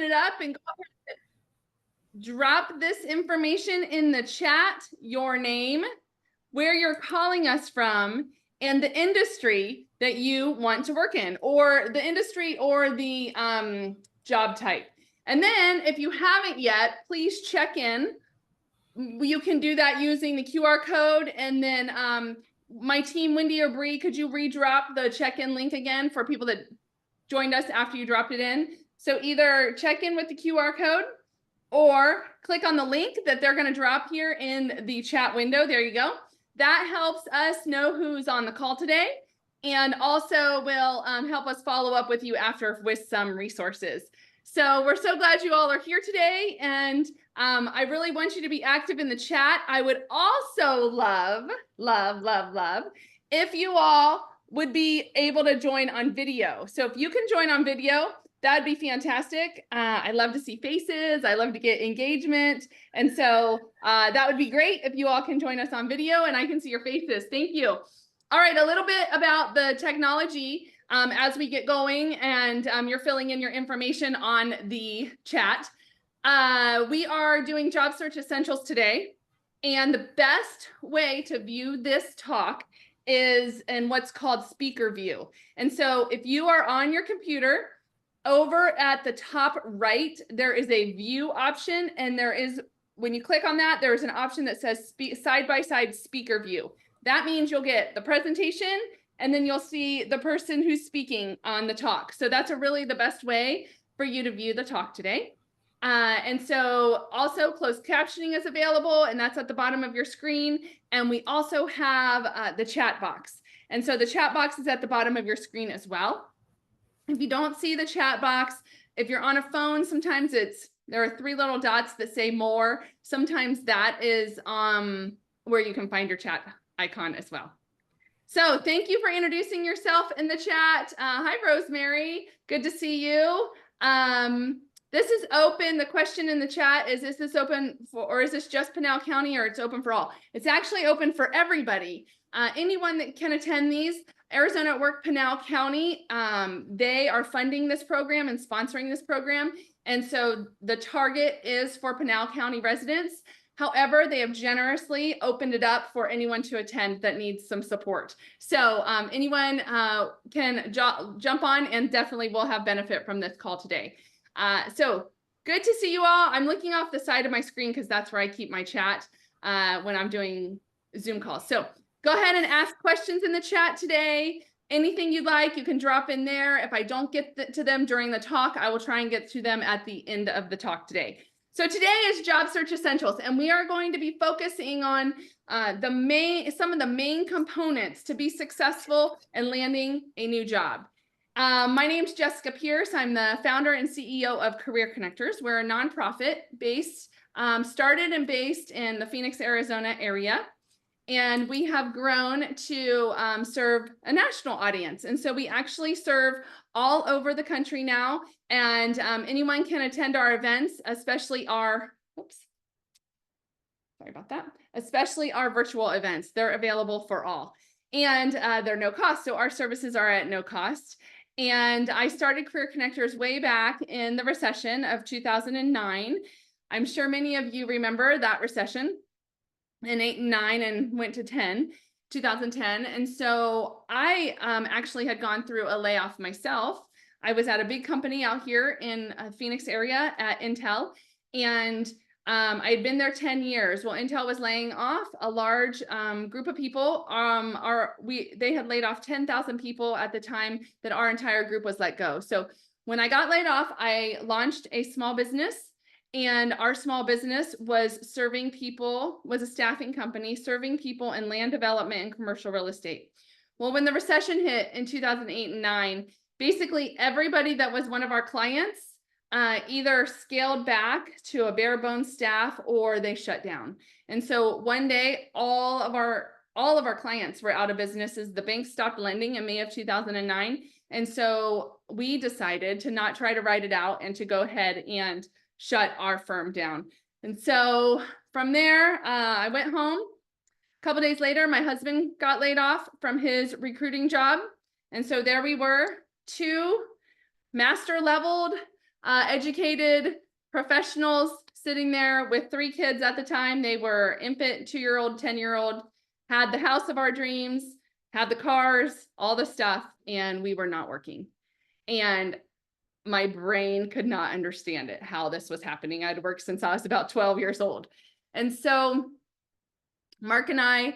open it up and go ahead and drop this information in the chat, your name, where you're calling us from, and the industry that you want to work in, or the industry or the job type. And then if you haven't yet, please check in. You can do that using the QR code. And then my team, Wendy or Bree, could you redrop the check-in link again for people that joined us after you dropped it in? So either check in with the QR code or click on the link that they're going to drop here in the chat window. There you go. That helps us know who's on the call today, and also will help us follow up with you after with some resources. So we're so glad you all are here today, and I really want you to be active in the chat. I would also love if you all would be able to join on video. So if you can join on video, that'd be fantastic. I love to see faces. I love to get engagement. And so that would be great if you all can join us on video and I can see your faces. Thank you. All right, a little bit about the technology as we get going, and you're filling in your information on the chat. We are doing Job Search Essentials today. And the best way to view this talk is in what's called speaker view. And so if you are on your computer, over at the top right, there is a view option, and there is, when you click on that, there's an option that says side-by-side speaker view. That means you'll get the presentation, and then you'll see the person who's speaking on the talk. So that's really the best way for you to view the talk today. And so also closed captioning is available, and that's at the bottom of your screen. And we also have the chat box. And so the chat box is at the bottom of your screen as well. If you don't see the chat box, if you're on a phone, sometimes there are 3 little dots that say more. Sometimes that is where you can find your chat icon as well. So thank you for introducing yourself in the chat. Hi, Rosemary. Good to see you. This is open. The question in the chat is this open for, or is this just Pinal County, or it's open for all? It's actually open for everybody. Anyone that can attend these. Arizona at Work Pinal County, they are funding this program and sponsoring this program. And so the target is for Pinal County residents. However, they have generously opened it up for anyone to attend that needs some support. So anyone can jump on and definitely will have benefit from this call today. So good to see you all. I'm looking off the side of my screen because that's where I keep my chat when I'm doing Zoom calls. So go ahead and ask questions in the chat today. Anything you'd like, you can drop in there. If I don't get to them during the talk, I will try and get to them at the end of the talk today. So today is Job Search Essentials, and we are going to be focusing on some of the main components to be successful in landing a new job. My name's Jessica Pierce. I'm the founder and CEO of Career Connectors. We're a nonprofit started and based in the Phoenix, Arizona area. And we have grown to serve a national audience. And so we actually serve all over the country now. And anyone can attend our events, especially our, especially our virtual events. They're available for all. And they're no cost. So our services are at no cost. And I started Career Connectors way back in the recession of 2009. I'm sure many of you remember that recession. In 8 and 9 and went to 2010. And so I actually had gone through a layoff myself. I was at a big company out here in Phoenix area at Intel, and I had been there 10 years. Well, Intel was laying off a large group of people. They had laid off 10,000 people at the time that our entire group was let go. So when I got laid off, I launched a small business. And our small business was a staffing company serving people in land development and commercial real estate. Well, when the recession hit in 2008 and 9, basically everybody that was one of our clients either scaled back to a bare bones staff or they shut down. And so one day, all of our clients were out of businesses. The bank stopped lending in May of 2009. And so we decided to not try to ride it out and to go ahead and shut our firm down. And so from there, I went home. A couple days later, my husband got laid off from his recruiting job. And so there we were, 2 master leveled educated professionals sitting there with 3 kids at the time. They were infant, 2-year-old, 10-year-old, had the house of our dreams, had the cars, all the stuff, and we were not working. And my brain could not understand it, how this was happening. I'd worked since I was about 12 years old. And so Mark and I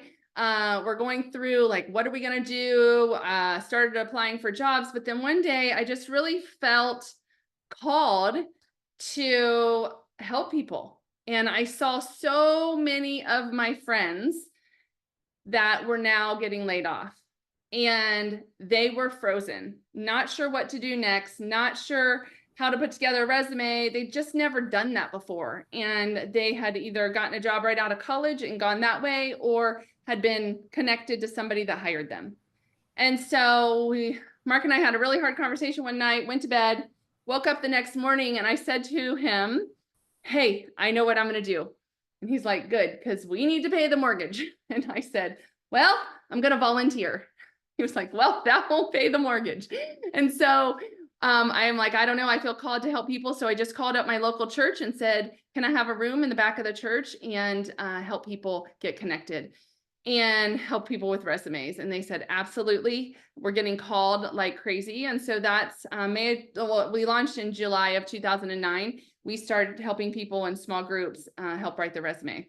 were going through, like, what are we going to do? Started applying for jobs. But then one day I just really felt called to help people. And I saw so many of my friends that were now getting laid off. And they were frozen, not sure what to do next, not sure how to put together a resume. They'd just never done that before. And they had either gotten a job right out of college and gone that way, or had been connected to somebody that hired them. And so Mark and I had a really hard conversation one night, went to bed, woke up the next morning, and I said to him, hey, I know what I'm going to do. And he's like, good, because we need to pay the mortgage. And I said, well, I'm going to volunteer. He was like, well, that won't pay the mortgage. And so I am like, I don't know, I feel called to help people. So I just called up my local church and said, can I have a room in the back of the church and help people get connected and help people with resumes? And they said, absolutely. We're getting called like crazy. And so that's we launched in July of 2009. We started helping people in small groups help write the resume.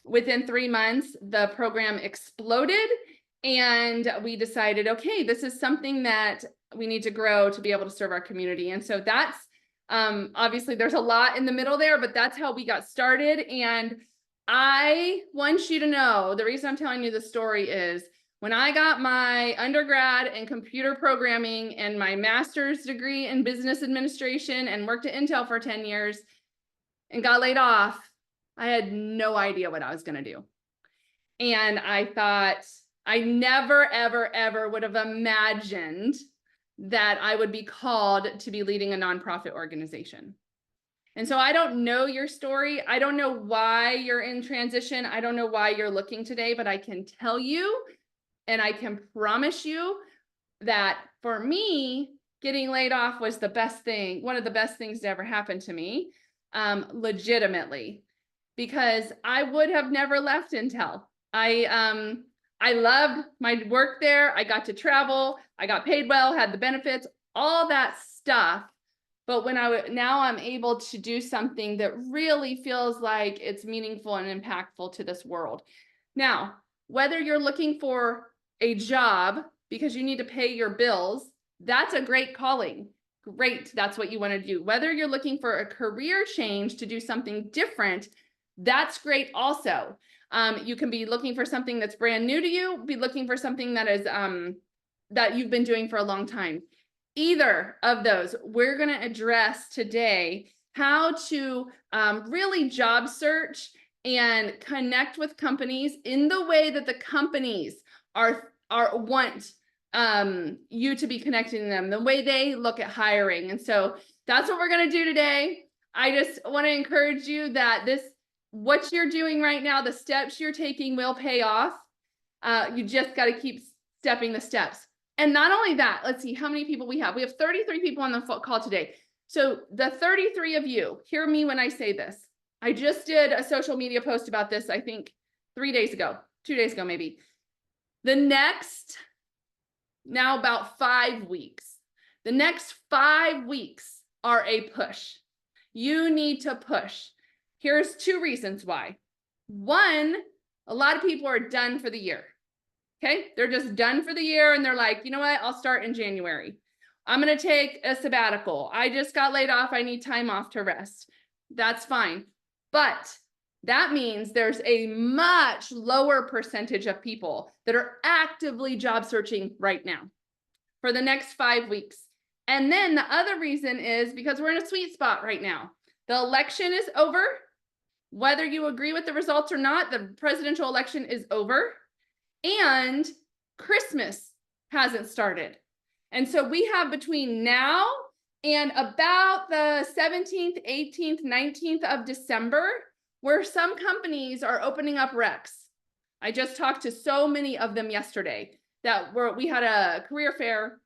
Within 3 months, the program exploded. And we decided, okay, this is something that we need to grow to be able to serve our community. And so that's obviously there's a lot in the middle there, but that's how we got started. And I want you to know, the reason I'm telling you the story is when I got my undergrad in computer programming and my master's degree in business administration and worked at Intel for 10 years and got laid off, I had no idea what I was going to do. And I thought, I never, ever, ever would have imagined that I would be called to be leading a nonprofit organization. And so I don't know your story. I don't know why you're in transition. I don't know why you're looking today, but I can tell you, and I can promise you that for me, getting laid off was the best thing, one of the best things to ever happen to me, legitimately, because I would have never left Intel. I loved my work there. I got to travel. I got paid well, had the benefits, all that stuff. But when now I'm able to do something that really feels like it's meaningful and impactful to this world. Now, whether you're looking for a job because you need to pay your bills, that's a great calling. Great, that's what you want to do. Whether you're looking for a career change to do something different, that's great also. You can be looking for something that's brand new to you, be looking for something that is that you've been doing for a long time. Either of those, we're going to address today how to really job search and connect with companies in the way that the companies want you to be connecting to them, the way they look at hiring. And so that's what we're going to do today. I just want to encourage you that what you're doing right now, the steps you're taking will pay off. You just got to keep stepping the steps. And not only that, let's see how many people we have. We have 33 people on the call today. So the 33 of you, hear me when I say this. I just did a social media post about this, I think 2 days ago maybe. The next, now about 5 weeks, the next 5 weeks are a push. You need to push. Here's 2 reasons why. One, a lot of people are done for the year. Okay, they're just done for the year and they're like, you know what, I'll start in January. I'm going to take a sabbatical. I just got laid off. I need time off to rest. That's fine. But that means there's a much lower percentage of people that are actively job searching right now for the next 5 weeks. And then the other reason is because we're in a sweet spot right now. The election is over. Whether you agree with the results or not, the presidential election is over. And Christmas hasn't started. And so we have between now and about the 17th, 18th, 19th of December, where some companies are opening up recs. I just talked to so many of them yesterday that we had a career fair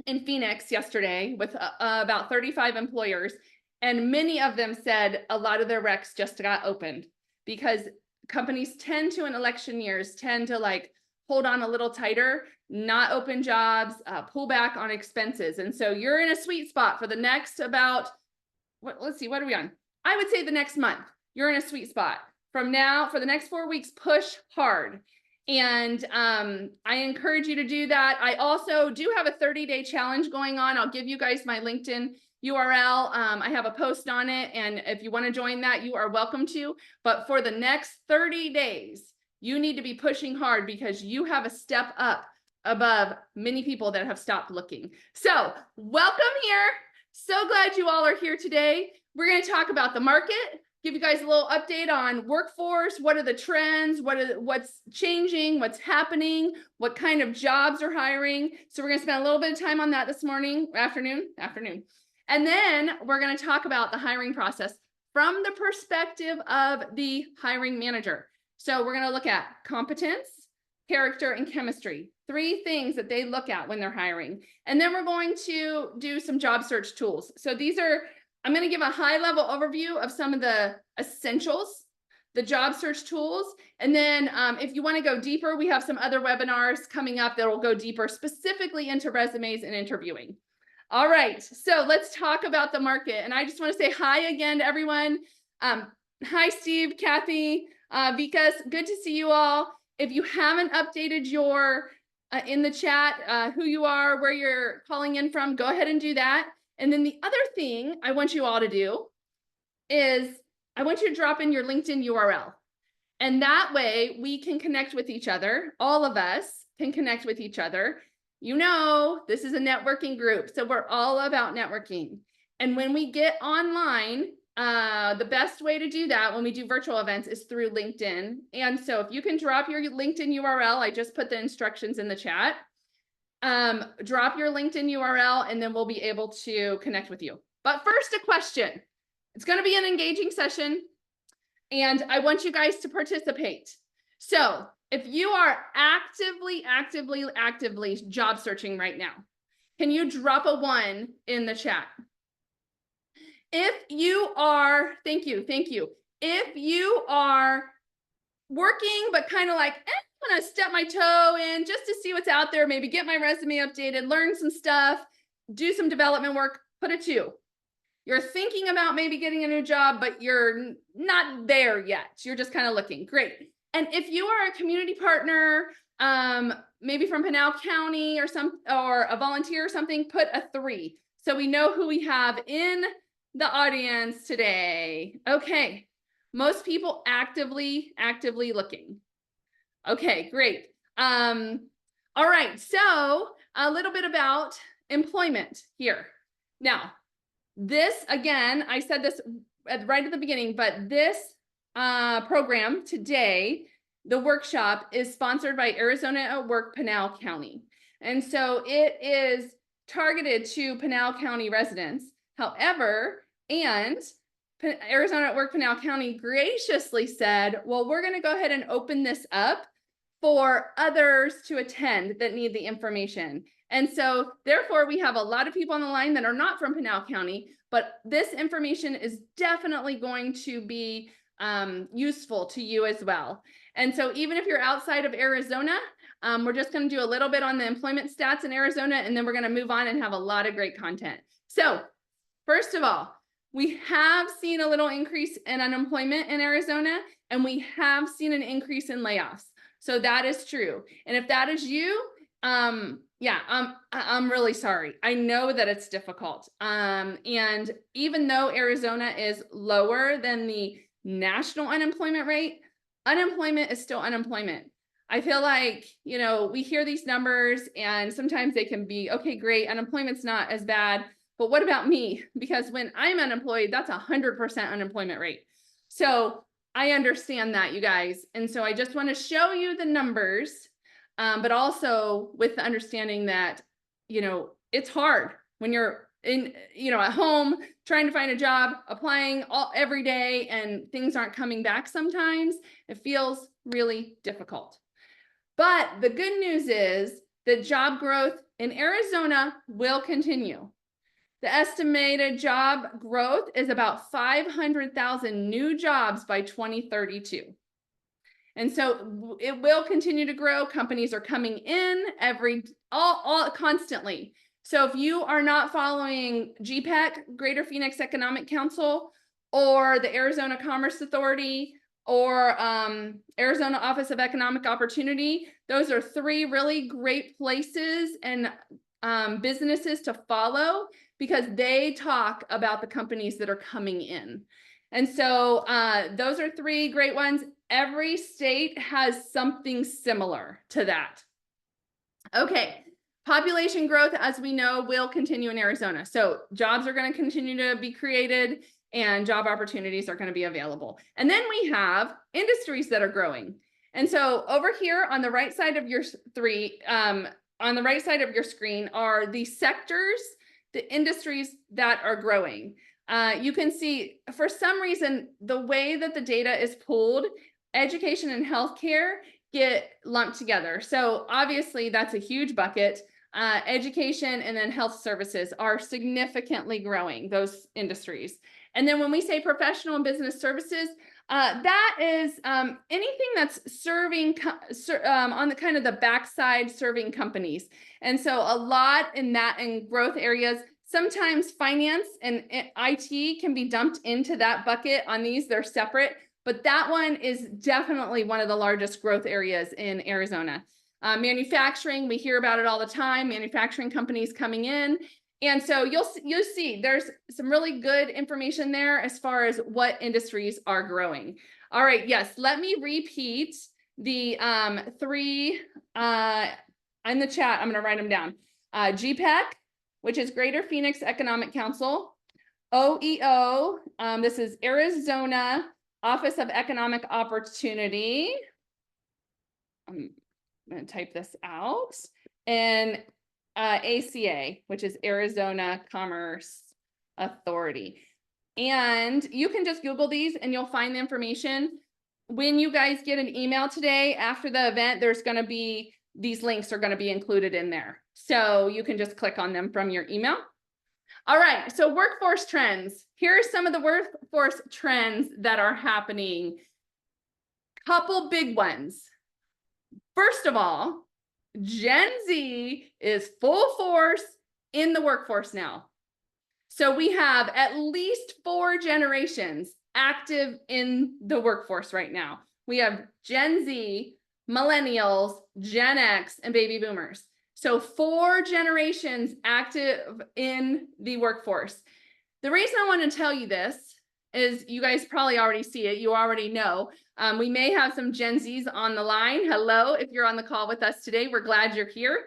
in Phoenix yesterday with about 35 employers, and many of them said a lot of their recs just got opened because companies tend to, in election years, tend to like hold on a little tighter, not open jobs, pull back on expenses. And so you're in a sweet spot for the next about, let's see, what are we on? I would say the next month, you're in a sweet spot. From now, for the next 4 weeks, push hard. And I encourage you to do that. I also do have a 30-day challenge going on. I'll give you guys my LinkedIn URL. I have a post on it. And if you want to join that, you are welcome to. But for the next 30 days, you need to be pushing hard because you have a step up above many people that have stopped looking. So welcome here. So glad you all are here today. We're going to talk about the market, give you guys a little update on workforce. What are the trends? What's changing? What's happening? What kind of jobs are hiring? So we're going to spend a little bit of time on that this afternoon. And then we're going to talk about the hiring process from the perspective of the hiring manager. So we're going to look at competence, character, and chemistry. 3 things that they look at when they're hiring. And then we're going to do some job search tools. So I'm going to give a high level overview of some of the essentials, the job search tools. And then if you want to go deeper, we have some other webinars coming up that will go deeper specifically into resumes and interviewing. All right, so let's talk about the market. And I just want to say hi again to everyone. Hi, Steve, Kathy, Vikas, good to see you all. If you haven't updated your in the chat, who you are, where you're calling in from, go ahead and do that. And then the other thing I want you all to do is I want you to drop in your LinkedIn URL. And that way we can connect with each other. All of us can connect with each other. You know, this is a networking group, so we're all about networking. And when we get online, the best way to do that when we do virtual events is through LinkedIn. And so if you can drop your LinkedIn URL, I just put the instructions in the chat. Drop your LinkedIn URL and then we'll be able to connect with you. But first, a question. It's going to be an engaging session and I want you guys to participate. So if you are actively job searching right now, can you drop a 1 in the chat? If you are, thank you. If you are working, but kind of like, I'm gonna step my toe in just to see what's out there, maybe get my resume updated, learn some stuff, do some development work, put a 2. You're thinking about maybe getting a new job, but you're not there yet. You're just kind of looking. Great. And if you are a community partner, maybe from Pinal County or a volunteer or something, put a 3. So we know who we have in the audience today. Okay. Most people actively looking. Okay, great. All right. So a little bit about employment here. Now, this, again, I said this right at the beginning, but this program today, the workshop is sponsored by Arizona at Work, Pinal County. And so it is targeted to Pinal County residents. However, Arizona at Work, Pinal County graciously said, well, we're going to go ahead and open this up for others to attend that need the information. And so therefore we have a lot of people on the line that are not from Pinal County, but this information is definitely going to be useful to you as well. And so even if you're outside of Arizona, we're just going to do a little bit on the employment stats in Arizona, and then we're going to move on and have a lot of great content. So first of all, we have seen a little increase in unemployment in Arizona, and we have seen an increase in layoffs. So that is true. And if that is you, yeah, I'm really sorry. I know that it's difficult. And even though Arizona is lower than the national unemployment rate, unemployment is still unemployment. I feel like, you know, we hear these numbers and sometimes they can be, okay, great, unemployment's not as bad, but what about me? Because when I'm unemployed, that's 100% unemployment rate. So I understand that, you guys. And so I just want to show you the numbers, but also with the understanding that, you know, it's hard when you're in, you know, at home, trying to find a job, applying every day, and things aren't coming back sometimes. It feels really difficult. But the good news is that job growth in Arizona will continue. The estimated job growth is about 500,000 new jobs by 2032. And so it will continue to grow. Companies are coming in all constantly. So if you are not following GPEC, Greater Phoenix Economic Council, or the Arizona Commerce Authority, or Arizona Office of Economic Opportunity, those are 3 really great places and businesses to follow, because they talk about the companies that are coming in. And so those are 3 great ones. Every state has something similar to that. Okay, population growth, as we know, will continue in Arizona. So jobs are going to continue to be created and job opportunities are going to be available. And then we have industries that are growing. And so over here on the right side of your on the right side of your screen are the sectors, the industries that are growing. You can see, for some reason, the way that the data is pulled, education and healthcare get lumped together. So obviously that's a huge bucket. Education and then health services are significantly growing, those industries. And then when we say professional and business services, that is anything that's serving on the kind of the backside serving companies. And so a lot in growth areas. Sometimes finance and IT can be dumped into that bucket. On these, they're separate, but that one is definitely one of the largest growth areas in Arizona. Manufacturing, we hear about it all the time, manufacturing companies coming in. And so you'll see there's some really good information there as far as what industries are growing. All right, yes, let me repeat the 3 in the chat. I'm going to write them down. GPEC, which is Greater Phoenix Economic Council. OEO, this is Arizona Office of Economic Opportunity. I'm going to type this out. And ACA, which is Arizona Commerce Authority. And you can just Google these and you'll find the information. When you guys get an email today after the event, there's going to be, these links are going to be included in there. So you can just click on them from your email. All right, so workforce trends. Here are some of the workforce trends that are happening. Couple big ones. First of all, Gen Z is full force in the workforce now. So we have at least 4 generations active in the workforce right now. We have Gen Z, millennials, Gen X, and baby boomers. So 4 generations active in the workforce. The reason I want to tell you this is you guys probably already see it. You already know. We may have some Gen Zs on the line. Hello, if you're on the call with us today, we're glad you're here.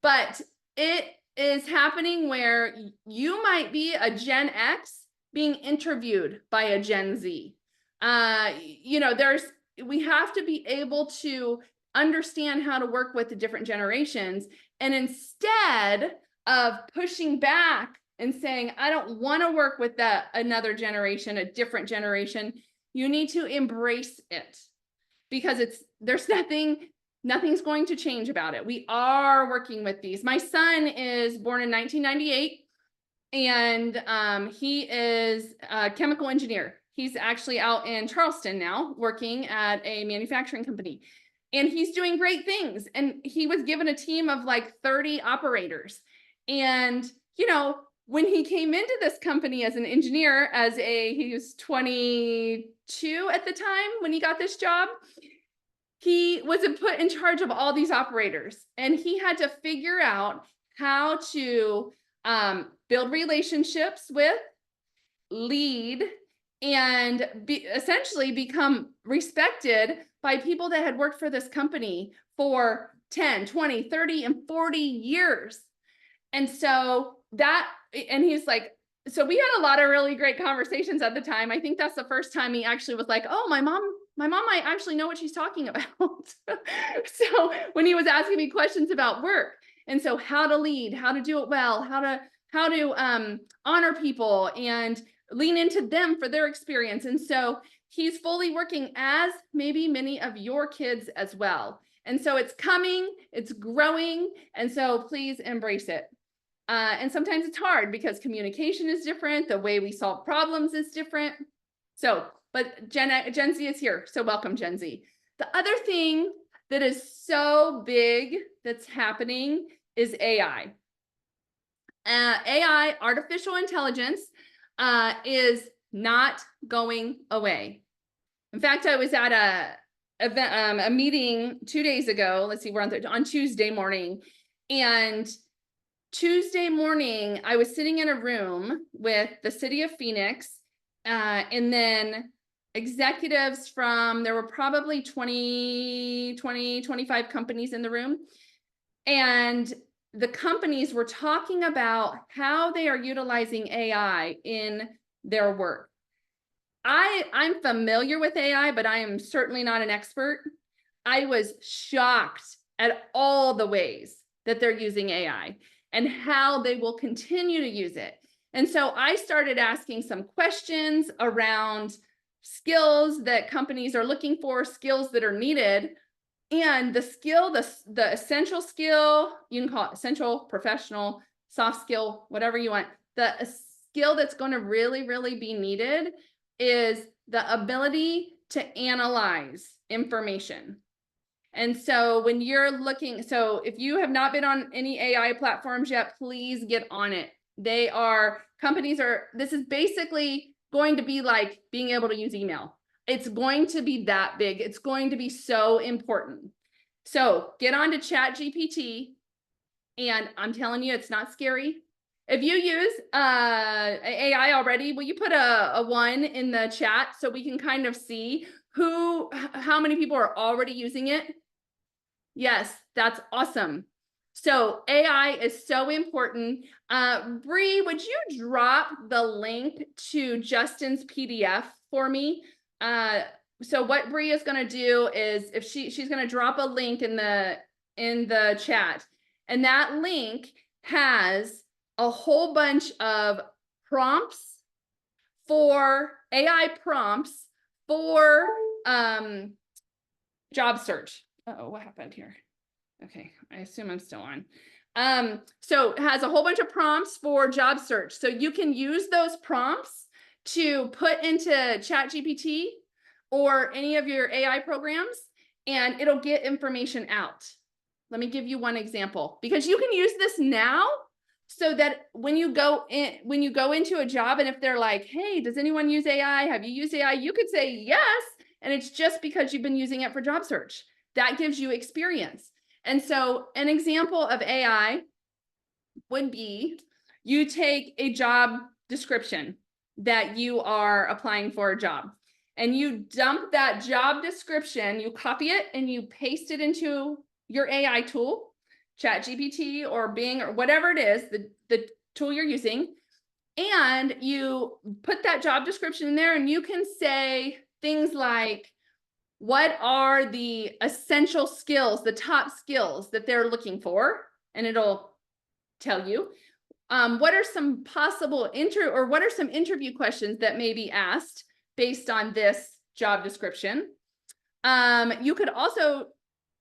But it is happening where you might be a Gen X being interviewed by a Gen Z. You know, we have to be able to understand how to work with the different generations. And instead of pushing back and saying, I don't want to work with another generation, a different generation, you need to embrace it, because there's nothing's going to change about it. We are working with these. My son is born in 1998, and he is a chemical engineer. He's actually out in Charleston now working at a manufacturing company, and he's doing great things. And he was given a team of like 30 operators. And, you know, when he came into this company as an engineer, he was 22 at the time when he got this job, he was put in charge of all these operators, and he had to figure out how to build relationships with, lead, and essentially become respected by people that had worked for this company for 10, 20, 30, and 40 years. And so he's like, so we had a lot of really great conversations at the time. I think that's the first time he actually was like, oh, my mom might actually know what she's talking about. So when he was asking me questions about work, and so how to lead, how to do it well, how to honor people and lean into them for their experience. And so he's fully working, as maybe many of your kids as well. And so it's coming, it's growing, and so please embrace it. And sometimes it's hard because communication is different, the way we solve problems is different. So, but Gen Z is here, so welcome Gen Z. The other thing that is so big that's happening is AI. AI, artificial intelligence, is not going away. In fact, I was at a meeting 2 days ago. Let's see, we're on Tuesday morning, and Tuesday morning, I was sitting in a room with the city of Phoenix, and then executives from, there were probably 25 companies in the room. And the companies were talking about how they are utilizing AI in their work. I'm familiar with AI, but I am certainly not an expert. I was shocked at all the ways that they're using AI and how they will continue to use it. And so I started asking some questions around skills that companies are looking for, skills that are needed. And the skill, the essential skill, you can call it essential, professional, soft skill, whatever you want. The skill that's going to really, really be needed is the ability to analyze information. And so when you're looking, so if you have not been on any AI platforms yet, please get on it. This is basically going to be like being able to use email. It's going to be that big. It's going to be so important. So get on to ChatGPT, and I'm telling you, it's not scary. If you use AI already, will you put a 1 in the chat so we can kind of see how many people are already using it? Yes, that's awesome. So AI is so important. Bree, would you drop the link to Justin's PDF for me? So what Bree is going to do is if she's going to drop a link in the chat, and that link has a whole bunch of prompts for AI prompts for job search. Uh-oh, what happened here? Okay, I assume I'm still on. So it has a whole bunch of prompts for job search. So you can use those prompts to put into ChatGPT or any of your AI programs, and it'll get information out. Let me give you one example, because you can use this now so that when you go into a job, and if they're like, hey, does anyone use AI? Have you used AI? You could say yes, and it's just because you've been using it for job search. That gives you experience. And so an example of AI would be you take a job description that you are applying for a job, and you dump that job description, you copy it and you paste it into your AI tool, ChatGPT or Bing or whatever it is, the tool you're using, and you put that job description in there, and you can say things like, what are the essential skills, the top skills that they're looking for? And it'll tell you. What are some possible what are some interview questions that may be asked based on this job description? You could also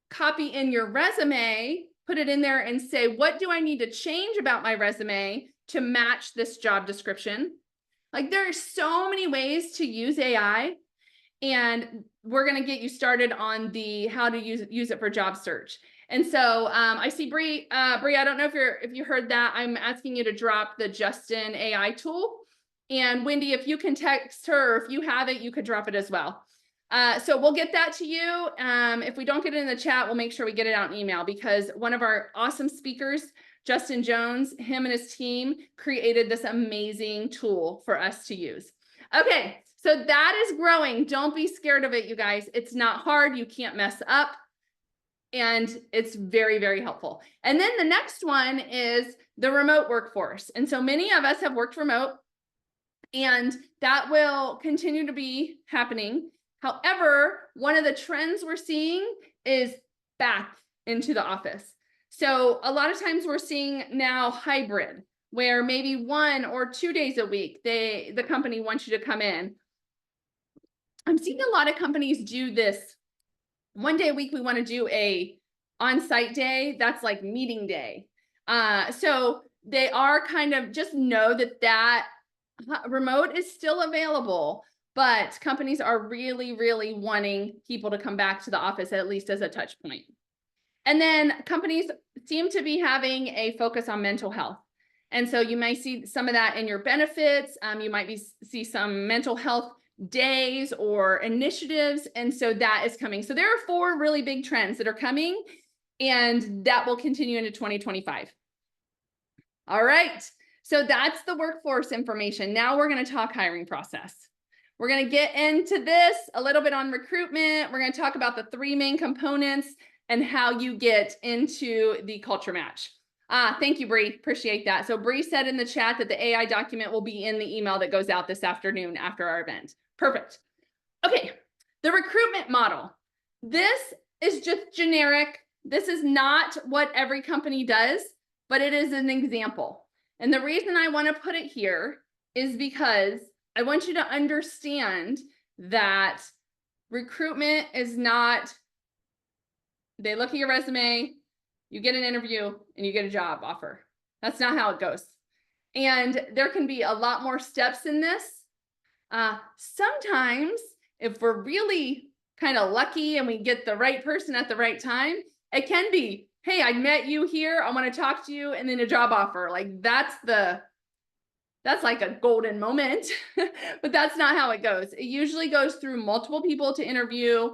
copy in your resume, put it in there and say, what do I need to change about my resume to match this job description? Like, there are so many ways to use AI, and we're going to get you started on the how to use it for job search. And so I see Bree, I don't know if you heard that. I'm asking you to drop the Justin AI tool. And Wendy, if you can text her, or if you have it, you could drop it as well. So we'll get that to you. If we don't get it in the chat, we'll make sure we get it out in email, because one of our awesome speakers, Justin Jones, him and his team created this amazing tool for us to use. Okay, so that is growing. Don't be scared of it, you guys. It's not hard. You can't mess up. And it's very, very helpful. And then the next one is the remote workforce. And so many of us have worked remote, and that will continue to be happening. However, one of the trends we're seeing is back into the office. So a lot of times we're seeing now hybrid, where maybe 1 or 2 days a week, the company wants you to come in. I'm seeing a lot of companies do this 1 day a week, we want to do a on-site day. That's like meeting day. So they are kind of, just know that remote is still available, but companies are really, really wanting people to come back to the office at least as a touch point. And then companies seem to be having a focus on mental health. And so you might see some of that in your benefits. You might see some mental health days or initiatives. And so that is coming. So there are 4 really big trends that are coming, and that will continue into 2025. All right. So that's the workforce information. Now we're going to talk hiring process. We're going to get into this a little bit on recruitment. We're going to talk about the 3 main components and how you get into the culture match. Thank you, Bree. Appreciate that. So Bree said in the chat that the AI document will be in the email that goes out this afternoon after our event. Perfect. Okay, the recruitment model. This is just generic. This is not what every company does, but it is an example. And the reason I want to put it here is because I want you to understand that recruitment is not, they look at your resume, you get an interview, and you get a job offer. That's not how it goes. And there can be a lot more steps in this. Sometimes, if we're really kind of lucky and we get the right person at the right time, it can be, hey, I met you here, I want to talk to you, and then a job offer. Like that's like a golden moment, but that's not how it goes. It usually goes through multiple people to interview.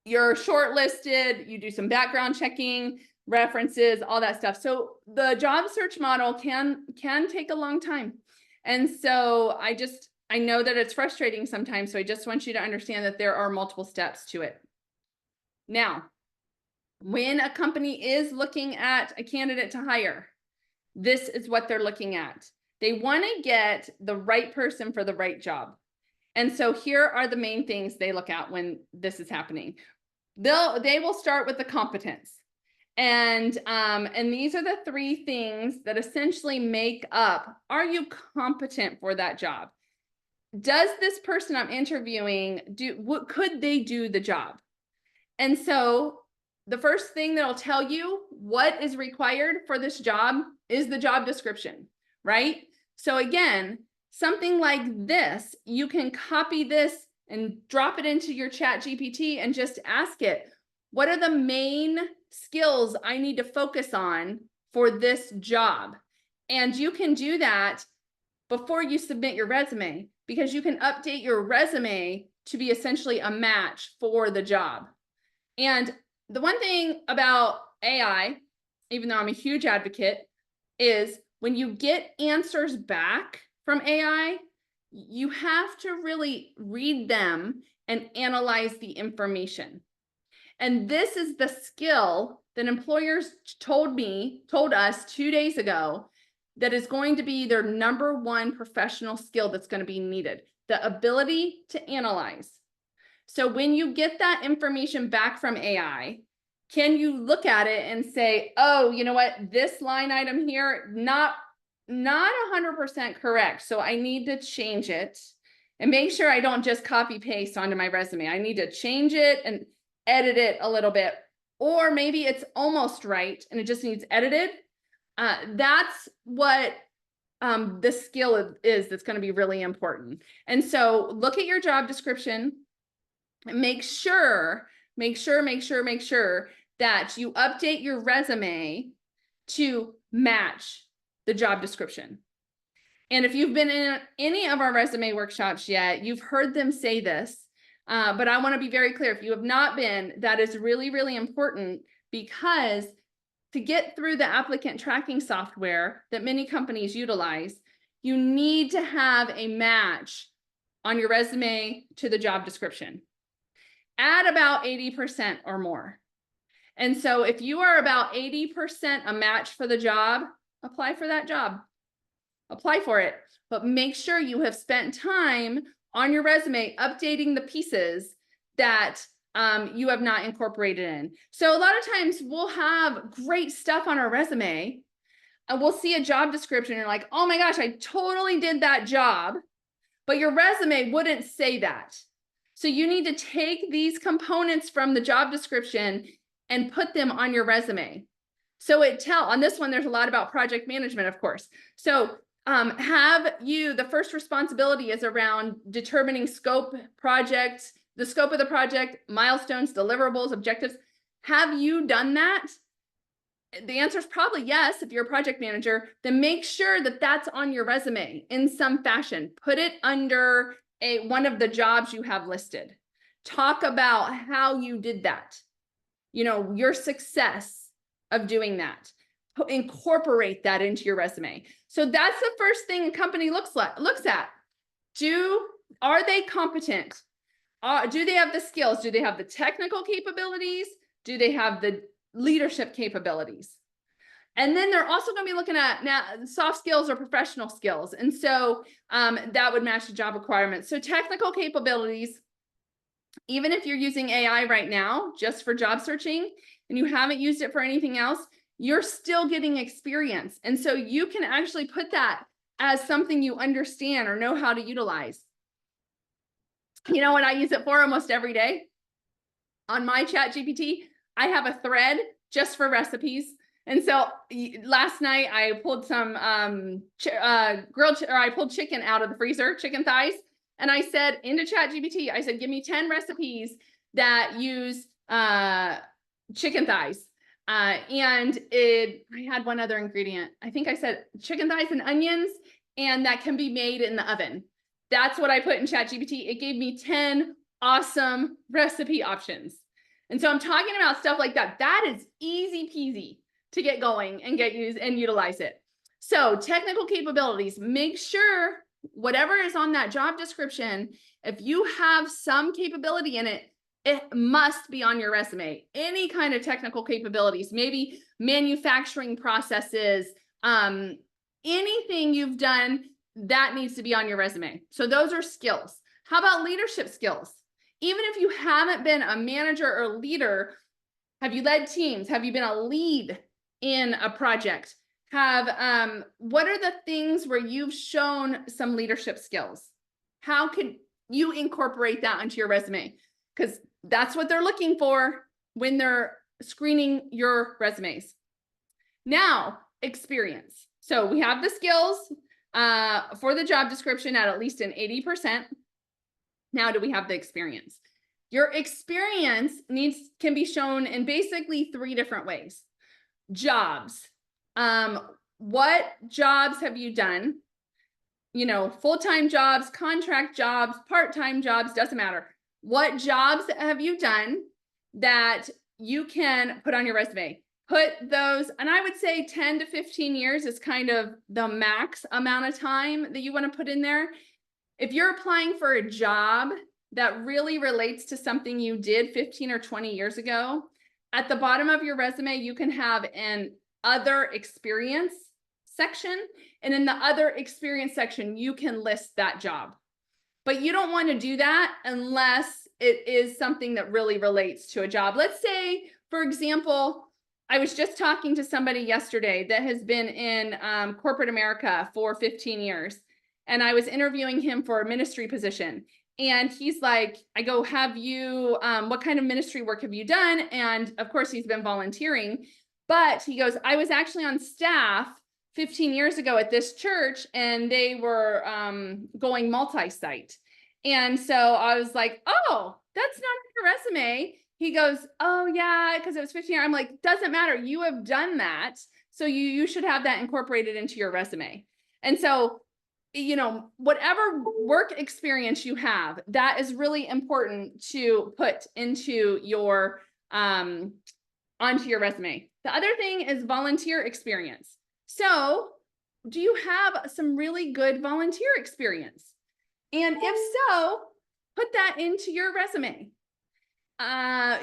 You're shortlisted, you do some background checking, references, all that stuff. So the job search model can take a long time. And so I know that it's frustrating sometimes. So I just want you to understand that there are multiple steps to it. Now, when a company is looking at a candidate to hire, this is what they're looking at. They want to get the right person for the right job. And so here are the main things they look at when this is happening. They will start with the competence. And these are the 3 things that essentially make up, are you competent for that job? Does this person I'm interviewing what could they do the job? And so the first thing that'll tell you what is required for this job is the job description, right? So again, something like this, you can copy this and drop it into your chat GPT and just ask it, what are the main skills I need to focus on for this job? And you can do that before you submit your resume, because you can update your resume to be essentially a match for the job. And the one thing about AI, even though I'm a huge advocate, is when you get answers back from AI, you have to really read them and analyze the information. And this is the skill that employers told us 2 days ago, that is going to be their #1 professional skill that's going to be needed, the ability to analyze. So when you get that information back from AI, can you look at it and say, oh, you know what, this line item here, not 100% correct. So I need to change it, and make sure I don't just copy paste onto my resume. I need to change it and edit it a little bit. Or maybe it's almost right and it just needs edited. That's what the skill is that's going to be really important. And so look at your job description and make sure that you update your resume to match the job description. And if you've been in any of our resume workshops yet, you've heard them say this, but I want to be very clear. If you have not been, that is really, really important, because to get through the applicant tracking software that many companies utilize, you need to have a match on your resume to the job description at about 80% or more. And so if you are about 80% a match for the job, apply for that job. Apply for it, but make sure you have spent time on your resume updating the pieces that you have not incorporated in. So a lot of times we'll have great stuff on our resume and we'll see a job description and you're like, oh my gosh, I totally did that job, but your resume wouldn't say that. So you need to take these components from the job description and put them on your resume. So on this one, there's a lot about project management, of course. So the first responsibility is around determining the scope of the project, milestones, deliverables, objectives. Have you done that? The answer is probably yes. If you're a project manager, then make sure that that's on your resume in some fashion. Put it under one of the jobs you have listed. Talk about how you did that. Your success of doing that. Incorporate that into your resume. So that's the first thing a company looks at. Are they competent? Do they have the skills? Do they have the technical capabilities? Do they have the leadership capabilities? And then they're also going to be looking at now soft skills or professional skills. And so that would match the job requirements. So technical capabilities, even if you're using AI right now, just for job searching, and you haven't used it for anything else, you're still getting experience. And so you can actually put that as something you understand or know how to utilize. You know what I use it for almost every day? On my chat GPT, I have a thread just for recipes. And so last night I pulled some I pulled chicken out of the freezer, chicken thighs. And I said into chat GPT, I said, give me 10 recipes that use chicken thighs. And I had one other ingredient. I think I said chicken thighs and onions, and that can be made in the oven. That's what I put in chat GPT. It gave me 10 awesome recipe options. And so I'm talking about stuff like that. That is easy peasy to get going and get used and utilize it. So technical capabilities, make sure whatever is on that job description, if you have some capability in it, it must be on your resume. Any kind of technical capabilities, maybe manufacturing processes, anything you've done, that needs to be on your resume. So those are skills. How about leadership skills? Even if you haven't been a manager or leader, have you led teams? Have you been a lead in a project? What are the things where you've shown some leadership skills? How can you incorporate that onto your resume? Because that's what they're looking for when they're screening your resumes. Now, experience. So we have the skills for the job description at least an 80%. Now, do we have the experience? Your experience can be shown in basically 3 different ways. Jobs. What jobs have you done? Full-time jobs, contract jobs, part-time jobs, doesn't matter. What jobs have you done that you can put on your resume? Put those, and I would say 10 to 15 years is kind of the max amount of time that you want to put in there. If you're applying for a job that really relates to something you did 15 or 20 years ago, at the bottom of your resume, you can have an other experience section. And in the other experience section, you can list that job. But you don't want to do that unless it is something that really relates to a job. Let's say, for example, I was just talking to somebody yesterday that has been in corporate America for 15 years. And I was interviewing him for a ministry position. And he's like, I go, what kind of ministry work have you done? And of course, he's been volunteering. But he goes, I was actually on staff 15 years ago at this church, and they were going multi-site. And so I was like, oh, that's not on your resume. He goes, oh yeah, because it was 15 years. I'm like, doesn't matter. You have done that. So you should have that incorporated into your resume. And so, whatever work experience you have, that is really important to put into your, onto your resume. The other thing is volunteer experience. So do you have some really good volunteer experience? And if so, put that into your resume.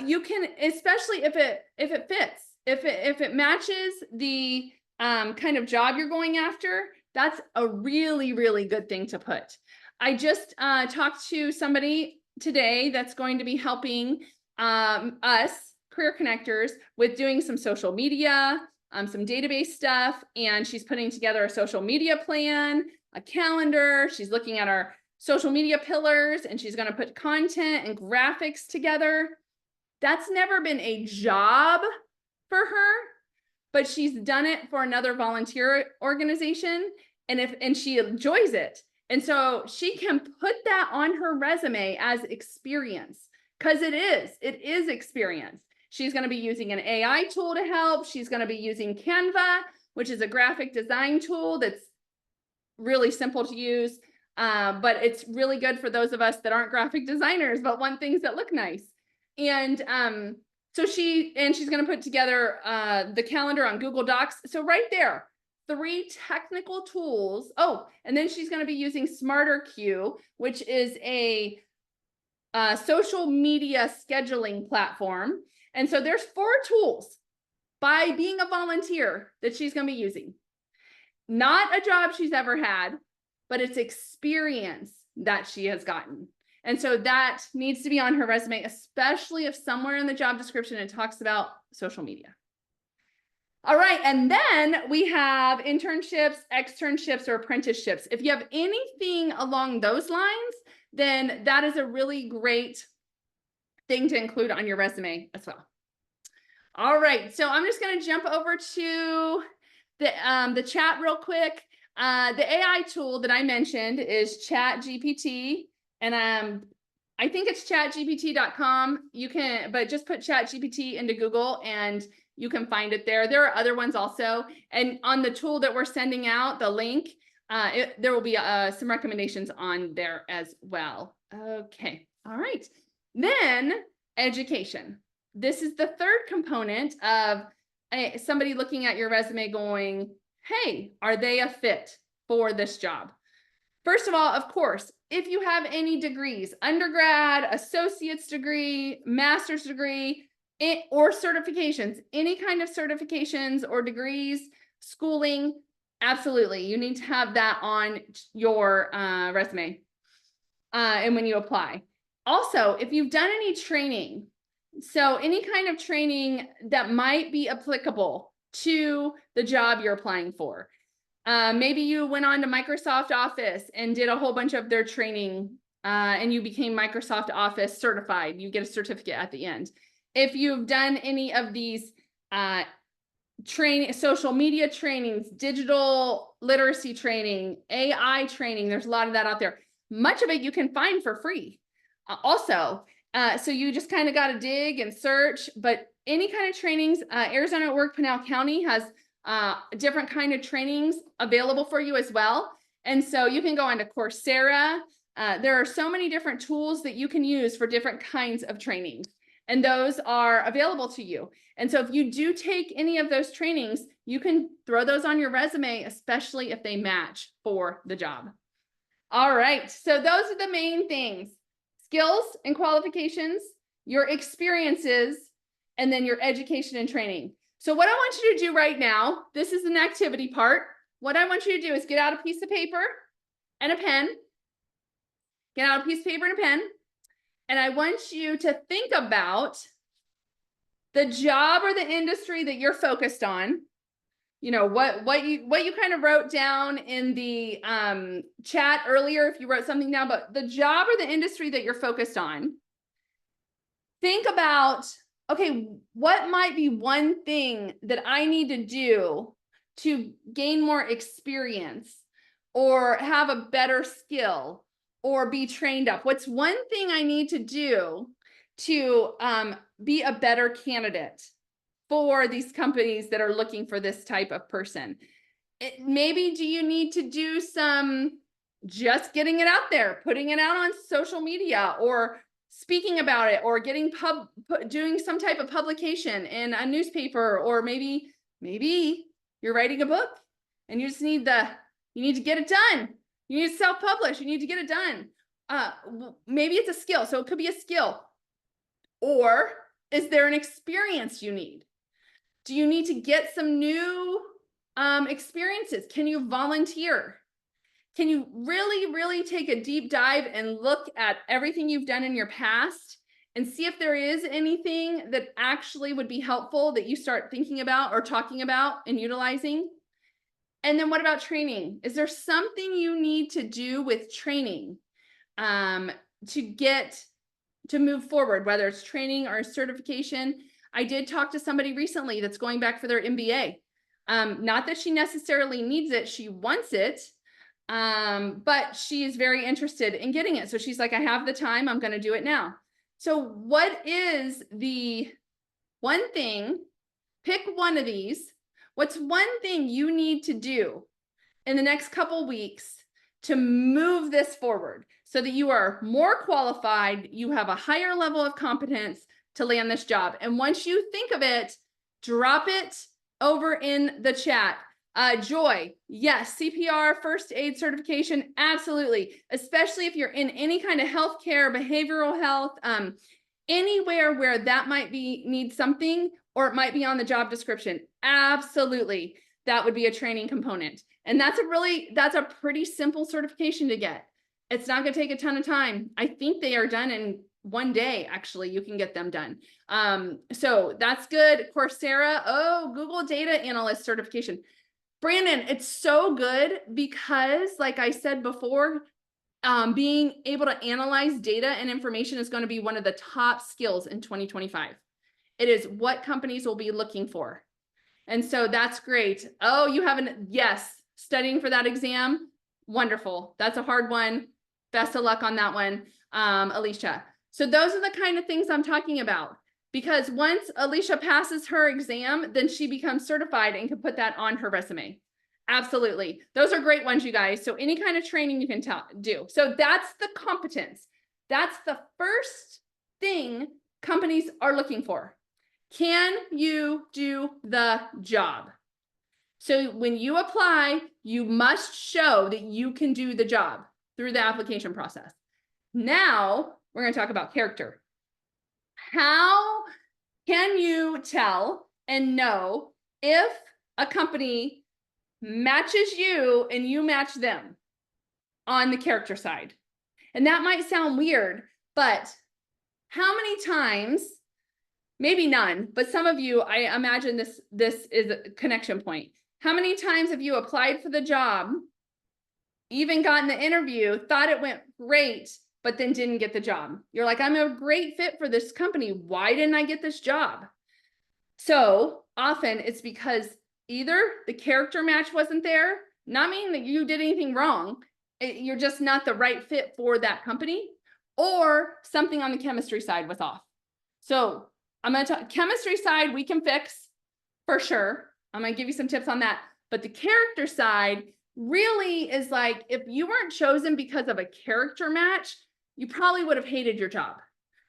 You can, especially if it fits, if it matches the kind of job you're going after, that's a really, really good thing to put. I just talked to somebody today that's going to be helping us career connectors with doing some social media, some database stuff, and she's putting together a social media plan, a calendar. She's looking at our social media pillars, and she's going to put content and graphics together. That's never been a job for her, but she's done it for another volunteer organization, and she enjoys it. And so she can put that on her resume as experience, because it is experience. She's going to be using an AI tool to help. She's going to be using Canva, which is a graphic design tool that's really simple to use. But it's really good for those of us that aren't graphic designers, but want things that look nice. And so she's going to put together the calendar on Google Docs. So right there, 3 technical tools. Oh, and then she's going to be using SmarterQ, which is a social media scheduling platform. And so there's 4 tools by being a volunteer that she's going to be using. Not a job she's ever had, but it's experience that she has gotten. And so that needs to be on her resume, especially if somewhere in the job description it talks about social media. All right, and then we have internships, externships, or apprenticeships. If you have anything along those lines, then that is a really great thing to include on your resume as well. All right, so I'm just going to jump over to the chat real quick. The AI tool that I mentioned is ChatGPT, and I think it's chatgpt.com. You can, but just put ChatGPT into Google and you can find it there. There are other ones also. And on the tool that we're sending out, the link, there will be some recommendations on there as well. Okay, all right. Then education. This is the third component of somebody looking at your resume going, hey, are they a fit for this job? First of all, of course, if you have any degrees, undergrad, associate's degree, master's degree, or certifications, any kind of certifications or degrees, schooling, absolutely. You need to have that on your resume and when you apply. Also, if you've done any training, so any kind of training that might be applicable to the job you're applying for. Maybe you went on to Microsoft Office and did a whole bunch of their training and you became Microsoft Office certified. You get a certificate at the end. If you've done any of these social media trainings, digital literacy training, AI training, there's a lot of that out there. Much of it you can find for free also. So you just kind of got to dig and search, but any kind of trainings, Arizona at Work Pinal County has different kind of trainings available for you as well. And so you can go onto Coursera. There are so many different tools that you can use for different kinds of trainings, and those are available to you. And so if you do take any of those trainings, you can throw those on your resume, especially if they match for the job. All right, so those are the main things: skills and qualifications, your experiences, and then your education and training. So what I want you to do right now, this is an activity part. What I want you to do is get out a piece of paper and a pen. Get out a piece of paper and a pen. And I want you to think about the job or the industry that you're focused on. You know, what you kind of wrote down in the chat earlier, if you wrote something down, but the job or the industry that you're focused on. Think about, okay, what might be one thing that I need to do to gain more experience or have a better skill or be trained up? What's one thing I need to do to be a better candidate for these companies that are looking for this type of person? Maybe do you need to do some just getting it out there, putting it out on social media, or speaking about it, or getting doing some type of publication in a newspaper, or maybe you're writing a book and you just need to get it done. You need to self-publish. You need to get it done. Maybe it's a skill. So it could be a skill. Or is there an experience you need? Do you need to get some new experiences? Can you volunteer? Can you really, really take a deep dive and look at everything you've done in your past and see if there is anything that actually would be helpful that you start thinking about or talking about and utilizing? And then what about training? Is there something you need to do with training to move forward, whether it's training or certification. I did talk to somebody recently that's going back for their MBA. Not that she necessarily needs it, she wants it, but she is very interested in getting it. So she's like, I have the time, I'm going to do it now. So what is the one thing, pick one of these, what's one thing you need to do in the next couple weeks to move this forward so that you are more qualified, you have a higher level of competence to land this job. And once you think of it, drop it over in the chat. Joy, yes, CPR, first aid certification, absolutely. Especially if you're in any kind of healthcare, behavioral health, anywhere where that might be need something, or it might be on the job description. Absolutely, that would be a training component. And that's a pretty simple certification to get. It's not going to take a ton of time. I think they are done in one day. Actually, you can get them done. So that's good. Coursera. Oh, Google Data Analyst certification. Brandon, it's so good because, like I said before, being able to analyze data and information is going to be one of the top skills in 2025. It is what companies will be looking for. And so that's great. Oh, you haven't, yes, studying for that exam. Wonderful. That's a hard one. Best of luck on that one, Alicia. So those are the kind of things I'm talking about, because once Alicia passes her exam, then she becomes certified and can put that on her resume. Absolutely. Those are great ones, you guys. So any kind of training you can do. So that's the competence. That's the first thing companies are looking for. Can you do the job? So when you apply, you must show that you can do the job through the application process. Now we're going to talk about character. How can you tell and know if a company matches you and you match them on the character side? And that might sound weird, but how many times, maybe none, but some of you, I imagine this is a connection point. How many times have you applied for the job, even gotten the interview, thought it went great, but then didn't get the job? You're like, I'm a great fit for this company. Why didn't I get this job? So often it's because either the character match wasn't there, not meaning that you did anything wrong, you're just not the right fit for that company, or something on the chemistry side was off. So I'm going to talk chemistry side, we can fix for sure. I'm going to give you some tips on that. But the character side really is like, if you weren't chosen because of a character match, you probably would have hated your job.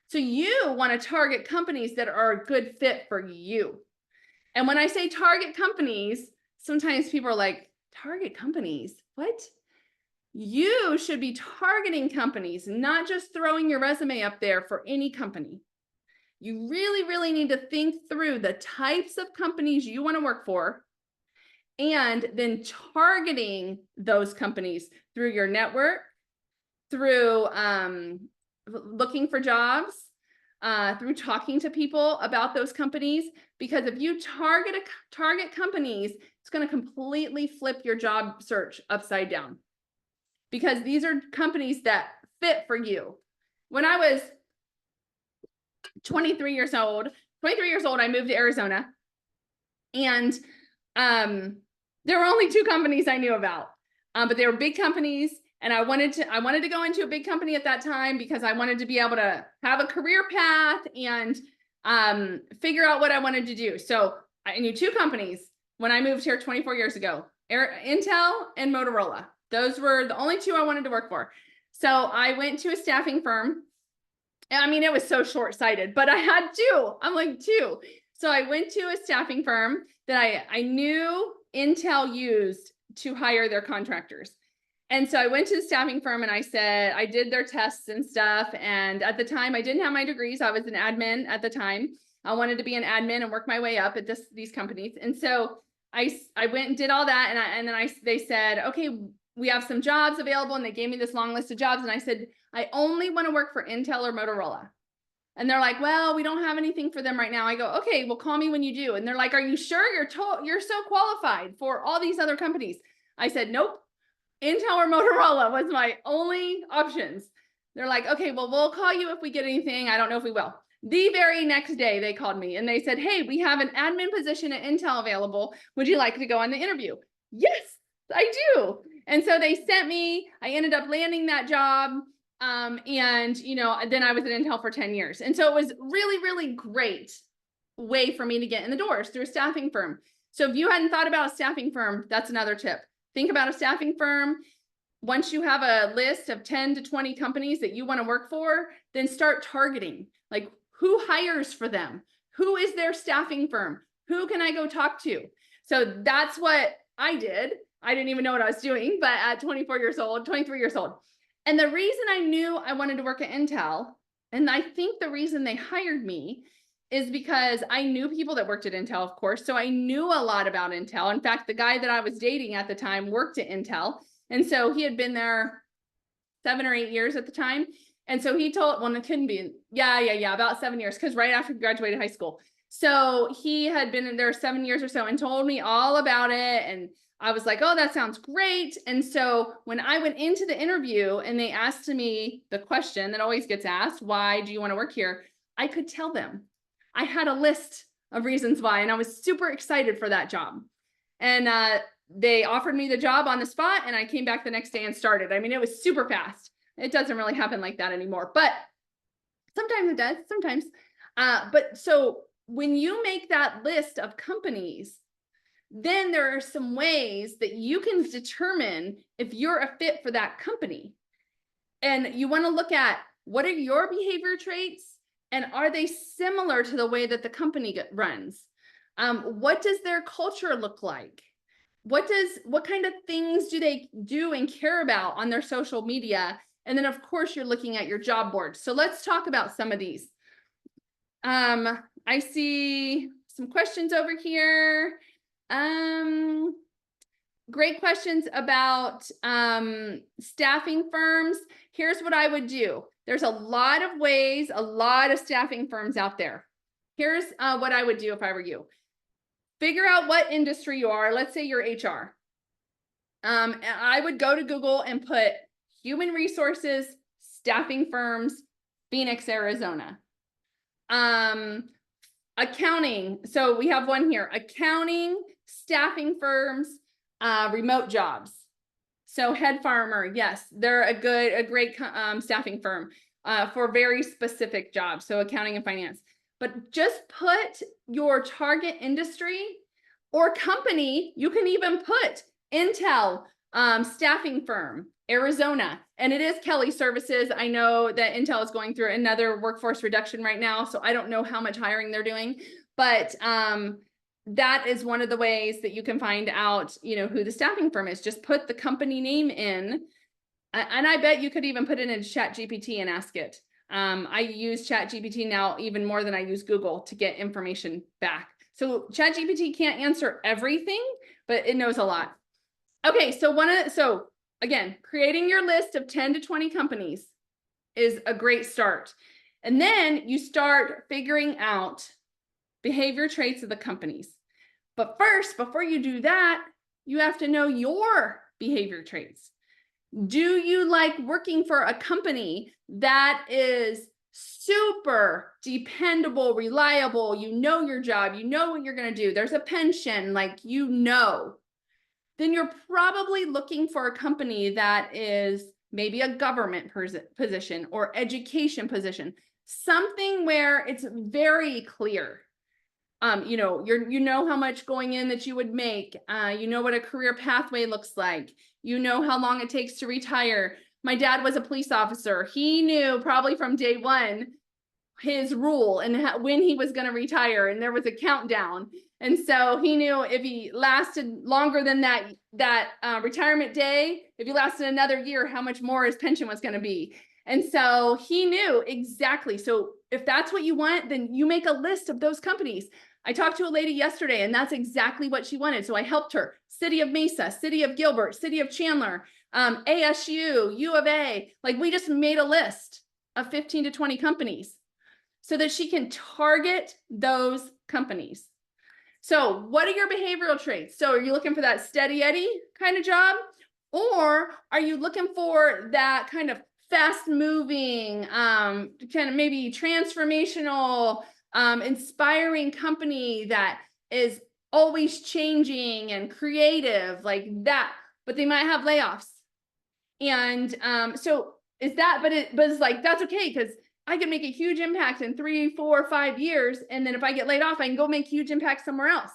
So you want to target companies that are a good fit for you. And when I say target companies, sometimes people are like, target companies? What? You should be targeting companies, not just throwing your resume up there for any company. You really, really need to think through the types of companies you want to work for, and then targeting those companies through your network, through looking for jobs, through talking to people about those companies. Because if you target companies, it's going to completely flip your job search upside down, because these are companies that fit for you. When I was 23 years old, I moved to Arizona, and there were only 2 companies I knew about, but they were big companies, and I wanted to go into a big company at that time because I wanted to be able to have a career path and figure out what I wanted to do. So I knew 2 companies when I moved here 24 years ago, Intel and Motorola. Those were the only 2 I wanted to work for. So I went to a staffing firm. I mean, it was so short-sighted, but I had 2. I'm like, 2. So I went to a staffing firm that I knew Intel used to hire their contractors. And so I went to the staffing firm and I said, I did their tests and stuff. And at the time, I didn't have my degrees. I was an admin at the time. I wanted to be an admin and work my way up at these companies. And so I went and did all that. And then they said, okay, we have some jobs available. And they gave me this long list of jobs. And I said, I only want to work for Intel or Motorola. And they're like, well, we don't have anything for them right now. I go, okay, well, call me when you do. And they're like, are you sure you're so qualified for all these other companies? I said, nope. Intel or Motorola was my only options. They're like, okay, well, we'll call you if we get anything. I don't know if we will. The very next day they called me and they said, hey, we have an admin position at Intel available. Would you like to go on the interview? Yes, I do. And so they sent me, I ended up landing that job. And, you know, then I was at Intel for 10 years. And so it was really, really great way for me to get in the doors through a staffing firm. So if you hadn't thought about a staffing firm, that's another tip. Think about a staffing firm. Once you have a list of 10 to 20 companies that you want to work for, then start targeting. Like, who hires for them? Who is their staffing firm? Who can I go talk to? So that's what I did. I didn't even know what I was doing, but at 24 years old, 23 years old. And the reason I knew I wanted to work at Intel, and I think the reason they hired me, is because I knew people that worked at Intel, of course. So I knew a lot about Intel. In fact, the guy that I was dating at the time worked at Intel. And so he had been there 7 or 8 years at the time. And so he told, well, it couldn't be, about 7 years, because right after he graduated high school. So he had been in there 7 years or so and told me all about it. And I was like, oh, that sounds great. And so when I went into the interview and they asked me the question that always gets asked, why do you want to work here? I could tell them. I had a list of reasons why, and I was super excited for that job. And they offered me the job on the spot, and I came back the next day and started. I mean, it was super fast. It doesn't really happen like that anymore, but sometimes it does, sometimes. But so when you make that list of companies, then there are some ways that you can determine if you're a fit for that company. And you want to look at, what are your behavior traits? And are they similar to the way that the company runs? What does their culture look like? What kind of things do they do and care about on their social media? And then of course you're looking at your job board. So let's talk about some of these. I see some questions over here. Great questions about staffing firms. Here's what I would do. There's a lot of ways, a lot of staffing firms out there. Here's what I would do if I were you. Figure out what industry you are. Let's say you're HR. I would go to Google and put human resources, staffing firms, Phoenix, Arizona. Accounting. So we have one here, accounting, staffing firms, remote jobs. So Head Farmer, yes, they're a great staffing firm for very specific jobs. So accounting and finance. But just put your target industry or company. You can even put Intel, staffing firm, Arizona, and it is Kelly Services. I know that Intel is going through another workforce reduction right now, so I don't know how much hiring they're doing, but that is one of the ways that you can find out, you know, who the staffing firm is. Just put the company name in, and I bet you could even put it in ChatGPT and ask it. I use ChatGPT now even more than I use Google to get information back. So ChatGPT can't answer everything, but it knows a lot. Okay, so again, creating your list of 10 to 20 companies is a great start. And then you start figuring out behavior traits of the companies. But first, before you do that, you have to know your behavior traits. Do you like working for a company that is super dependable, reliable? You know your job, you know what you're going to do. There's a pension, like, you know. Then you're probably looking for a company that is maybe a government position or education position, something where it's very clear. You know, you know how much going in that you would make. You know what a career pathway looks like. You know how long it takes to retire. My dad was a police officer. He knew probably from day one his rule and when he was going to retire, and there was a countdown. And so he knew if he lasted longer than that retirement day, if he lasted another year, how much more his pension was going to be. And so he knew exactly. So if that's what you want, then you make a list of those companies. I talked to a lady yesterday, and that's exactly what she wanted. So I helped her. City of Mesa, City of Gilbert, City of Chandler, ASU, U of A. Like, we just made a list of 15 to 20 companies so that she can target those companies. So what are your behavioral traits? So are you looking for that steady Eddie kind of job? Or are you looking for that kind of fast moving, kind of maybe transformational, inspiring company that is always changing and creative like that, but they might have layoffs. And so is that, but it's like, that's okay, because I can make a huge impact in 3, 4, 5 years. And then if I get laid off, I can go make huge impact somewhere else.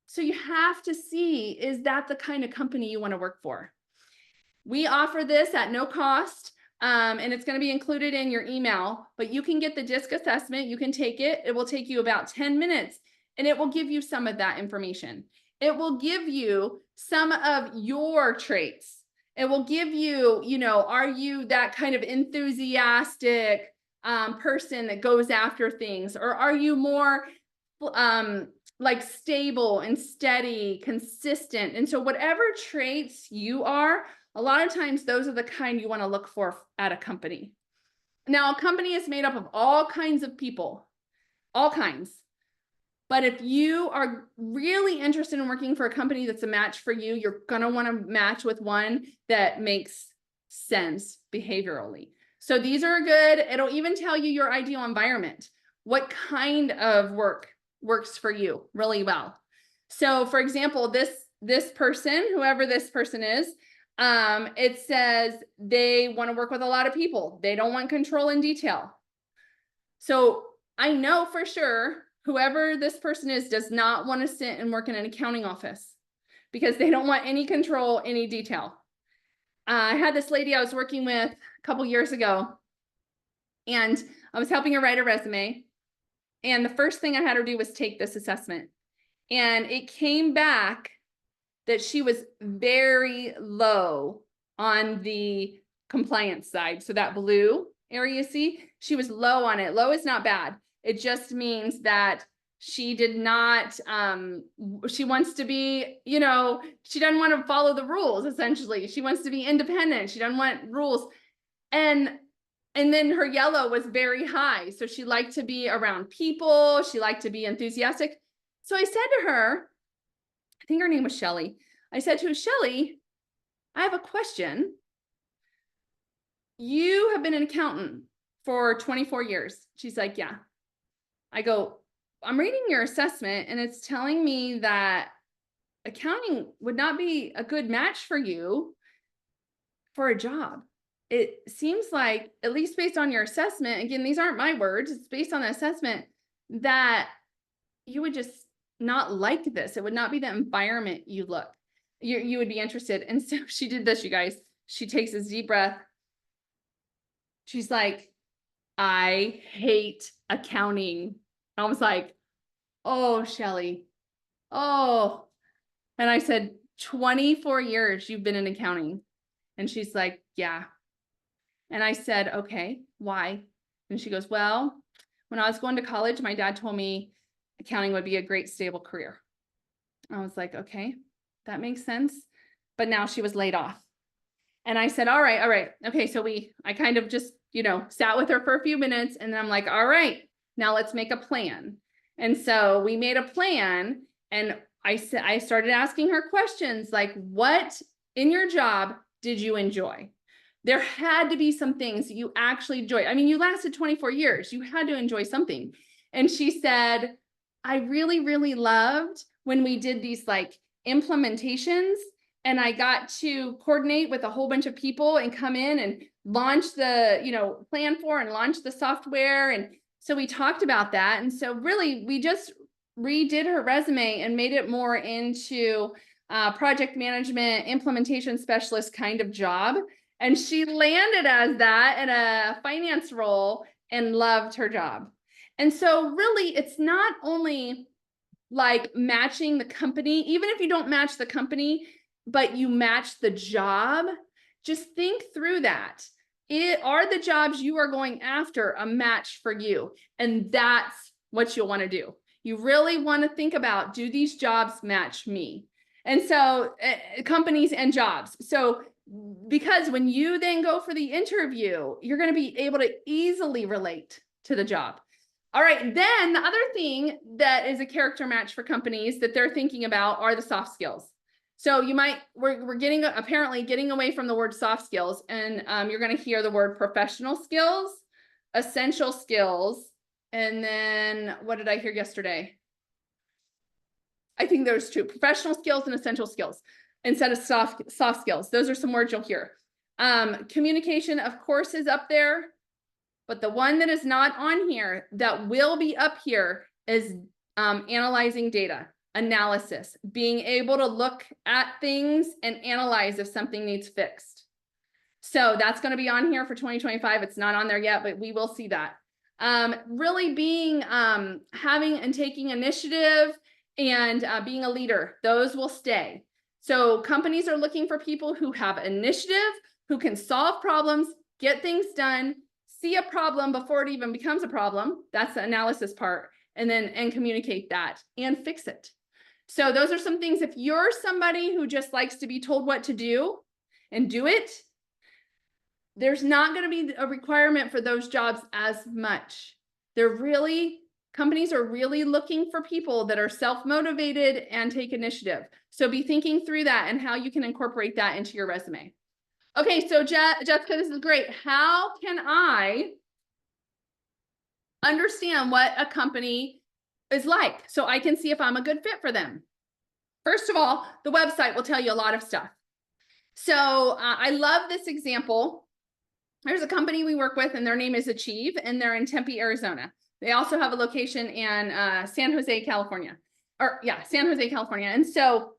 So you have to see, is that the kind of company you want to work for? We offer this at no cost. And it's going to be included in your email, but you can get the DISC assessment. You can take it. It will take you about 10 minutes and it will give you some of that information. It will give you some of your traits. It will give you, are you that kind of enthusiastic person that goes after things, or are you more like stable and steady, consistent? And so whatever traits you are, a lot of times those are the kind you want to look for at a company. Now, a company is made up of all kinds of people, all kinds. But if you are really interested in working for a company that's a match for you, you're going to want to match with one that makes sense behaviorally. So these are good. It'll even tell you your ideal environment. What kind of work works for you really well? So for example, this person, whoever this person is, it says they want to work with a lot of people. They don't want control and detail. So I know for sure whoever this person is does not want to sit and work in an accounting office because they don't want any control, any detail. I had this lady I was working with a couple years ago, and I was helping her write a resume. And the first thing I had her do was take this assessment. And it came back that she was very low on the compliance side. So that blue area you see, she was low on it. Low is not bad. It just means that she did not, she wants to be, she doesn't want to follow the rules, essentially. She wants to be independent. She doesn't want rules. And then her yellow was very high. So she liked to be around people. She liked to be enthusiastic. So I said to her, I think her name was Shelly. I said to her, Shelly, I have a question. You have been an accountant for 24 years. She's like, yeah. I go, I'm reading your assessment and it's telling me that accounting would not be a good match for you for a job. It seems like, at least based on your assessment, again, these aren't my words, it's based on the assessment, that you would just not like this. It would not be the environment you would be interested. And so she did this, you guys. She takes this deep breath. She's like, I hate accounting. I was like, oh, Shelly. Oh. And I said, 24 years you've been in accounting. And she's like, yeah. And I said, okay, why? And she goes, well, when I was going to college, my dad told me accounting would be a great, stable career. I was like, okay, that makes sense. But now she was laid off. And I said, all right. Okay, so I kind of just, sat with her for a few minutes, and then I'm like, all right, now let's make a plan. And so we made a plan, and I started asking her questions like, what in your job did you enjoy? There had to be some things that you actually enjoyed. I mean, you lasted 24 years. You had to enjoy something. And she said, I really, really loved when we did these like implementations, and I got to coordinate with a whole bunch of people and come in and launch the, plan for and launch the software. And so we talked about that. And so really we just redid her resume and made it more into project management, implementation specialist kind of job. And she landed as that in a finance role and loved her job. And so really it's not only like matching the company, even if you don't match the company, but you match the job. Just think through that. Are the jobs you are going after a match for you? And that's what you'll want to do. You really want to think about, do these jobs match me? And so companies and jobs. So because when you then go for the interview, you're going to be able to easily relate to the job. All right, then the other thing that is a character match for companies that they're thinking about are the soft skills. So we're apparently getting away from the word soft skills, and you're going to hear the word professional skills, essential skills, and then what did I hear yesterday? I think there's two: professional skills and essential skills instead of soft skills. Those are some words you'll hear. Communication, of course, is up there, but the one that is not on here that will be up here is analyzing data, analysis, being able to look at things and analyze if something needs fixed. So that's going to be on here for 2025. It's not on there yet, but we will see that. Really being, having and taking initiative and being a leader, those will stay. So companies are looking for people who have initiative, who can solve problems, get things done, see a problem before it even becomes a problem. That's the analysis part. And communicate that and fix it. So those are some things. If you're somebody who just likes to be told what to do and do it, there's not going to be a requirement for those jobs as much. Companies are really looking for people that are self-motivated and take initiative. So be thinking through that and how you can incorporate that into your resume. Okay, so Jessica, this is great. How can I understand what a company is like so I can see if I'm a good fit for them? First of all, the website will tell you a lot of stuff. So I love this example. There's a company we work with, and their name is Achieve, and they're in Tempe, Arizona. They also have a location in San Jose, California. San Jose, California. And so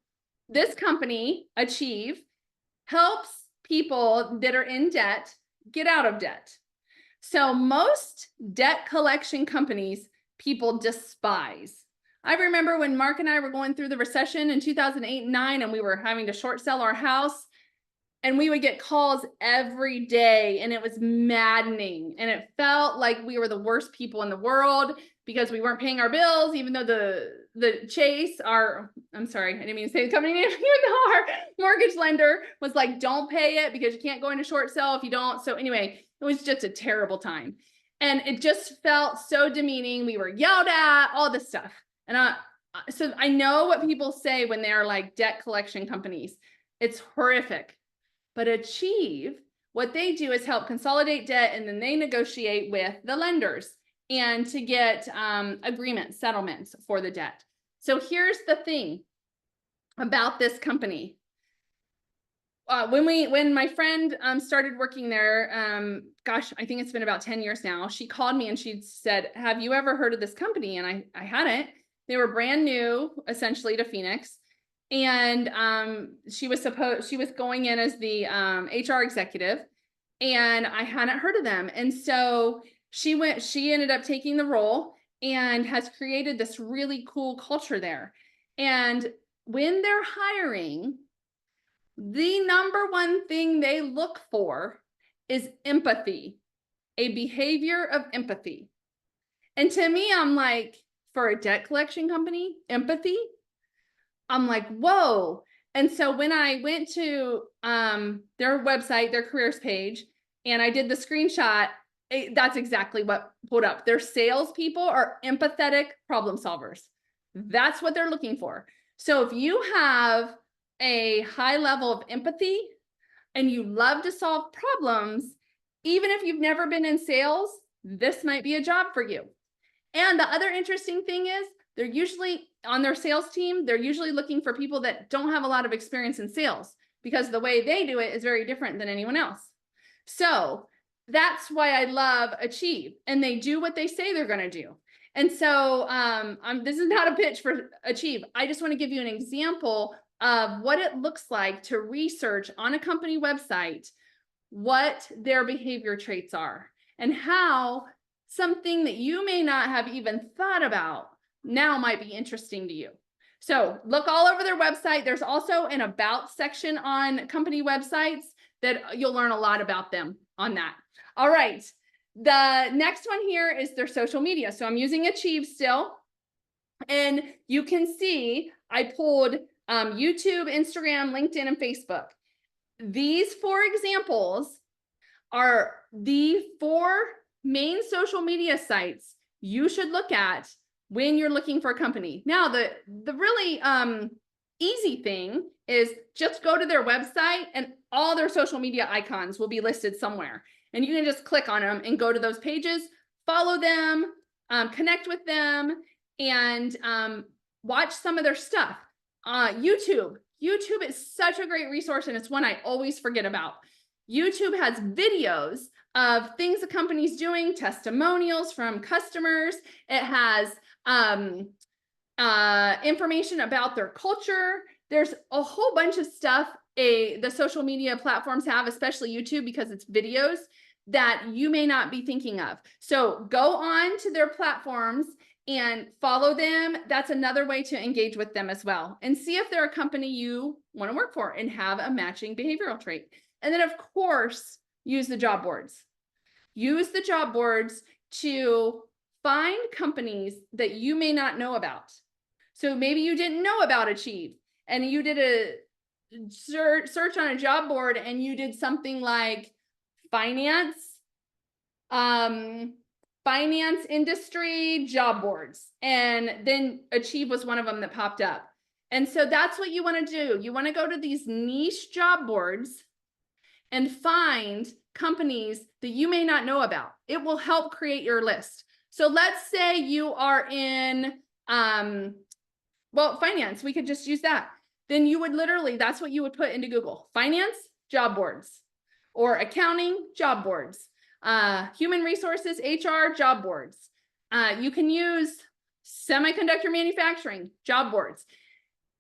this company, Achieve, helps people that are in debt get out of debt. So most debt collection companies, people despise. I remember when Mark and I were going through the recession in 2008 and 2009, and we were having to short sell our house. And we would get calls every day, and it was maddening. And it felt like we were the worst people in the world because we weren't paying our bills, even though the Chase, I'm sorry, I didn't mean to say the company name, even though our mortgage lender was like, don't pay it because you can't go into short sale if you don't. So anyway, it was just a terrible time. And it just felt so demeaning. We were yelled at, all this stuff. And so I know what people say when they're like debt collection companies. It's horrific. But Achieve, what they do is help consolidate debt, and then they negotiate with the lenders and to get agreements, settlements for the debt. So here's the thing about this company. When my friend started working there, gosh, I think it's been about 10 years now, she called me and she said, have you ever heard of this company? And I hadn't. They were brand new, essentially, to Phoenix. And she was going in as the HR executive, and I hadn't heard of them. And so she ended up taking the role and has created this really cool culture there. And when they're hiring, the number one thing they look for is empathy, a behavior of empathy. And to me, I'm like, for a debt collection company, empathy? I'm like, whoa. And so when I went to their website, their careers page, and I did the screenshot, that's exactly what pulled up. Their salespeople are empathetic problem solvers. That's what they're looking for. So if you have a high level of empathy and you love to solve problems, even if you've never been in sales, this might be a job for you. And the other interesting thing is, they're usually on their sales team, they're usually looking for people that don't have a lot of experience in sales, because the way they do it is very different than anyone else. So that's why I love Achieve, and they do what they say they're going to do. And so this is not a pitch for Achieve. I just want to give you an example of what it looks like to research on a company website what their behavior traits are, and how something that you may not have even thought about now might be interesting to you. So look all over their website. There's also an about section on company websites that you'll learn a lot about them on that. All right. The next one here is their social media. So I'm using Achieve still. And you can see I pulled YouTube, Instagram, LinkedIn, and Facebook. These 4 examples are the 4 main social media sites you should look at when you're looking for a company. Now, the really easy thing is just go to their website and all their social media icons will be listed somewhere. And you can just click on them and go to those pages, follow them, connect with them, and watch some of their stuff. YouTube is such a great resource, and it's one I always forget about. YouTube has videos of things the company's doing, testimonials from customers. It has information about their culture. There's a whole bunch of stuff the social media platforms have, especially YouTube, because it's videos that you may not be thinking of. So go on to their platforms and follow them. That's another way to engage with them as well. And see if they're a company you want to work for and have a matching behavioral trait. And then, of course, use the job boards. Use the job boards to find companies that you may not know about. So maybe you didn't know about Achieve, and you did a search on a job board and you did something like finance industry job boards, and then Achieve was one of them that popped up. And so that's what you want to do. You want to go to these niche job boards and find companies that you may not know about. It will help create your list. So let's say you are in finance. We could just use that. Then you would literally, that's what you would put into Google: finance job boards, or accounting job boards, human resources, HR job boards. You can use semiconductor manufacturing job boards.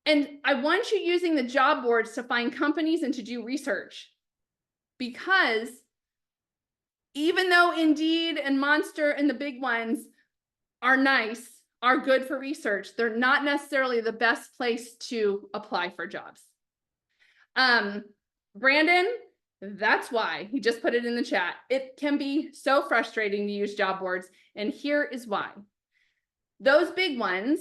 And I want you using the job boards to find companies and to do research, because even though Indeed and Monster and the big ones are nice, are good for research, they're not necessarily the best place to apply for jobs. Brandon, that's why he just put it in the chat. It can be so frustrating to use job boards, and here is why. Those big ones,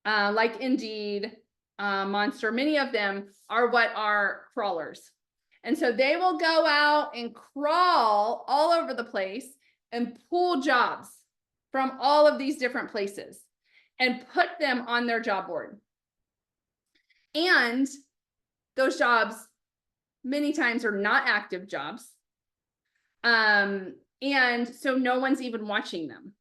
like Indeed, Monster, many of them are what are crawlers. And so they will go out and crawl all over the place and pull jobs from all of these different places and put them on their job board. And those jobs many times are not active jobs. And so no one's even watching them.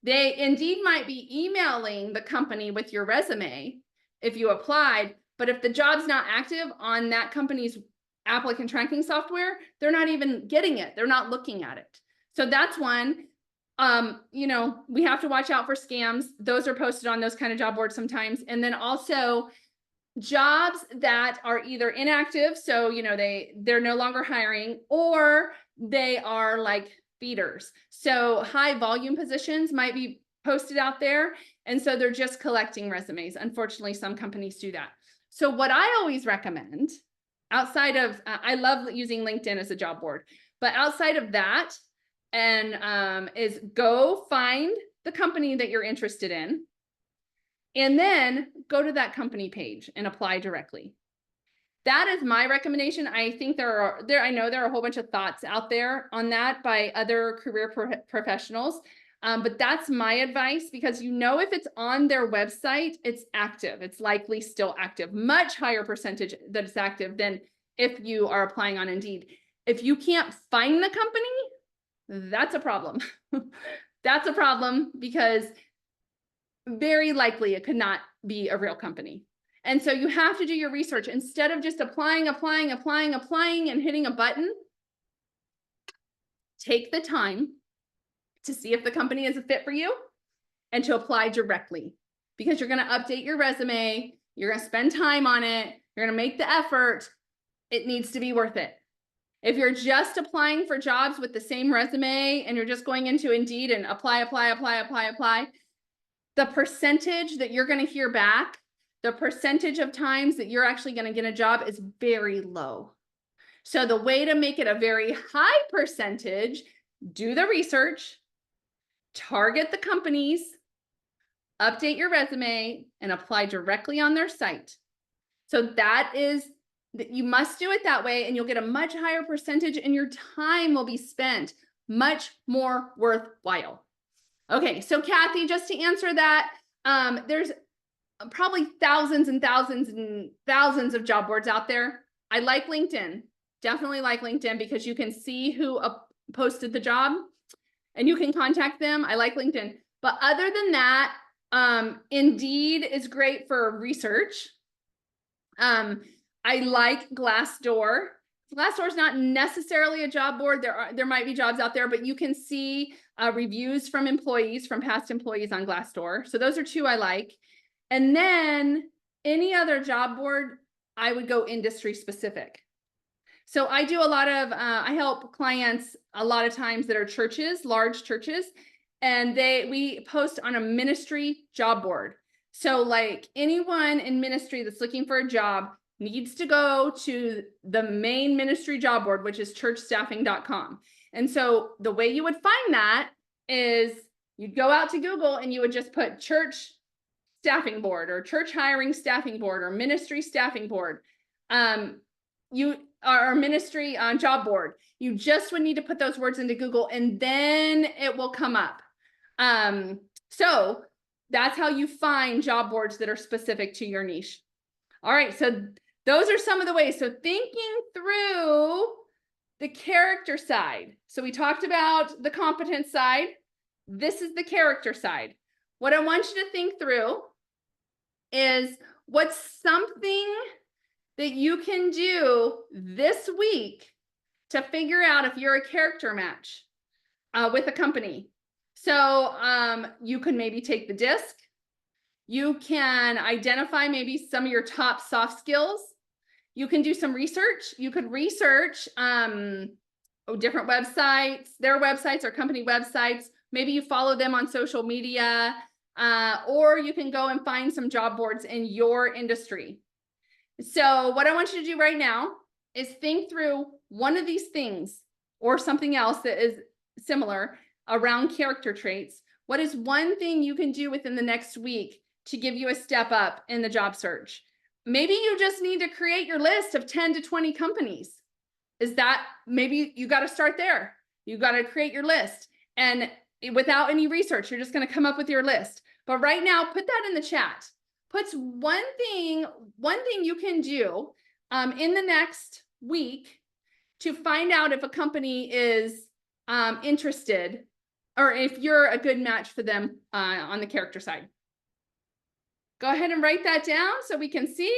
They indeed might be emailing the company with your resume if you applied, but if the job's not active on that company's applicant tracking software, they're not even getting it. They're not looking at it. So that's one. We have to watch out for scams. Those are posted on those kind of job boards sometimes. And then also jobs that are either inactive, so they're no longer hiring, or they are like feeders. So high volume positions might be posted out there, and so they're just collecting resumes. Unfortunately, some companies do that. So what I always recommend, outside of I love using LinkedIn as a job board, but outside of that, is go find the company that you're interested in, and then go to that company page and apply directly. That is my recommendation. I think I know there are a whole bunch of thoughts out there on that by other career professionals, but that's my advice, because if it's on their website, it's active. It's likely still active, much higher percentage that it's active than if you are applying on Indeed. If you can't find the company, that's a problem. That's a problem, because very likely it could not be a real company. And so you have to do your research instead of just applying and hitting a button. Take the time to see if the company is a fit for you and to apply directly, because you're going to update your resume. You're going to spend time on it. You're going to make the effort. It needs to be worth it. If you're just applying for jobs with the same resume and you're just going into Indeed and apply, the percentage that you're going to hear back, the percentage of times that you're actually going to get a job is very low. So the way to make it a very high percentage, do the research, target the companies, update your resume, and apply directly on their site. So you must do it that way, and you'll get a much higher percentage, and your time will be spent much more worthwhile. Okay, so Kathy, just to answer that, there's probably thousands and thousands and thousands of job boards out there. I like LinkedIn, definitely like LinkedIn, because you can see who posted the job and you can contact them. I like LinkedIn. But other than that, Indeed is great for research. I like Glassdoor. Glassdoor is not necessarily a job board. There might be jobs out there, but you can see reviews from employees, from past employees on Glassdoor. So those are two I like. And then any other job board, I would go industry specific. So I do a lot of, I help clients a lot of times that are churches, large churches, and we post on a ministry job board. So like anyone in ministry that's looking for a job needs to go to the main ministry job board, which is churchstaffing.com. And so the way you would find that is you'd go out to Google and you would just put church staffing board or church hiring staffing board or ministry staffing board. Our ministry job board. You just would need to put those words into Google and then it will come up. So that's how you find job boards that are specific to your niche. All right, so those are some of the ways. So thinking through the character side. So we talked about the competence side. This is the character side. What I want you to think through is what's something that you can do this week to figure out if you're a character match with a company. So you can maybe take the disc. You can identify maybe some of your top soft skills. You can do some research. You could research different websites, their websites or company websites. Maybe you follow them on social media, or you can go and find some job boards in your industry. So what I want you to do right now is think through one of these things or something else that is similar around character traits. What is one thing you can do within the next week to give you a step up in the job search? Maybe you just need to create your list of 10 to 20 companies. Maybe you got to start there. You got to create your list, and without any research, you're just going to come up with your list. But right now, put that in the chat. Puts one thing you can do in the next week to find out if a company is interested or if you're a good match for them on the character side. Go ahead and write that down so we can see.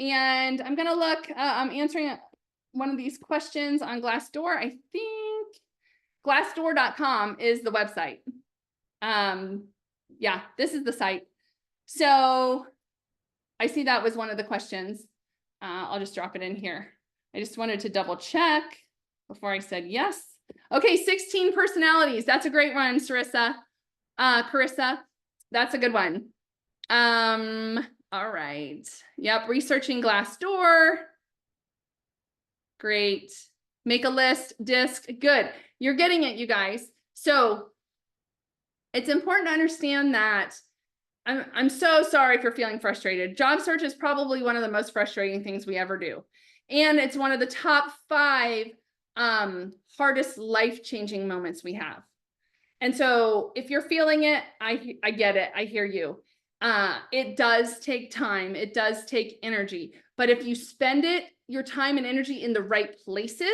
And I'm going to look, I'm answering one of these questions on Glassdoor. I think glassdoor.com is the website. Yeah, this is the site. So I see that was one of the questions. I'll just drop it in here. I just wanted to double check before I said yes. Okay, 16 personalities. That's a great one, Carissa. That's a good one. All right. Yep, researching Glassdoor. Great. Make a list, disc. Good. You're getting it, you guys. So it's important to understand that I'm so sorry if you're feeling frustrated. Job search is probably one of the most frustrating things we ever do. And it's one of the top 5 hardest life-changing moments we have. And so if you're feeling it, I get it. I hear you. It does take time. It does take energy. But if you spend your time and energy in the right places,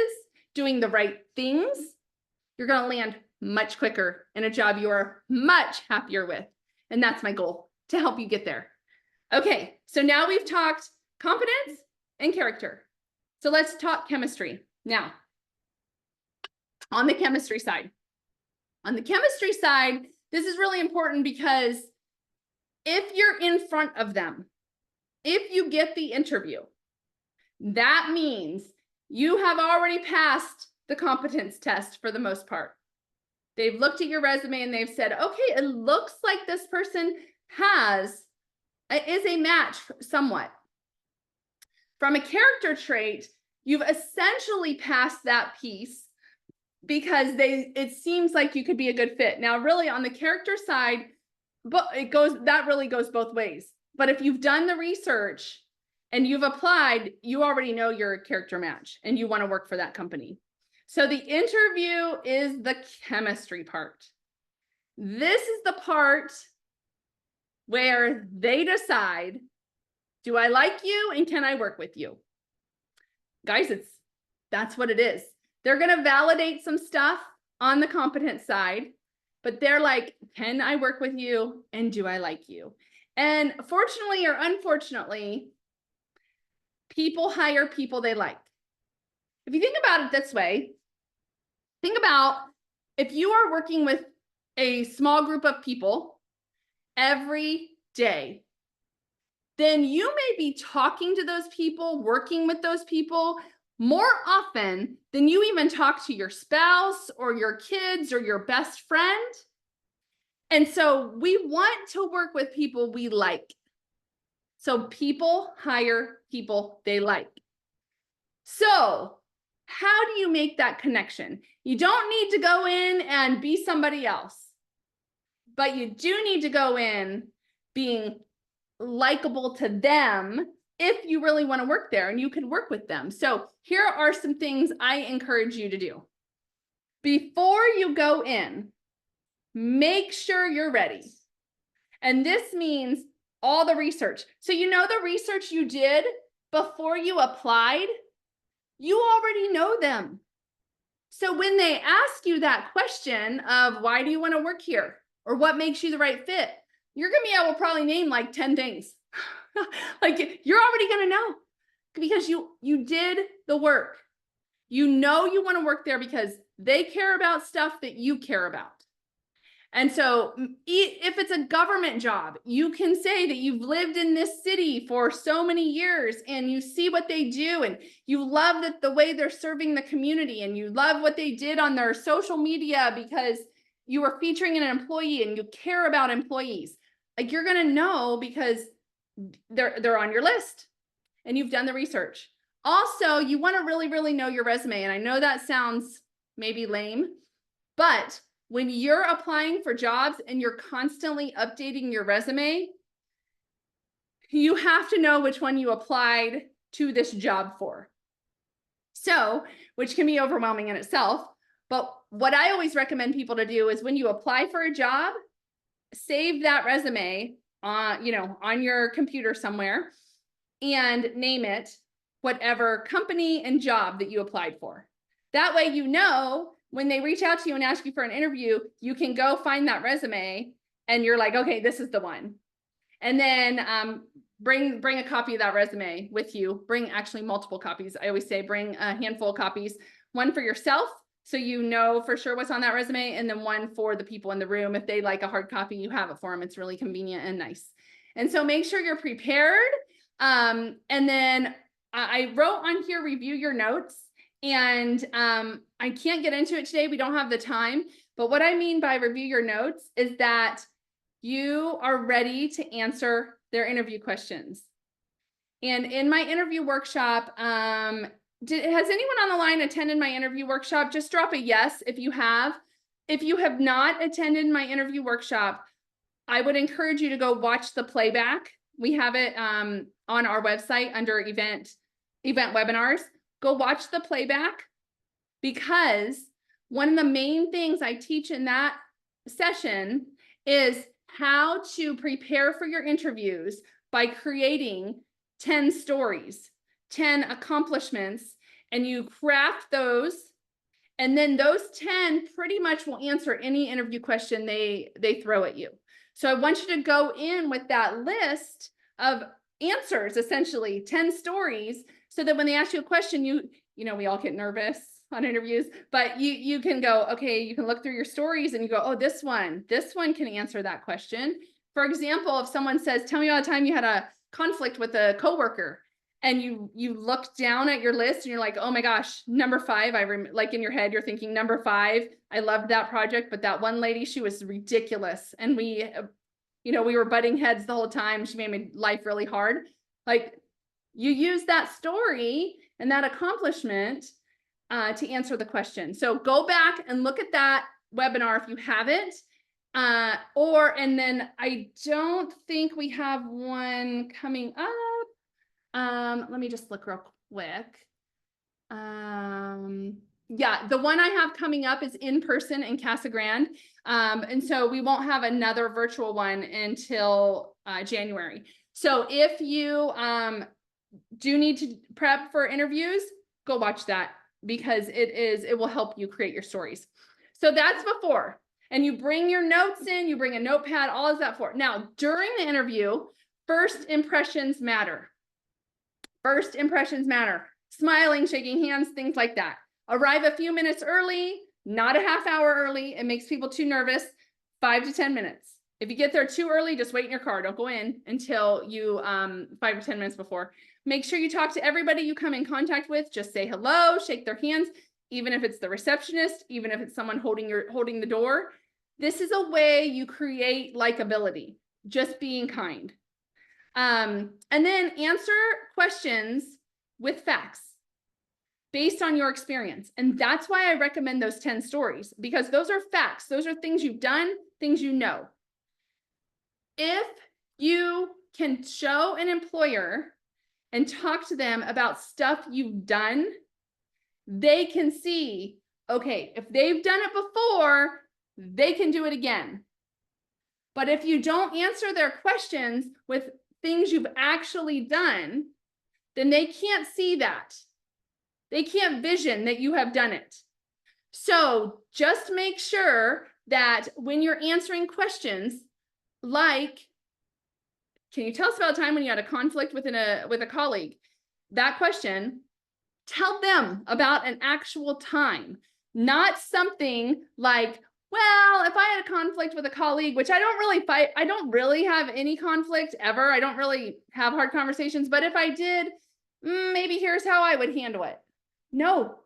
doing the right things, you're going to land much quicker in a job you are much happier with. And that's my goal, to help you get there. Okay, so now we've talked competence and character. So let's talk chemistry. Now, on the chemistry side. On the chemistry side, this is really important because if you're in front of them, if you get the interview, that means you have already passed the competence test for the most part. They've looked at your resume and they've said, okay, it looks like this person is a match somewhat. From a character trait, you've essentially passed that piece because it seems like you could be a good fit. Now, really on the character side, but that really goes both ways. But if you've done the research and you've applied, you already know you're a character match and you want to work for that company. So the interview is the chemistry part. This is the part where they decide, do I like you and can I work with you? Guys, that's what it is. They're going to validate some stuff on the competence side, but they're like, can I work with you and do I like you? And fortunately or unfortunately, people hire people they like. If you think about it this way, think about if you are working with a small group of people every day, then you may be talking to those people, working with those people more often than you even talk to your spouse or your kids or your best friend. And so we want to work with people we like. So people hire people they like. So how do you make that connection? You don't need to go in and be somebody else, but you do need to go in being likable to them if you really want to work there and you can work with them. So here are some things I encourage you to do. Before you go in, make sure you're ready. And this means all the research. So you know the research you did before you applied, you already know them. So when they ask you that question of why do you want to work here or what makes you the right fit, you're going to be able to probably name like 10 things. Like you're already going to know because you did the work. You know you want to work there because they care about stuff that you care about. And so if it's a government job, you can say that you've lived in this city for so many years and you see what they do and you love that the way they're serving the community and you love what they did on their social media because you were featuring an employee and you care about employees. Like you're going to know because they're on your list and you've done the research. Also, you want to really, really know your resume. And I know that sounds maybe lame, but when you're applying for jobs and you're constantly updating your resume, you have to know which one you applied to this job for. So, which can be overwhelming in itself. But what I always recommend people to do is when you apply for a job, save that resume on your computer somewhere and name it whatever company and job that you applied for. That way, you know, when they reach out to you and ask you for an interview, you can go find that resume and you're like, okay, this is the one. And then bring a copy of that resume with you. Bring actually multiple copies. I always say bring a handful of copies, one for yourself, so you know for sure what's on that resume, and then one for the people in the room. If they like a hard copy, you have it for them. It's really convenient and nice. And so make sure you're prepared. And then I wrote on here, review your notes. And I can't get into it today. We don't have the time. But what I mean by review your notes is that you are ready to answer their interview questions. And in my interview workshop, has anyone on the line attended my interview workshop? Just drop a yes if you have. If you have not attended my interview workshop, I would encourage you to go watch the playback. We have it on our website under event webinars. Go watch the playback because one of the main things I teach in that session is how to prepare for your interviews by creating 10 stories, 10 accomplishments, and you craft those. And then those 10 pretty much will answer any interview question they throw at you. So I want you to go in with that list of answers, essentially 10 stories, so that when they ask you a question, you know, we all get nervous on interviews, but you can go, okay, you can look through your stories and you go, oh, this one can answer that question. For example, if someone says, tell me about a time you had a conflict with a coworker, and you look down at your list and you're like, oh my gosh, number 5, like in your head, you're thinking number 5, I loved that project, but that one lady, she was ridiculous. And we were butting heads the whole time. She made my life really hard. Like, you use that story and that accomplishment to answer the question. So go back and look at that webinar if you haven't. And then I don't think we have one coming up. Let me just look real quick. Yeah, the one I have coming up is in person in Casa Grande. And so we won't have another virtual one until January. So if you do need to prep for interviews, go watch that, because it will help you create your stories. So that's before. And you bring your notes in, you bring a notepad, all of that for. Now, during the interview, first impressions matter. First impressions matter. Smiling, shaking hands, things like that. Arrive a few minutes early, not a half hour early. It makes people too nervous. 5 to 10 minutes. If you get there too early, just wait in your car. Don't go in until you 5 or 10 minutes before. Make sure you talk to everybody you come in contact with. Just say hello, shake their hands, even if it's the receptionist, even if it's someone holding the door. This is a way you create likability, just being kind. And then answer questions with facts based on your experience. And that's why I recommend those 10 stories, because those are facts. Those are things you've done, things you know. If you can show an employer and talk to them about stuff you've done, they can see, okay, if they've done it before, they can do it again. But if you don't answer their questions with things you've actually done, then they can't see that. They can't vision that you have done it. So just make sure that when you're answering questions, like, can you tell us about a time when you had a conflict with a colleague? That question, tell them about an actual time, not something like, well, if I had a conflict with a colleague, which I don't really fight, I don't really have any conflict ever. I don't really have hard conversations, but if I did, maybe here's how I would handle it. No,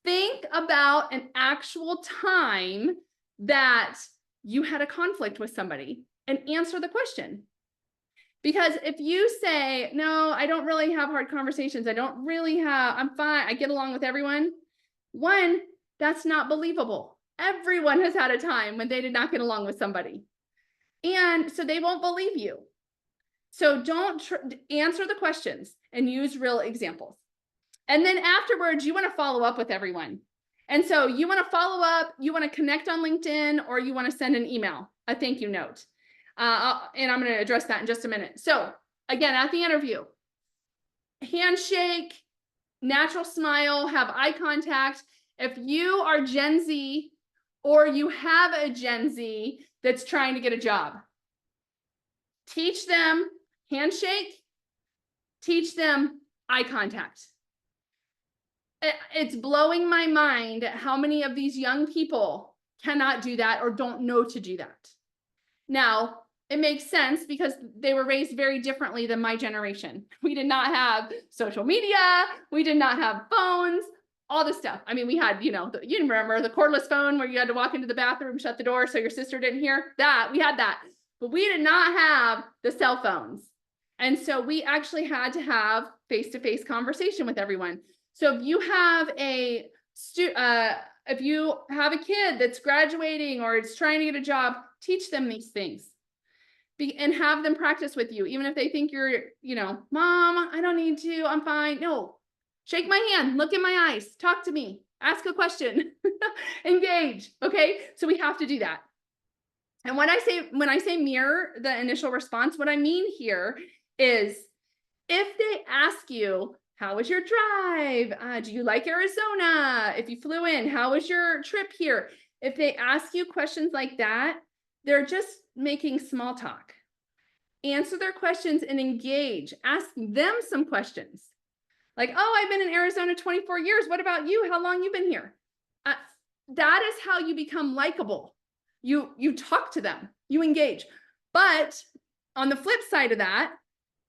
think about an actual time that you had a conflict with somebody and answer the question. Because if you say, no, I don't really have hard conversations, I'm fine, I get along with everyone. One, that's not believable. Everyone has had a time when they did not get along with somebody. And so they won't believe you. So don't answer the questions and use real examples. And then afterwards, you want to follow up with everyone. And so you want to follow up, you want to connect on LinkedIn, or you want to send an email, a thank you note. And I'm going to address that in just a minute. So again, at the interview, handshake, natural smile, have eye contact. If you are Gen Z or you have a Gen Z that's trying to get a job, teach them handshake, teach them eye contact. It's blowing my mind how many of these young people cannot do that or don't know to do that. Now, it makes sense because they were raised very differently than my generation. We did not have social media. We did not have phones, all this stuff. I mean, we had, you remember the cordless phone where you had to walk into the bathroom, shut the door so your sister didn't hear that. We had that, but we did not have the cell phones. And so we actually had to have face-to-face conversation with everyone. So if you have a kid that's graduating or is trying to get a job, teach them these things. And have them practice with you, even if they think you're, Mom, I don't need to, I'm fine. No, shake my hand, look in my eyes, talk to me, ask a question, engage. Okay, so we have to do that. And when I say mirror the initial response, what I mean here is if they ask you, how was your drive? Do you like Arizona? If you flew in, how was your trip here? If they ask you questions like that, they're just making small talk. Answer their questions and engage. Ask them some questions. Like, oh, I've been in Arizona 24 years. What about you? How long you been here? That is how you become likable. You talk to them, you engage. But on the flip side of that,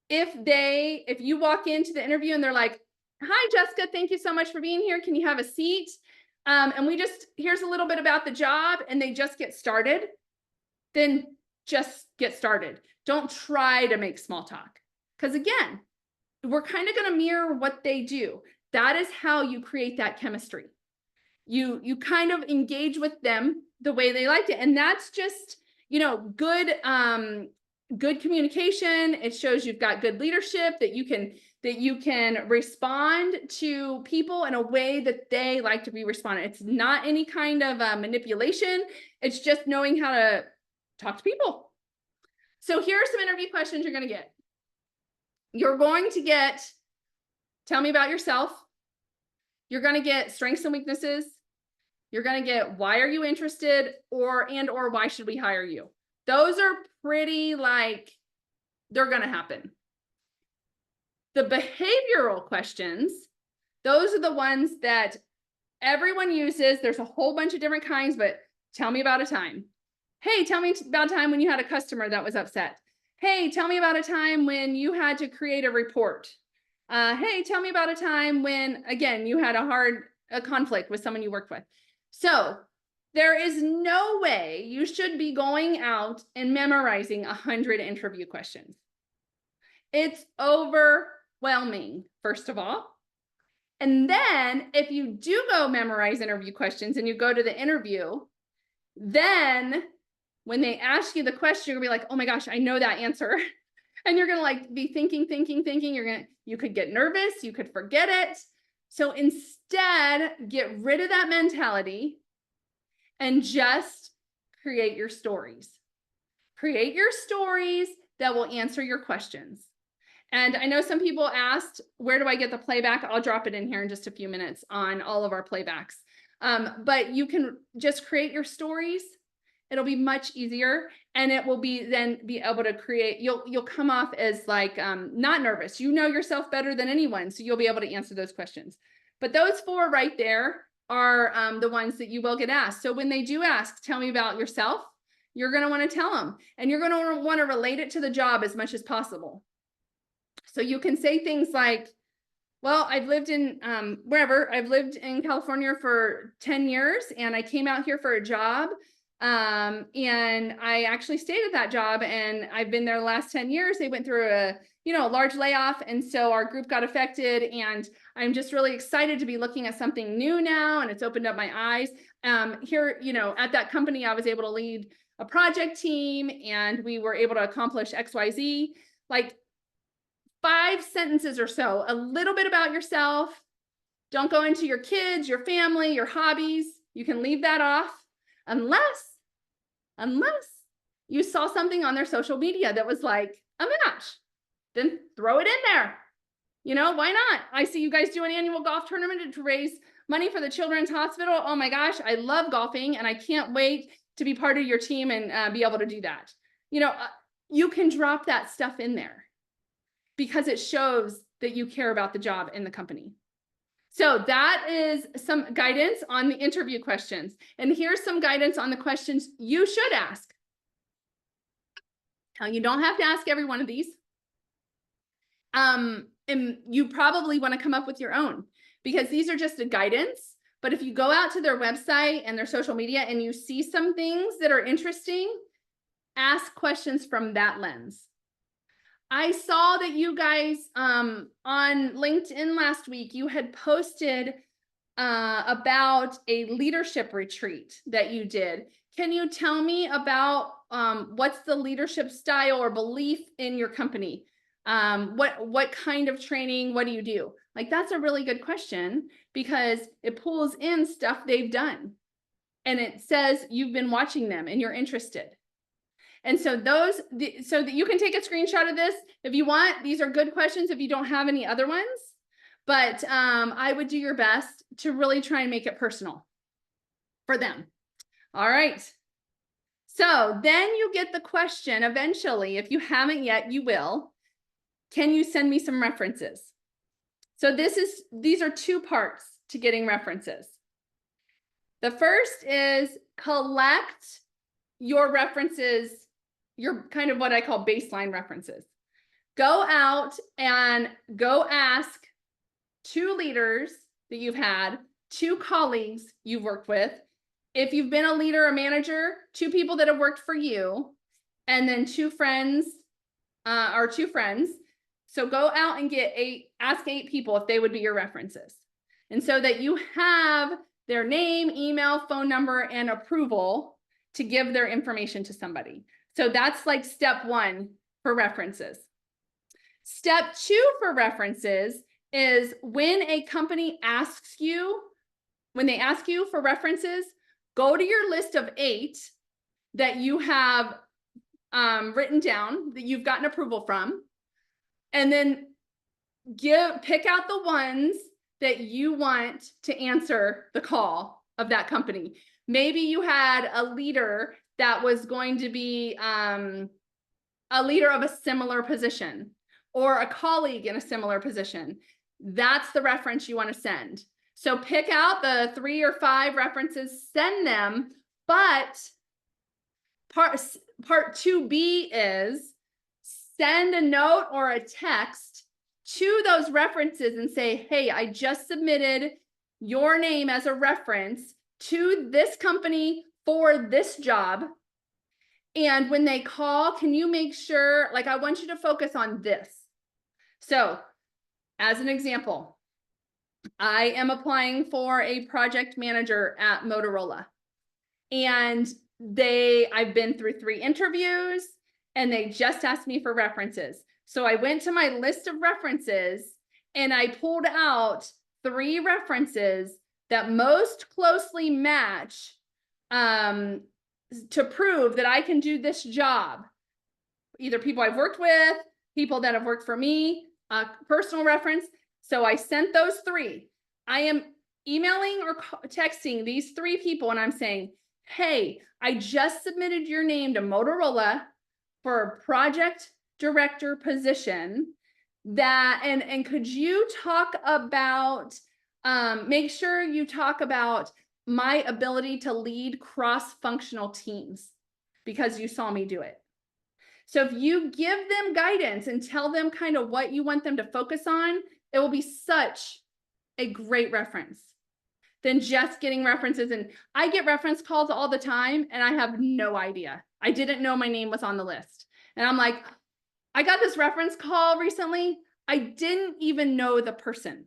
if you walk into the interview and they're like, hi, Jessica, thank you so much for being here. Can you have a seat? And here's a little bit about the job, and they just get started, then just get started. Don't try to make small talk. Because again, we're kind of going to mirror what they do. That is how you create that chemistry. You kind of engage with them the way they like it. And that's just, good communication. It shows you've got good leadership, that you can that you can respond to people in a way that they like to be responded. It's not any kind of manipulation. It's just knowing how to talk to people. So here are some interview questions you're going to get. You're going to get, tell me about yourself. You're going to get strengths and weaknesses. You're going to get, why are you interested, or why should we hire you? Those are pretty like, they're going to happen. The behavioral questions, those are the ones that everyone uses. There's a whole bunch of different kinds, but tell me about a time. Hey, tell me about a time when you had a customer that was upset. Hey, tell me about a time when you had to create a report. Hey, tell me about a time when, again, you had a conflict with someone you worked with. So there is no way you should be going out and memorizing 100 interview questions. It's overwhelming, first of all. And then if you do go memorize interview questions and you go to the interview, then when they ask you the question, you're gonna be like, oh my gosh, I know that answer. And you're gonna like be thinking, you could get nervous, you could forget it. So instead, get rid of that mentality and just create your stories. Create your stories that will answer your questions. And I know some people asked, where do I get the playback? I'll drop it in here in just a few minutes on all of our playbacks. But you can just create your stories. It'll be much easier, and it will be able to create, you'll come off as like not nervous. You know yourself better than anyone, so you'll be able to answer those questions. But those 4 right there are the ones that you will get asked. So when they do ask, tell me about yourself, you're going to want to tell them, and you're going to want to relate it to the job as much as possible. So you can say things like, well, I've lived in wherever, I've lived in California for 10 years, and I came out here for a job. And I actually stayed at that job, and I've been there the last 10 years. They went through a large layoff. And so our group got affected, and I'm just really excited to be looking at something new now. And it's opened up my eyes. Here, at that company, I was able to lead a project team, and we were able to accomplish XYZ, like 5 sentences or so, a little bit about yourself. Don't go into your kids, your family, your hobbies. You can leave that off unless you saw something on their social media that was like a match, then throw it in there. Why not? I see you guys do an annual golf tournament to raise money for the Children's Hospital. Oh my gosh, I love golfing, and I can't wait to be part of your team and be able to do that. You can drop that stuff in there because it shows that you care about the job and the company. So that is some guidance on the interview questions. And here's some guidance on the questions you should ask. Now, you don't have to ask every one of these. And you probably want to come up with your own, because these are just a guidance. But if you go out to their website and their social media and you see some things that are interesting, ask questions from that lens. I saw that you guys on LinkedIn last week, you had posted about a leadership retreat that you did. Can you tell me about what's the leadership style or belief in your company? What kind of training? What do you do? Like, that's a really good question, because it pulls in stuff they've done, and it says you've been watching them and you're interested. And so so that you can take a screenshot of this if you want. These are good questions if you don't have any other ones, but I would do your best to really try and make it personal for them. All right. So then you get the question eventually, if you haven't yet, you will. Can you send me some references? So these are 2 parts to getting references. The first is collect your references, your kind of what I call baseline references. Go out and go ask 2 leaders that you've had, 2 colleagues you've worked with. If you've been a leader or manager, 2 people that have worked for you, and then 2 friends or 2 friends. So go out and ask 8 people if they would be your references. And so that you have their name, email, phone number, and approval to give their information to somebody. So that's like step 1 for references. Step 2 for references is when a company asks you, when they ask you for references, go to your list of 8 that you have written down that you've gotten approval from, and then pick out the ones that you want to answer the call of that company. Maybe you had a leader that was going to be a leader of a similar position or a colleague in a similar position. That's the reference you want to send. So pick out the 3 or 5 references, send them, but part 2B is send a note or a text to those references and say, hey, I just submitted your name as a reference to this company for this job. And when they call, can you make sure, like, I want you to focus on this. So as an example, I am applying for a project manager at Motorola, and I've been through 3 interviews and they just asked me for references. So I went to my list of references and I pulled out 3 references that most closely match to prove that I can do this job. Either people I've worked with, people that have worked for me, personal reference. So I sent those 3. I am emailing or texting these 3 people and I'm saying, hey, I just submitted your name to Motorola for a project director position and could you talk about, make sure you talk about my ability to lead cross-functional teams because you saw me do it. So if you give them guidance and tell them kind of what you want them to focus on, it will be such a great reference than just getting references. And I get reference calls all the time and I have no idea. I didn't know my name was on the list. And I'm like, I got this reference call recently. I didn't even know the person.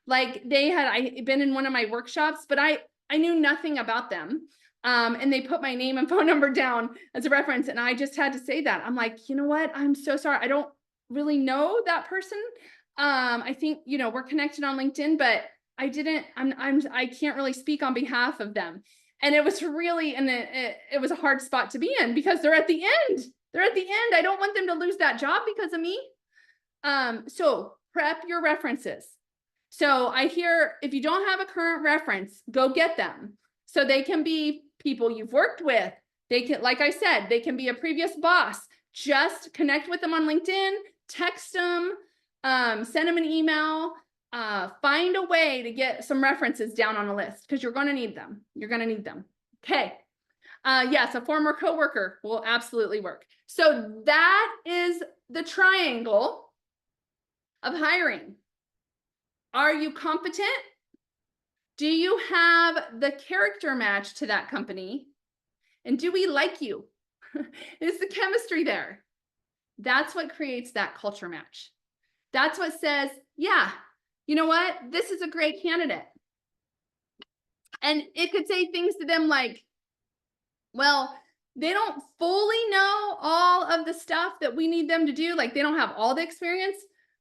Like I been in one of my workshops, but I knew nothing about them. And they put my name and phone number down as a reference. And I just had to say that. I'm like, you know what? I'm so sorry. I don't really know that person. I think, we're connected on LinkedIn, but I can't really speak on behalf of them. And it was really, it was a hard spot to be in because they're at the end. I don't want them to lose that job because of me. So prep your references. So I hear if you don't have a current reference, go get them. So they can be people you've worked with. They can, like I said, they can be a previous boss. Just connect with them on LinkedIn, text them, send them an email, find a way to get some references down on a list because you're going to need them. Okay. Yes, a former coworker will absolutely work. So that is the triangle of hiring. Are you competent? Do you have the character match to that company? And do we like you? Is the chemistry there? That's what creates that culture match. That's what says, yeah, you know what? This is a great candidate. And it could say things to them like, well, they don't fully know all of the stuff that we need them to do. Like they don't have all the experience,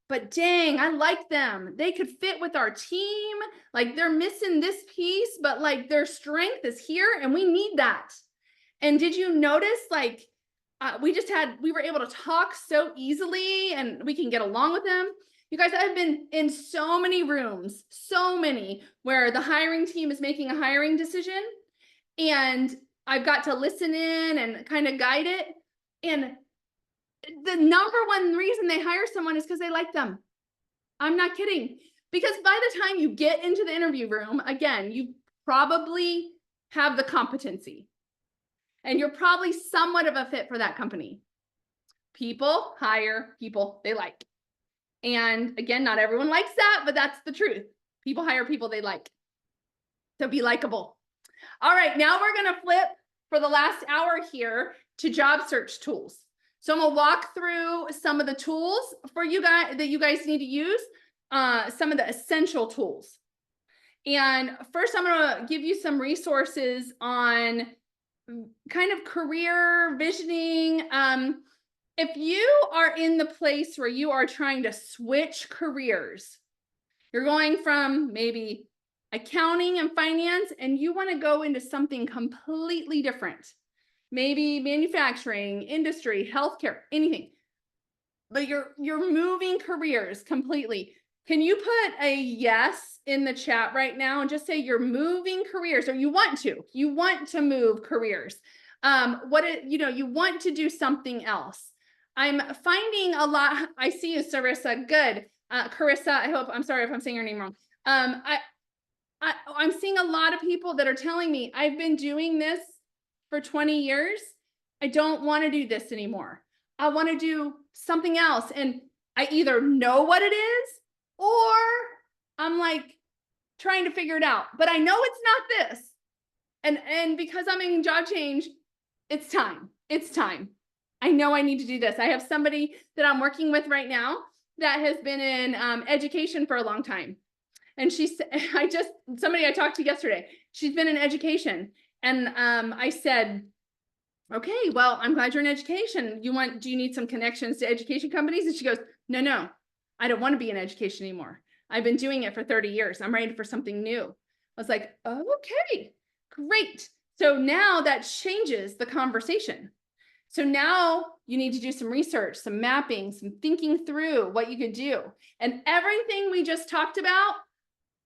but dang, I like them. They could fit with our team. Like they're missing this piece, but like their strength is here and we need that. And did you notice like we were able to talk so easily and we can get along with them. You guys, I've been in so many rooms, where the hiring team is making a hiring decision and I've got to listen in and kind of guide it. And the number one reason they hire someone is because they like them. I'm not kidding. Because by the time you get into the interview room, again, you probably have the competency and you're probably somewhat of a fit for that company. People hire people they like. And again, not everyone likes that, but that's the truth. People hire people they like. So be likable. All right, now we're going to flip for the last hour here to job search tools. So I'm going to walk through some of the tools for you guys that you guys need to use, some of the essential tools. And first, I'm going to give you some resources on kind of career visioning, If you are in the place where you are trying to switch careers, you're going from maybe accounting and finance, and you want to go into something completely different, maybe manufacturing, industry, healthcare, anything, but you're moving careers completely. Can you put a yes in the chat right now and just say you're moving careers, or you want to move careers? You want to do something else. I'm finding a lot. I see you, Sarissa. Good. Carissa, I'm sorry if I'm saying your name wrong. I'm seeing a lot of people that are telling me, I've been doing this for 20 years. I don't want to do this anymore. I want to do something else. And I either know what it is, or I'm like trying to figure it out, but I know it's not this. And because I'm in job change, it's time. It's time. I know I need to do this. I have somebody that I'm working with right now that has been in education for a long time. And somebody I talked to yesterday, she's been in education. And I said, okay, well, I'm glad you're in education. Do you need some connections to education companies? And she goes, no, I don't want to be in education anymore. I've been doing it for 30 years. I'm ready for something new. I was like, okay, great. So now that changes the conversation. So now you need to do some research, some mapping, some thinking through what you could do. And everything we just talked about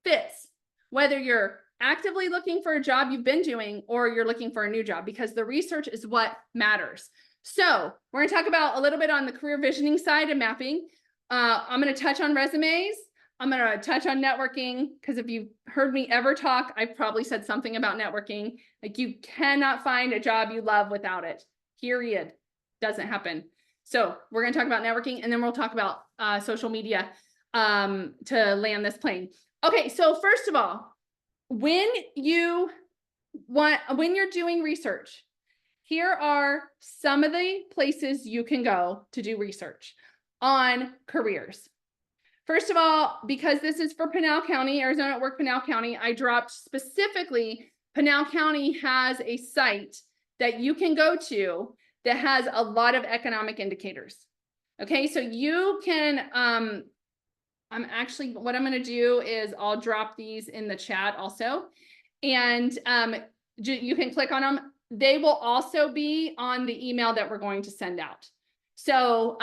fits, whether you're actively looking for a job you've been doing or you're looking for a new job, because the research is what matters. So we're going to talk about a little bit on the career visioning side and mapping. I'm going to touch on resumes. I'm going to touch on networking, because if you've heard me ever talk, I've probably said something about networking. Like, you cannot find a job you love without it. Period. Doesn't happen. So we're going to talk about networking, and then we'll talk about social media to land this plane. Okay, so first of all, when you're doing research, here are some of the places you can go to do research on careers. First of all, because this is for Pinal County, Arizona at Work Pinal County, I dropped specifically, Pinal County has a site that you can go to that has a lot of economic indicators. Okay, so you can, what I'm going to do is I'll drop these in the chat also, and you can click on them. They will also be on the email that we're going to send out. So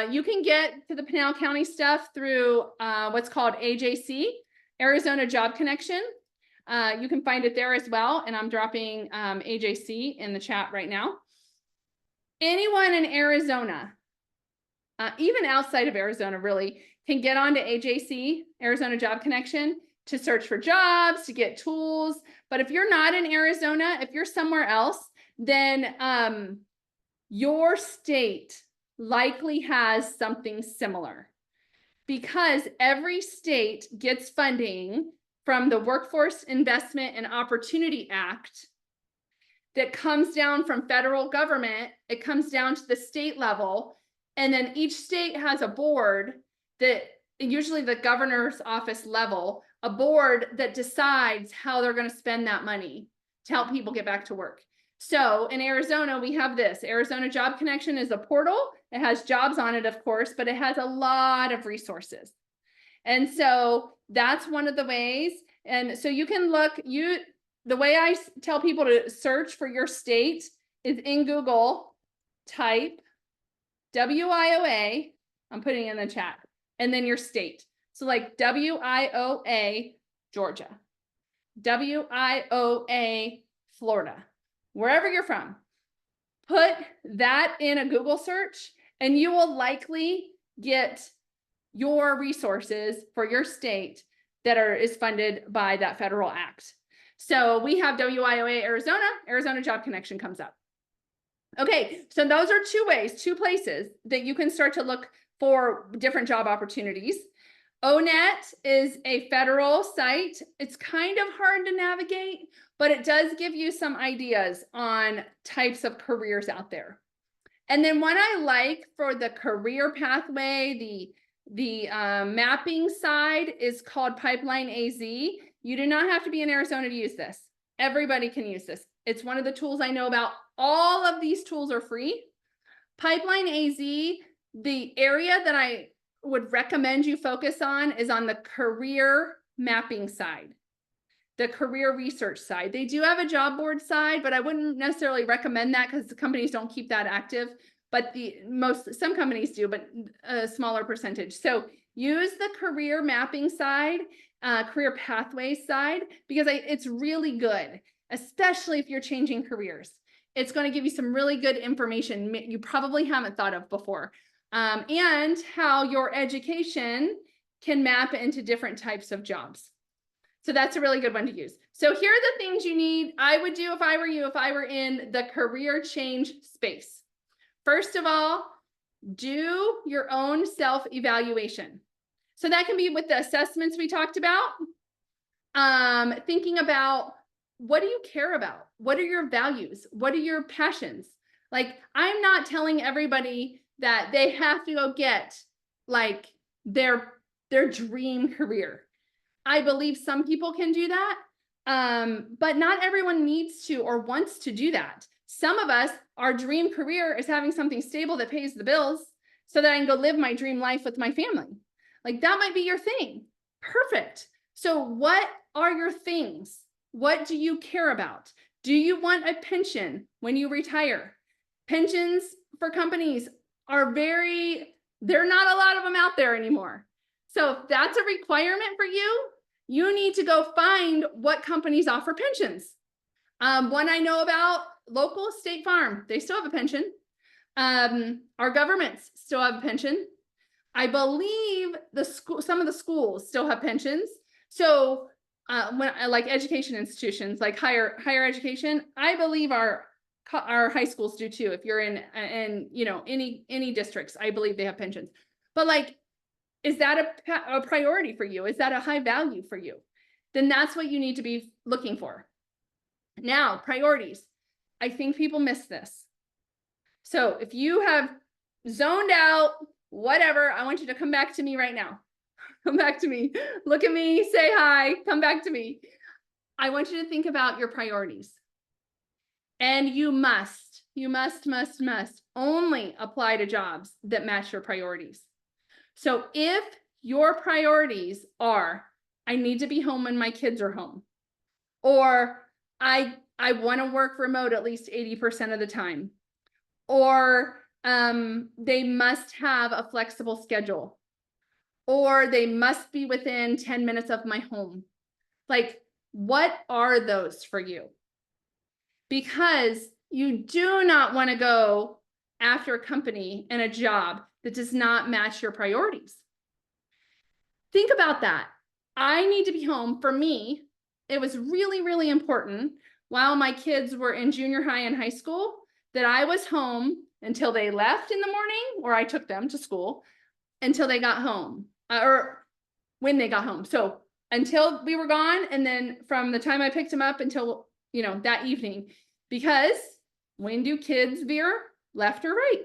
you can get to the Pinal County stuff through what's called AJC, Arizona Job Connection. You can find it there as well. And I'm dropping AJC in the chat right now. Anyone in Arizona, even outside of Arizona really, can get onto AJC, Arizona Job Connection, to search for jobs, to get tools. But if you're not in Arizona, if you're somewhere else, then your state likely has something similar, because every state gets funding from the Workforce Investment and Opportunity Act that comes down from federal government. It comes down to the state level, and then each state has a board that, usually the governor's office level, a board that decides how they're going to spend that money to help people get back to work. So in Arizona, we have this. Arizona Job Connection is a portal. It has jobs on it, of course, but it has a lot of resources. And so that's one of the ways. And so you can look, the way I tell people to search for your state is in Google, type WIOA, I'm putting it in the chat, and then your state. So like WIOA, Georgia, WIOA, Florida, wherever you're from, put that in a Google search, and you will likely get your resources for your state that is funded by that federal act. So we have WIOA Arizona Job Connection comes up. Okay, so those are two places that you can start to look for different job opportunities. ONET is a federal site. It's kind of hard to navigate, but it does give you some ideas on types of careers out there. And then one I like for the career pathway, the mapping side, is called Pipeline AZ. You do not have to be in Arizona to use this. Everybody can use this. It's one of the tools I know about. All of these tools are free. Pipeline AZ, the area that I would recommend you focus on is on the career mapping side, the career research side. They do have a job board side, but I wouldn't necessarily recommend that because the companies don't keep that active. But some companies do, but a smaller percentage. So use the career mapping side, career pathways side, because it's really good, especially if you're changing careers. It's going to give you some really good information you probably haven't thought of before, and how your education can map into different types of jobs. So that's a really good one to use. So here are the things you need. I would do if I were you, if I were in the career change space. First of all, do your own self-evaluation. So that can be with the assessments we talked about. Thinking about, what do you care about? What are your values? What are your passions? Like, I'm not telling everybody that they have to go get like their dream career. I believe some people can do that, but not everyone needs to or wants to do that. Some of us, our dream career is having something stable that pays the bills so that I can go live my dream life with my family. Like, that might be your thing. Perfect. So what are your things? What do you care about? Do you want a pension when you retire? Pensions for companies are there are not a lot of them out there anymore. So if that's a requirement for you, you need to go find what companies offer pensions. One I know about, local State Farm, they still have a pension. Our governments still have a pension. I believe some of the schools still have pensions. So when like education institutions, like higher education, I believe our high schools do too. If you're in any districts, I believe they have pensions. But like, is that a priority for you? Is that a high value for you? Then that's what you need to be looking for. Now, priorities. I think people miss this. So if you have zoned out, whatever, I want you to come back to me right now. Come back to me. Look at me, say hi, come back to me. I want you to think about your priorities. And you must only apply to jobs that match your priorities. So if your priorities are, I need to be home when my kids are home, or I want to work remote at least 80% of the time, or they must have a flexible schedule, or they must be within 10 minutes of my home. Like, what are those for you? Because you do not want to go after a company and a job that does not match your priorities. Think about that. I need to be home. For me, it was really, really important while my kids were in junior high and high school that I was home until they left in the morning, or I took them to school until they got home, or when they got home. So until we were gone, and then from the time I picked them up until, that evening, because when do kids veer left or right?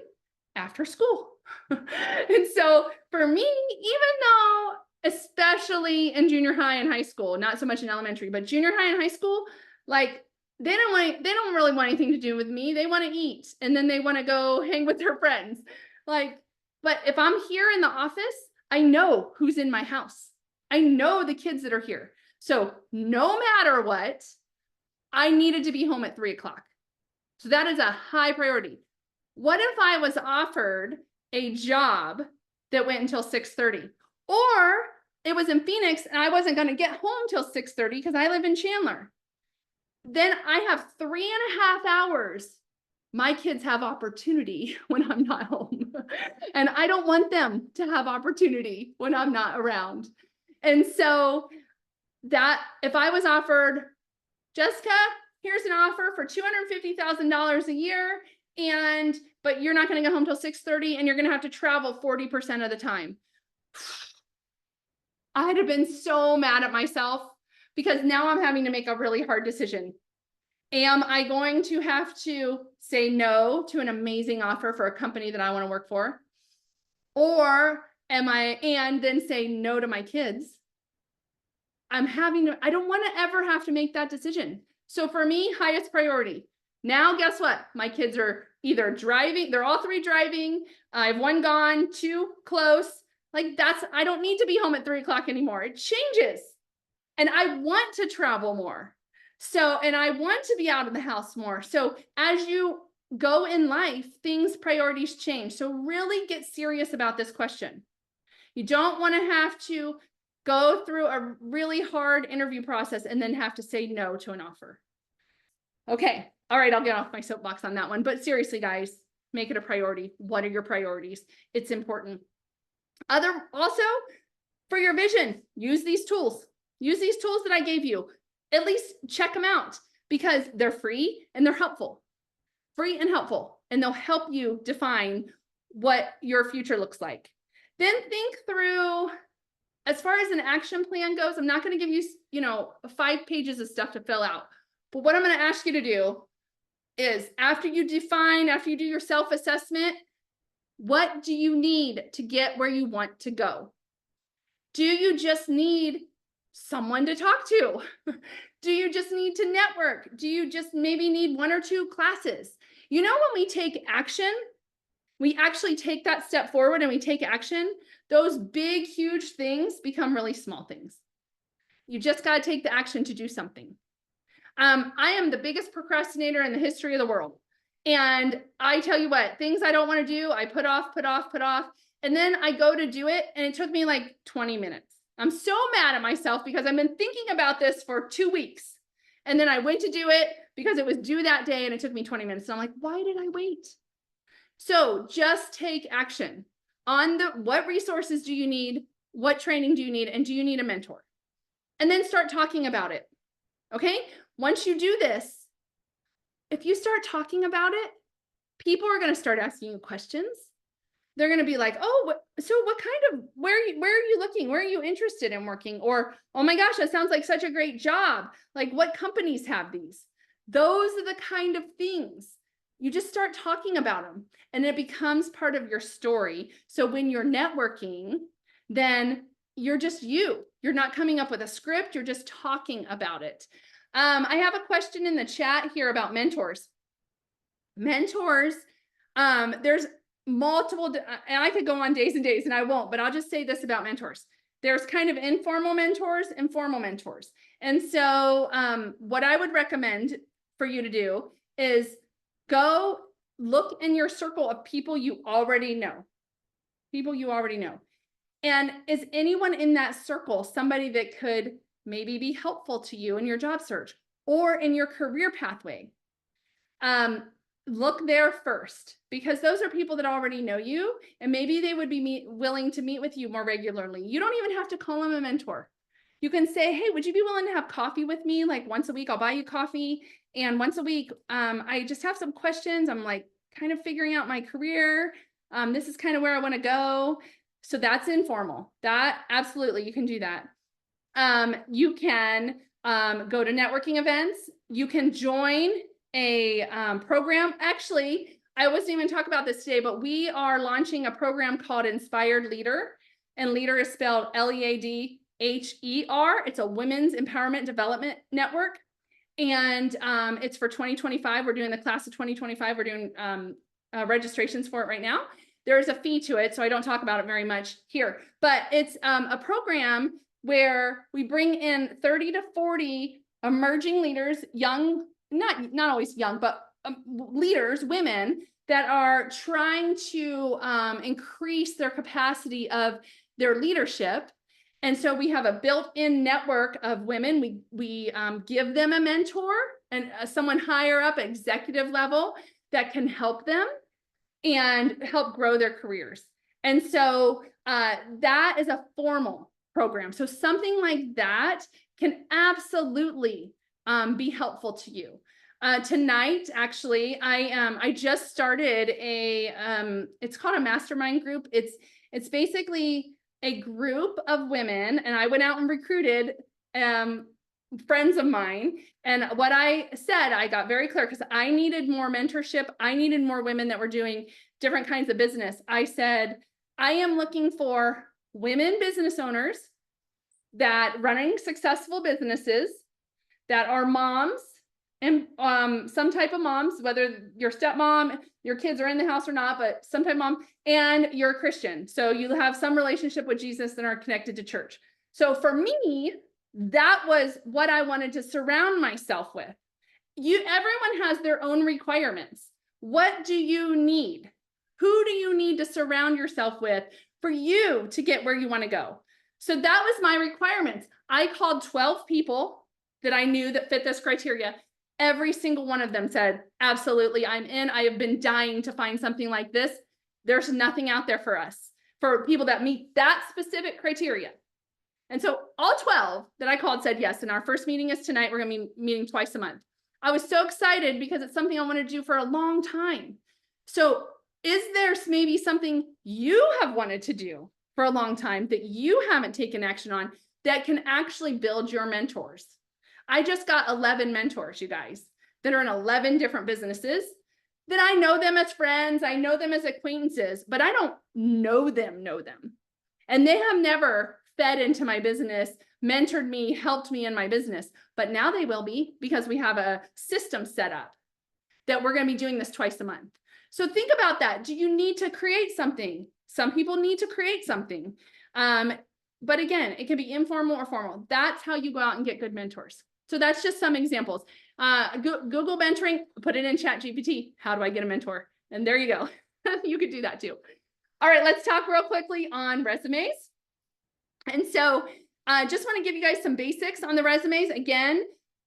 After school. And so for me, even though, especially in junior high and high school, not so much in elementary, but junior high and high school, like they don't really want anything to do with me. They want to eat, and then they want to go hang with their friends. But if I'm here in the office, I know who's in my house. I know the kids that are here. So no matter what, I needed to be home at 3:00. So that is a high priority. What if I was offered a job that went until 6:30, or it was in Phoenix and I wasn't going to get home till 6:30 because I live in Chandler? Then I have 3.5 hours. My kids have opportunity when I'm not home. And I don't want them to have opportunity when I'm not around. And so that if I was offered, Jessica, here's an offer for $250,000 a year, but you're not going to get home till 6:30 and you're going to have to travel 40% of the time. I'd have been so mad at myself, because now I'm having to make a really hard decision. Am I going to have to say no to an amazing offer for a company that I want to work for? Or and then say no to my kids? I don't want to ever have to make that decision. So for me, highest priority, Now, guess what? My kids are either driving, they're all three driving. I have one gone, two close. Like I don't need to be home at 3 o'clock anymore. It changes. And I want to travel more. So, and I want to be out of the house more. So as you go in life, priorities change. So really get serious about this question. You don't want to have to go through a really hard interview process and then have to say no to an offer. Okay. All right. I'll get off my soapbox on that one. But seriously, guys, make it a priority. What are your priorities? It's important. Also, for your vision, use these tools. Use these tools that I gave you. At least check them out because they're free and they're helpful. Free and helpful. And they'll help you define what your future looks like. Then think through, as far as an action plan goes, I'm not going to give you, 5 pages of stuff to fill out. But what I'm going to ask you to do is after you do your self-assessment, what do you need to get where you want to go? Do you just need someone to talk to? Do you just need to network? Do you just maybe need 1 or 2 classes? When we take action, we actually take that step forward and we take action, those big, huge things become really small things. You just got to take the action to do something. I am the biggest procrastinator in the history of the world. And I tell you what, things I don't want to do, I put off. And then I go to do it. And it took me like 20 minutes. I'm so mad at myself because I've been thinking about this for 2 weeks. And then I went to do it because it was due that day and it took me 20 minutes. And I'm like, why did I wait? So just take action on what resources do you need? What training do you need? And do you need a mentor? And then start talking about it. Okay. Once you do this, if you start talking about it, people are going to start asking you questions. They're going to be like, oh, so what kind of, where are you looking? Where are you interested in working? Or, oh my gosh, that sounds like such a great job. Like what companies have these? Those are the kind of things. You just start talking about them and it becomes part of your story. So when you're networking, then you're just you. You're not coming up with a script. You're just talking about it. I have a question in the chat here about mentors. There's multiple, and I could go on days and days and I won't, but I'll just say this about mentors. There's kind of informal mentors and formal mentors. And so what I would recommend for you to do is go look in your circle of people you already know. And is anyone in that circle somebody that could maybe be helpful to you in your job search or in your career pathway? Look there first, because those are people that already know you and maybe they would be willing to meet with you more regularly. You don't even have to call them a mentor. You can say, hey, would you be willing to have coffee with me? Like once a week, I'll buy you coffee. And once a week, I just have some questions. I'm like kind of figuring out my career. This is kind of where I want to go. So that's informal. That absolutely, you can do that. You can go to networking events. You can join a program. Actually, I wasn't even talking about this today, but we are launching a program called Inspired Leader. And leader is spelled Leadher. It's a women's empowerment development network. And it's for 2025. We're doing the class of 2025. We're doing registrations for it right now. There's a fee to it, so I don't talk about it very much here. But it's a program where we bring in 30 to 40 emerging leaders, young, not always young, but leaders, women that are trying to increase their capacity of their leadership. And so we have a built-in network of women. We give them a mentor and someone higher up, executive level, that can help them and help grow their careers. And so that is a formal program. So something like that can absolutely be helpful to you. Tonight, actually, I just started it's called a mastermind group. It's basically a group of women, and I went out and recruited friends of mine. And what I said, I got very clear because I needed more mentorship. I needed more women that were doing different kinds of business. I said, I am looking for women business owners that running successful businesses, that are moms, and some type of moms, whether your stepmom, your kids are in the house or not, but some type of mom, and you're a Christian. So you have some relationship with Jesus and are connected to church. So for me, that was what I wanted to surround myself with. Everyone has their own requirements. What do you need? Who do you need to surround yourself with for you to get where you want to go? So that was my requirements. I called 12 people that I knew that fit this criteria. Every single one of them said, absolutely, I'm in. I have been dying to find something like this. There's nothing out there for us, for people that meet that specific criteria. And so all 12 that I called said yes. And our first meeting is tonight. We're going to be meeting twice a month. I was so excited because it's something I wanted to do for a long time. So is there maybe something you have wanted to do for a long time that you haven't taken action on that can actually build your mentors? I just got 11 mentors, you guys, that are in 11 different businesses that I know them as friends. I know them as acquaintances, but I don't know them. And they have never fed into my business, mentored me, helped me in my business, but now they will be, because we have a system set up that we're going to be doing this twice a month. So think about that. Do you need to create something? Some people need to create something. But again, it can be informal or formal. That's how you go out and get good mentors. So that's just some examples. Google mentoring, put it in ChatGPT. How do I get a mentor? And there you go. You could do that too. All right, let's talk real quickly on resumes. And so just want to give you guys some basics on the resumes. Again,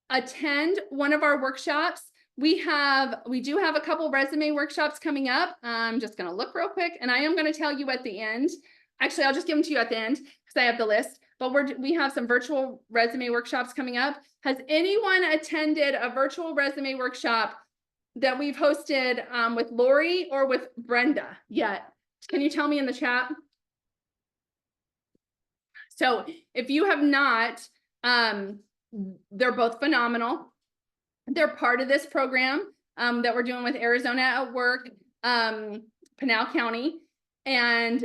attend one of our workshops. We do have a couple resume workshops coming up. I'm just going to look real quick, and I am going to tell you at the end. Actually, I'll just give them to you at the end because I have the list. But we have some virtual resume workshops coming up. Has anyone attended a virtual resume workshop that we've hosted with Lori or with Brenda yet? Can you tell me in the chat? So if you have not, they're both phenomenal. They're part of this program that we're doing with Arizona at Work, Pinal County. And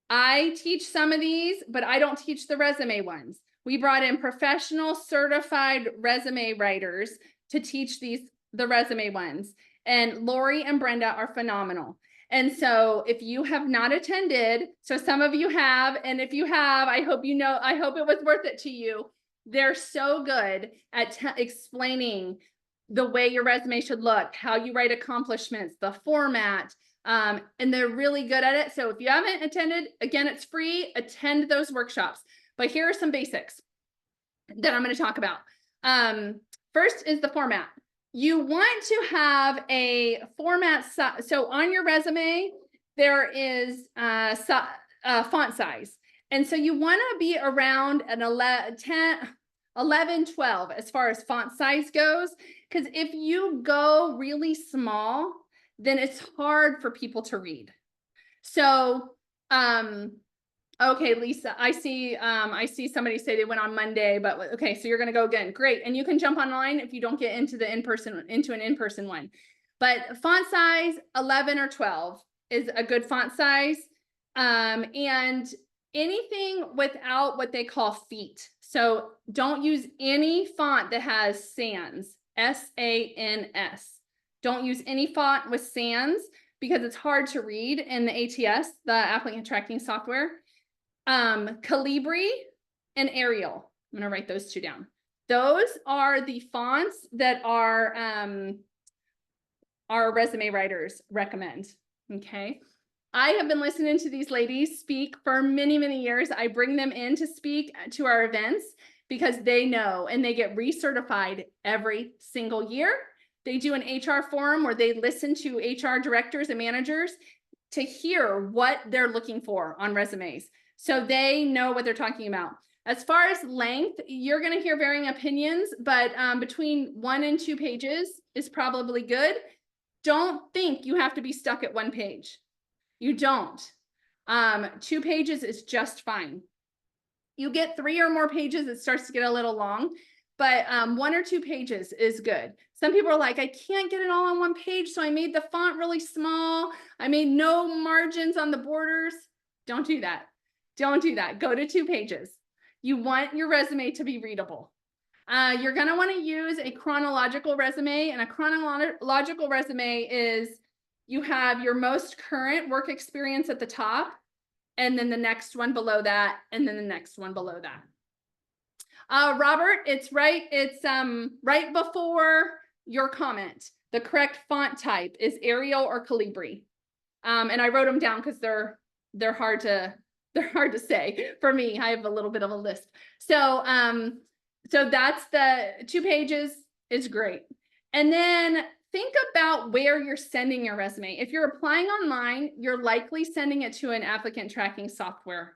I teach some of these, but I don't teach the resume ones. We brought in professional certified resume writers to teach the resume ones. And Lori and Brenda are phenomenal. And so if you have not attended, so some of you have, and if you have, I hope it was worth it to you. They're so good at explaining the way your resume should look, how you write accomplishments, the format, and they're really good at it. So if you haven't attended, again, it's free, attend those workshops. But here are some basics that I'm going to talk about. First is the format. You want to have a format. So on your resume, there is font size. And so you want to be around an 11, 12 as far as font size goes. Because if you go really small, then it's hard for people to read. So, okay, Lisa, I see somebody say they went on Monday, but okay, so you're going to go again. Great. And you can jump online if you don't get into an in-person one. But font size 11 or 12 is a good font size. And anything without what they call feet. So don't use any font that has sans, S-A-N-S. Don't use any font with sans because it's hard to read in the ATS, the applicant tracking software. Calibri and Arial. I'm going to write those two down. Those are the fonts that our resume writers recommend. Okay. I have been listening to these ladies speak for many, many years. I bring them in to speak to our events because they know, and they get recertified every single year. They do an HR forum where they listen to HR directors and managers to hear what they're looking for on resumes. So they know what they're talking about. As far as length, you're going to hear varying opinions, but between 1 and 2 pages is probably good. Don't think you have to be stuck at 1 page. You don't. 2 pages is just fine. You get 3 or more pages, it starts to get a little long, but 1 or 2 pages is good. Some people are like, I can't get it all on 1 page, so I made the font really small. I made no margins on the borders. Don't do that. Don't do that. Go to 2 pages. You want your resume to be readable. You're going to want to use a chronological resume, and a chronological resume is you have your most current work experience at the top, and then the next one below that, and then the next one below that. Robert, it's right before your comment. The correct font type is Arial or Calibri. And I wrote them down because they're hard to say for me. I have a little bit of a list. So that's the 2 pages is great. And then think about where you're sending your resume. If you're applying online, you're likely sending it to an applicant tracking software.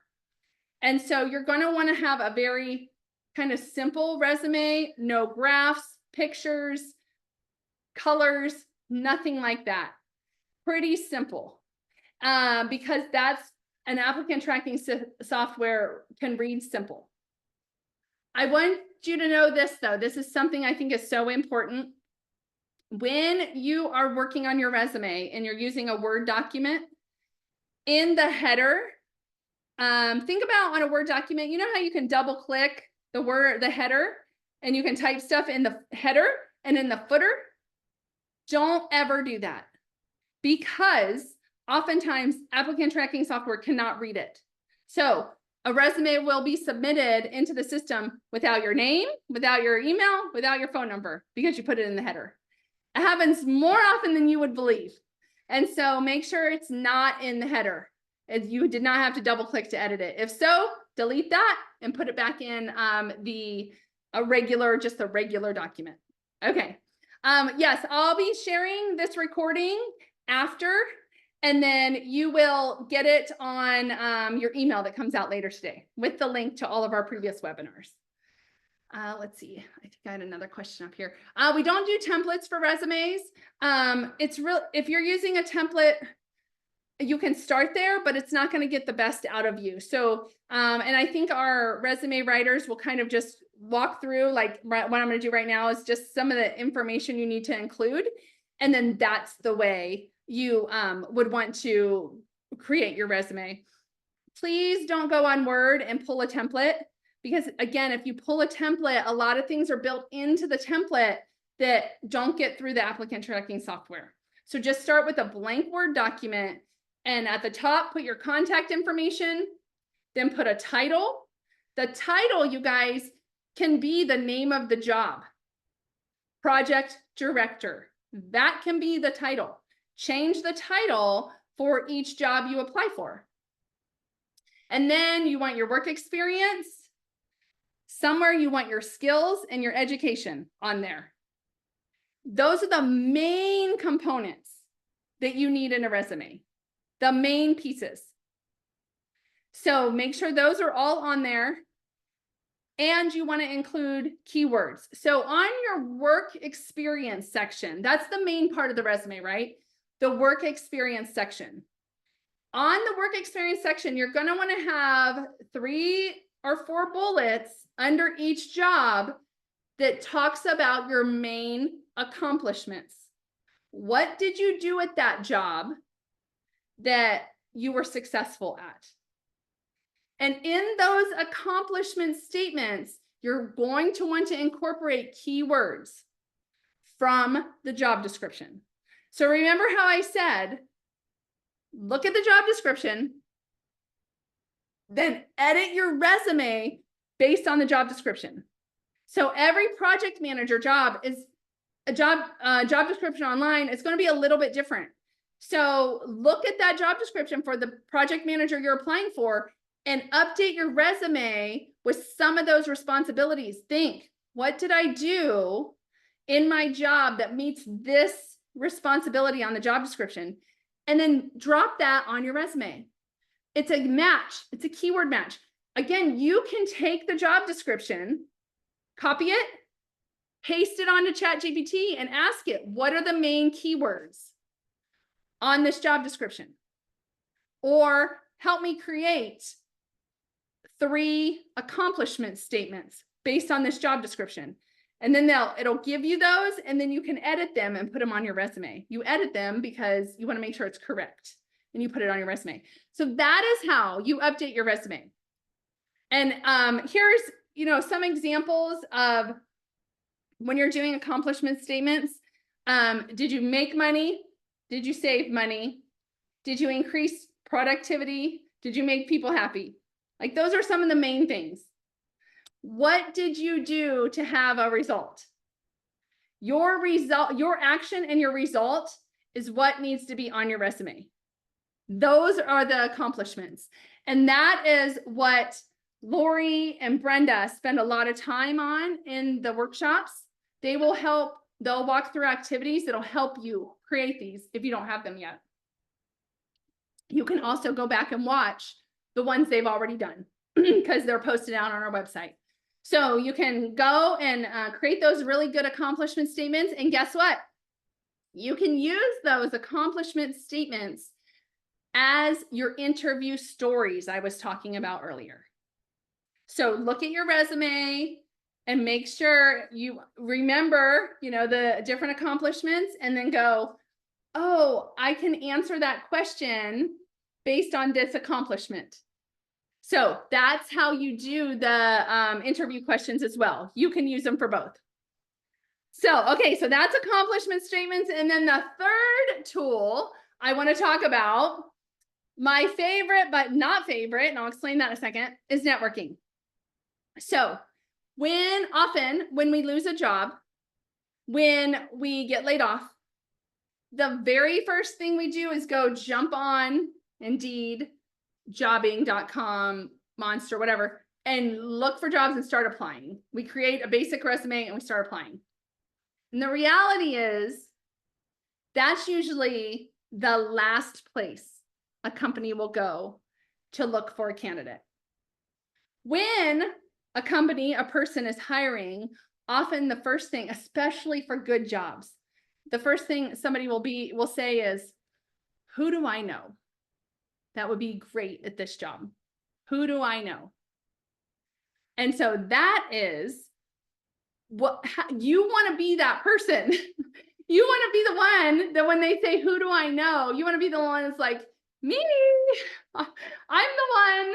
And so you're going to want to have a very kind of simple resume, no graphs, pictures, colors, nothing like that. Pretty simple, because that's an applicant tracking software can read simple. I want you to know this though. This is something I think is so important. When you are working on your resume and you're using a Word document, in the header, think about on a Word document, you know how you can double click the header, and you can type stuff in the header and in the footer? Don't ever do that, because oftentimes applicant tracking software cannot read it. So a resume will be submitted into the system without your name, without your email, without your phone number, because you put it in the header. It happens more often than you would believe. And so make sure it's not in the header. You did not have to double click to edit it. If so, delete that and put it back in the regular document. Okay. Yes, I'll be sharing this recording after, and then you will get it on your email that comes out later today with the link to all of our previous webinars. Let's see. I think I had another question up here. We don't do templates for resumes. It's real. If you're using a template, you can start there, but it's not going to get the best out of you. So, and I think our resume writers will kind of just walk through, like what I'm going to do right now is just some of the information you need to include. And then that's the way you would want to create your resume. Please don't go on Word and pull a template, because again, if you pull a template, a lot of things are built into the template that don't get through the applicant tracking software. So just start with a blank Word document, and at the top, put your contact information, then put a title. The title, you guys, can be the name of the job. Project director. That can be the title. Change the title for each job you apply for. And then you want your work experience. Somewhere you want your skills and your education on there. Those are the main components that you need in a resume. The main pieces. So make sure those are all on there. And you want to include keywords. So on your work experience section, that's the main part of the resume, right? The work experience section. On the work experience section, you're going to want to have 3 or 4 bullets under each job that talks about your main accomplishments. What did you do at that job that you were successful at? And in those accomplishment statements, you're going to want to incorporate keywords from the job description. So remember how I said, look at the job description, then edit your resume based on the job description. So every project manager job is a job description online. It's going to be a little bit different. So look at that job description for the project manager you're applying for and update your resume with some of those responsibilities. Think, what did I do in my job that meets this responsibility on the job description? And then drop that on your resume. It's a match. It's a keyword match. Again, you can take the job description, copy it, paste it onto ChatGPT and ask it, what are the main keywords on this job description? Or help me create 3 accomplishment statements based on this job description. And then it'll give you those, and then you can edit them and put them on your resume. You edit them because you want to make sure it's correct, and you put it on your resume. So that is how you update your resume. And here's, some examples of when you're doing accomplishment statements, did you make money? Did you save money? Did you increase productivity? Did you make people happy? Like those are some of the main things. What did you do to have a result? Your result, your action and your result is what needs to be on your resume. Those are the accomplishments. And that is what Lori and Brenda spend a lot of time on in the workshops. They will help, they'll walk through activities that'll help you create these if you don't have them yet. You can also go back and watch the ones they've already done because they're posted out on our website. So you can go and create those really good accomplishment statements. And guess what? You can use those accomplishment statements as your interview stories I was talking about earlier. So look at your resume and make sure you remember, the different accomplishments, and then go, oh, I can answer that question based on this accomplishment. So that's how you do the interview questions as well. You can use them for both. So, okay, so that's accomplishment statements. And then the third tool I want to talk about, my favorite, but not favorite, and I'll explain that in a second, is networking. So often when we lose a job, when we get laid off, the very first thing we do is go jump on Indeed, jobbing.com, Monster, whatever, and look for jobs and start applying. We create a basic resume and we start applying. And the reality is that's usually the last place a company will go to look for a candidate. When a company, a person is hiring, often the first thing, especially for good jobs, the first thing somebody will say is, who do I know that would be great at this job? Who do I know? And so that is what you want to be, that person. You want to be the one that when they say, who do I know? You want to be the one that's like, me, I'm the one,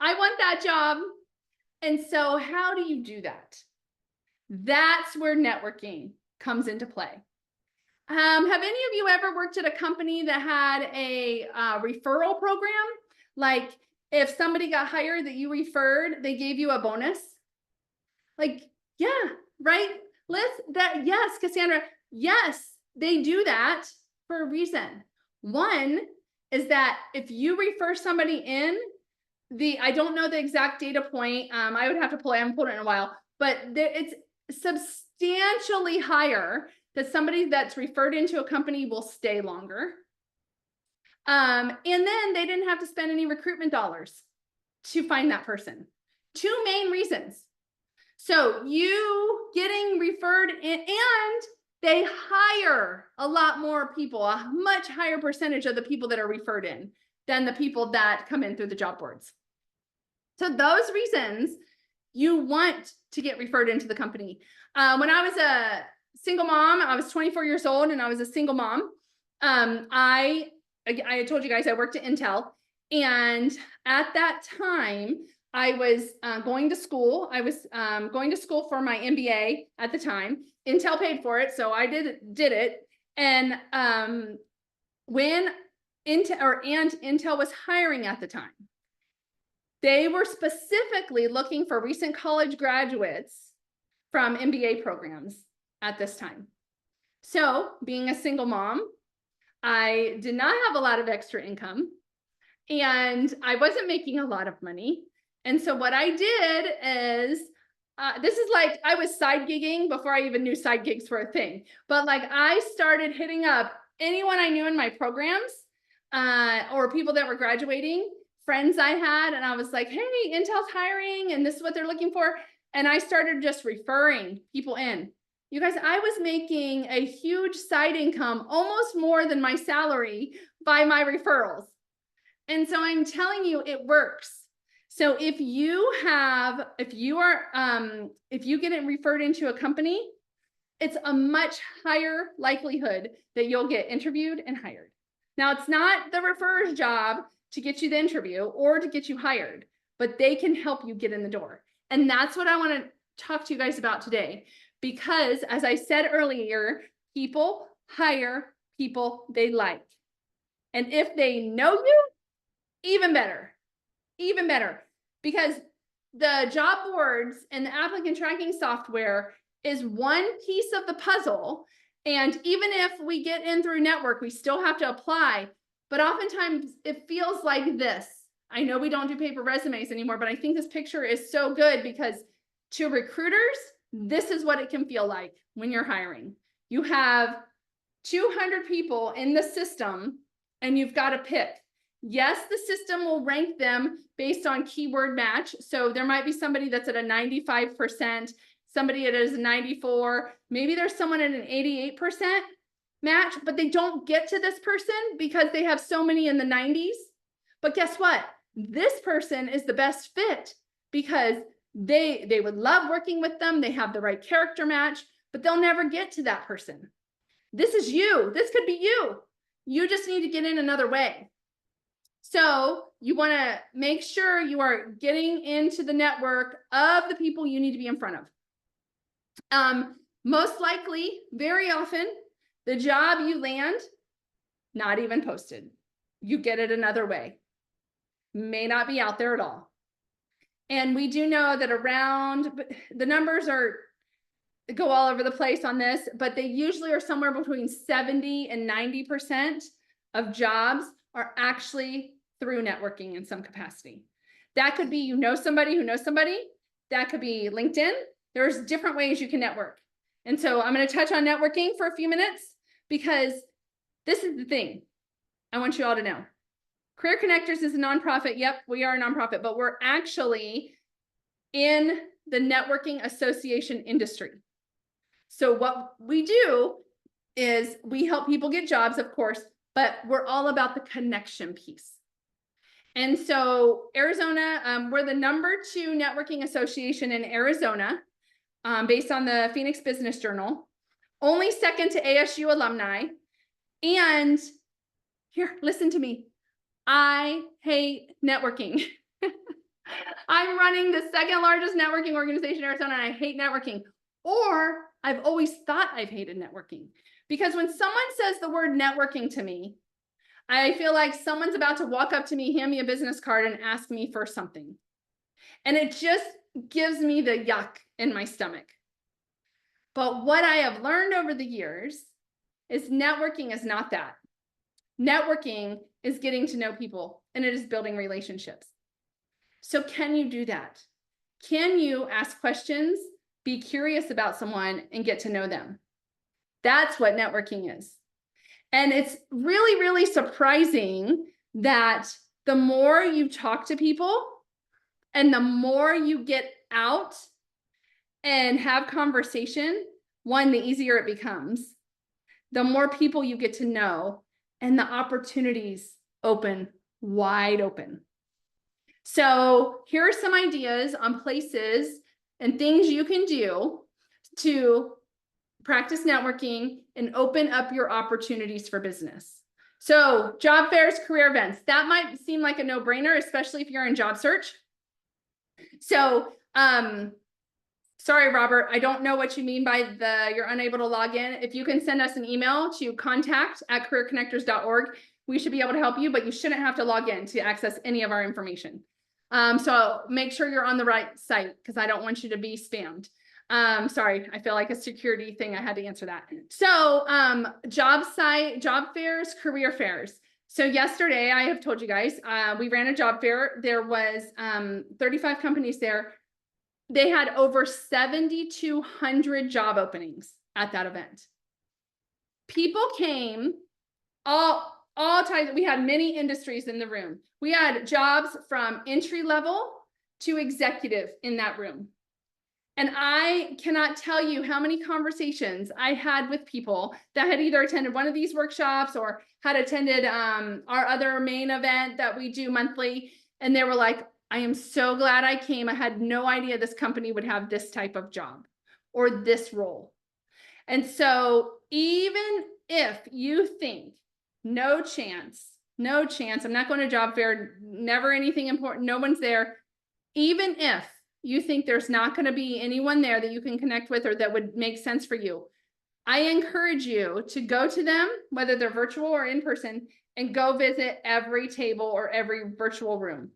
I want that job. And so how do you do that? That's where networking comes into play. Have any of you ever worked at a company that had a referral program? Like if somebody got hired that you referred, they gave you a bonus? Like, yeah, right? Yes, Cassandra, yes, they do that for a reason. One is that if you refer somebody in, I don't know the exact data point. I would have to pull it. I haven't pulled it in a while, but it's substantially higher that somebody that's referred into a company will stay longer. And then they didn't have to spend any recruitment dollars to find that person. Two main reasons. So you getting referred in, and they hire a lot more people, a much higher percentage of the people that are referred in than the people that come in through the job boards. So those reasons you want to get referred into the company. When I was a single mom, I was 24 years old and I was a single mom. I told you guys I worked at Intel, and at that time I was going to school. I was going to school for my MBA at the time. Intel paid for it, so I did it. And when Intel was hiring at the time, they were specifically looking for recent college graduates from MBA programs at this time. So being a single mom, I did not have a lot of extra income and I wasn't making a lot of money. And so what I did is, this is like, I was side gigging before I even knew side gigs were a thing. But like I started hitting up anyone I knew in my programs or people that were graduating, friends I had, and I was like, hey, Intel's hiring and this is what they're looking for. And I started just referring people in. You guys, I was making a huge side income, almost more than my salary by my referrals. And so I'm telling you, it works. So if you get referred into a company, it's a much higher likelihood that you'll get interviewed and hired. Now, it's not the referrer's job to get you the interview or to get you hired, but they can help you get in the door. And that's what I want to talk to you guys about today, because as I said earlier, people hire people they like. And if they know you, even better, because the job boards and the applicant tracking software is one piece of the puzzle. And even if we get in through network, we still have to apply. But oftentimes it feels like this. I know we don't do paper resumes anymore, but I think this picture is so good because to recruiters, this is what it can feel like when you're hiring. You have 200 people in the system and you've got to pick. Yes, the system will rank them based on keyword match. So there might be somebody that's at a 95%, somebody that is 94, maybe there's someone at an 88% match, but they don't get to this person because they have so many in the 90s. But guess what? This person is the best fit because they would love working with them. They have the right character match, but they'll never get to that person. This is you. This could be you. You just need to get in another way. So you want to make sure you are getting into the network of the people you need to be in front of. Most likely, very often, the job you land, not even posted. You get it another way. May not be out there at all. And we do know that the numbers go all over the place on this, but they usually are somewhere between 70 and 90% of jobs are actually through networking in some capacity. That could be, somebody who knows somebody. That could be LinkedIn. There's different ways you can network. And so I'm going to touch on networking for a few minutes because this is the thing I want you all to know. Career Connectors is a nonprofit. Yep, we are a nonprofit, but we're actually in the networking association industry. So what we do is we help people get jobs, of course, but we're all about the connection piece. And so Arizona, we're the #2 networking association in Arizona, based on the Phoenix Business Journal, only second to ASU alumni. And here, listen to me. I hate networking. I'm running the second largest networking organization in Arizona, and I hate networking. Or I've always thought I've hated networking because when someone says the word networking to me, I feel like someone's about to walk up to me, hand me a business card and ask me for something. And it just gives me the yuck in my stomach. But what I have learned over the years is networking is not that. Networking is getting to know people and it is building relationships. So can you do that? Can you ask questions, be curious about someone and get to know them? That's what networking is. And it's really, really surprising that the more you talk to people and the more you get out and have conversation, one, the easier it becomes, the more people you get to know and the opportunities open wide open. So here are some ideas on places and things you can do to practice networking and open up your opportunities for business. So job fairs, career events, that might seem like a no-brainer, especially if you're in job search. So, sorry, Robert, I don't know what you mean by you're unable to log in. If you can send us an email to contact@careerconnectors.org, we should be able to help you, but you shouldn't have to log in to access any of our information. So make sure you're on the right site because I don't want you to be spammed. Sorry, I feel like a security thing. I had to answer that. So, job fairs, career fairs. So yesterday I have told you guys, we ran a job fair. There was, 35 companies there. They had over 7,200 job openings at that event. People came all types. We had many industries in the room. We had jobs from entry level to executive in that room. And I cannot tell you how many conversations I had with people that had either attended one of these workshops or had attended our other main event that we do monthly. And they were like, I am so glad I came. I had no idea this company would have this type of job or this role. And so even if you think no chance, I'm not going to job fair, never anything important, no one's there. Even if you think there's not going to be anyone there that you can connect with or that would make sense for you, I encourage you to go to them, whether they're virtual or in person, and go visit every table or every virtual room,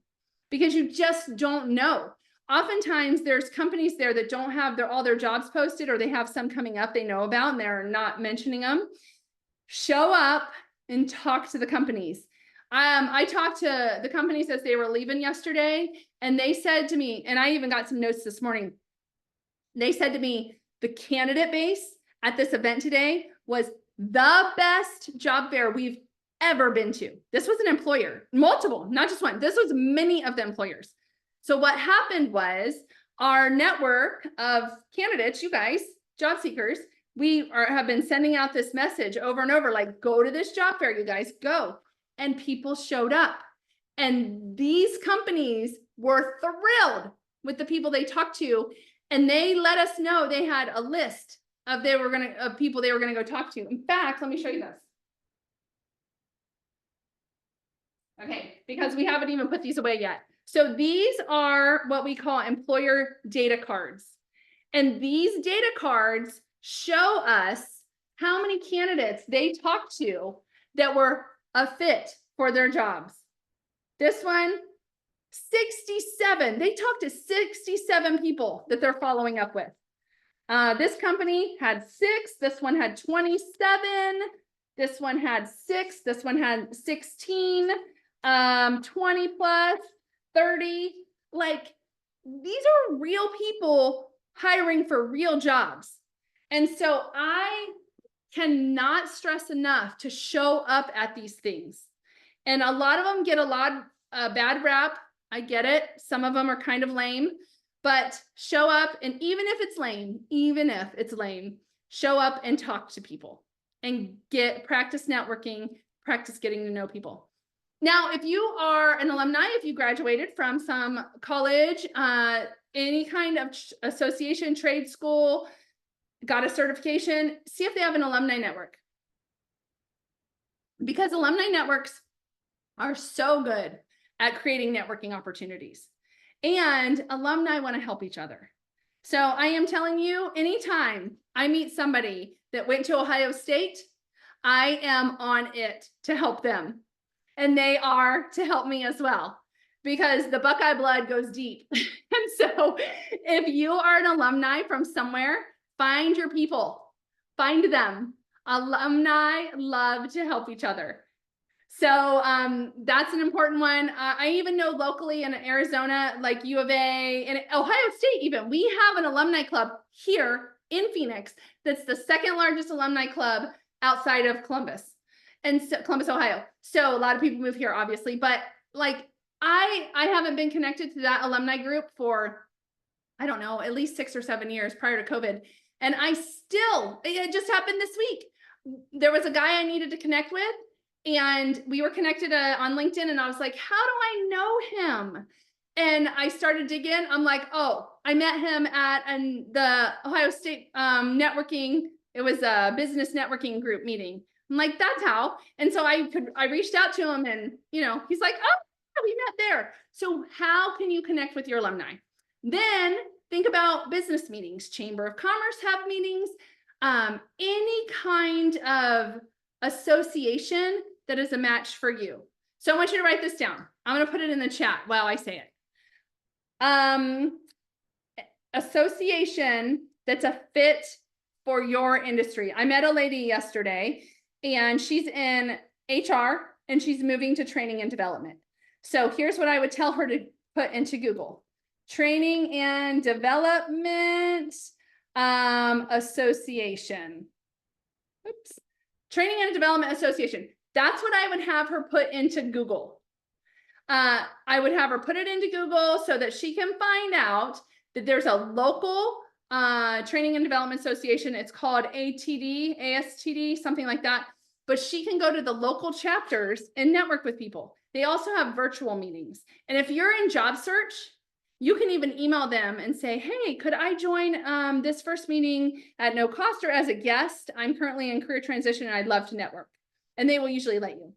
because you just don't know. Oftentimes there's companies there that don't have all their jobs posted, or they have some coming up they know about and they're not mentioning them. Show up and talk to the companies. I talked to the companies as they were leaving yesterday, and they said to me, and I even got some notes this morning. They said to me, the candidate base at this event today was the best job fair we've ever been to. This was an employer, multiple, not just one. This was many of the employers. So what happened was our network of candidates, you guys, job seekers, have been sending out this message over and over, like, go to this job fair, you guys, go. And people showed up. And these companies were thrilled with the people they talked to. And they let us know they had a list of people they were gonna go talk to. In fact, let me show you this. Okay, because we haven't even put these away yet. So these are what we call employer data cards. And these data cards show us how many candidates they talked to that were a fit for their jobs. This one, 67. They talked to 67 people that they're following up with. This company had 6. This one had 27. This one had 6. This one had 16. 20 plus, 30. Like, these are real people hiring for real jobs. And so I cannot stress enough to show up at these things. And a lot of them get a lot bad rap. I get it. Some of them are kind of lame, but show up. And even if it's lame, show up and talk to people and practice networking, practice getting to know people. Now, if you are an alumni, if you graduated from some college, any kind of association, trade school, got a certification, see if they have an alumni network. Because alumni networks are so good at creating networking opportunities. And alumni want to help each other. So I am telling you, anytime I meet somebody that went to Ohio State, I am on it to help them. And they are to help me as well, because the Buckeye blood goes deep. And so if you are an alumni from somewhere, find your people, find them. Alumni love to help each other. So that's an important one. I even know locally in Arizona, like U of A and Ohio State, even, we have an alumni club here in Phoenix that's the second largest alumni club outside of Columbus. And so, Columbus, Ohio. So a lot of people move here, obviously, but like I haven't been connected to that alumni group for, I don't know, at least 6 or 7 years prior to COVID. And it just happened this week. There was a guy I needed to connect with, and we were connected on LinkedIn, and I was like, how do I know him? And I started digging. I'm like, oh, I met him at the Ohio State networking. It was a business networking group meeting. I'm like, that's how. And so I reached out to him, and, he's like, oh, we met there. So how can you connect with your alumni? Then think about business meetings. Chamber of Commerce have meetings, any kind of association that is a match for you. So I want you to write this down. I'm going to put it in the chat while I say it. Association that's a fit for your industry. I met a lady yesterday, and she's in HR, and she's moving to training and development. So here's what I would tell her to put into Google: training and development association. Oops. Training and development association. That's what I would have her put into Google. I would have her put it into Google so that she can find out that there's a local training and development association. It's called ASTD, something like that. But she can go to the local chapters and network with people. They also have virtual meetings. And if you're in job search, you can even email them and say, hey, could I join this first meeting at no cost or as a guest? I'm currently in career transition and I'd love to network. And they will usually let you.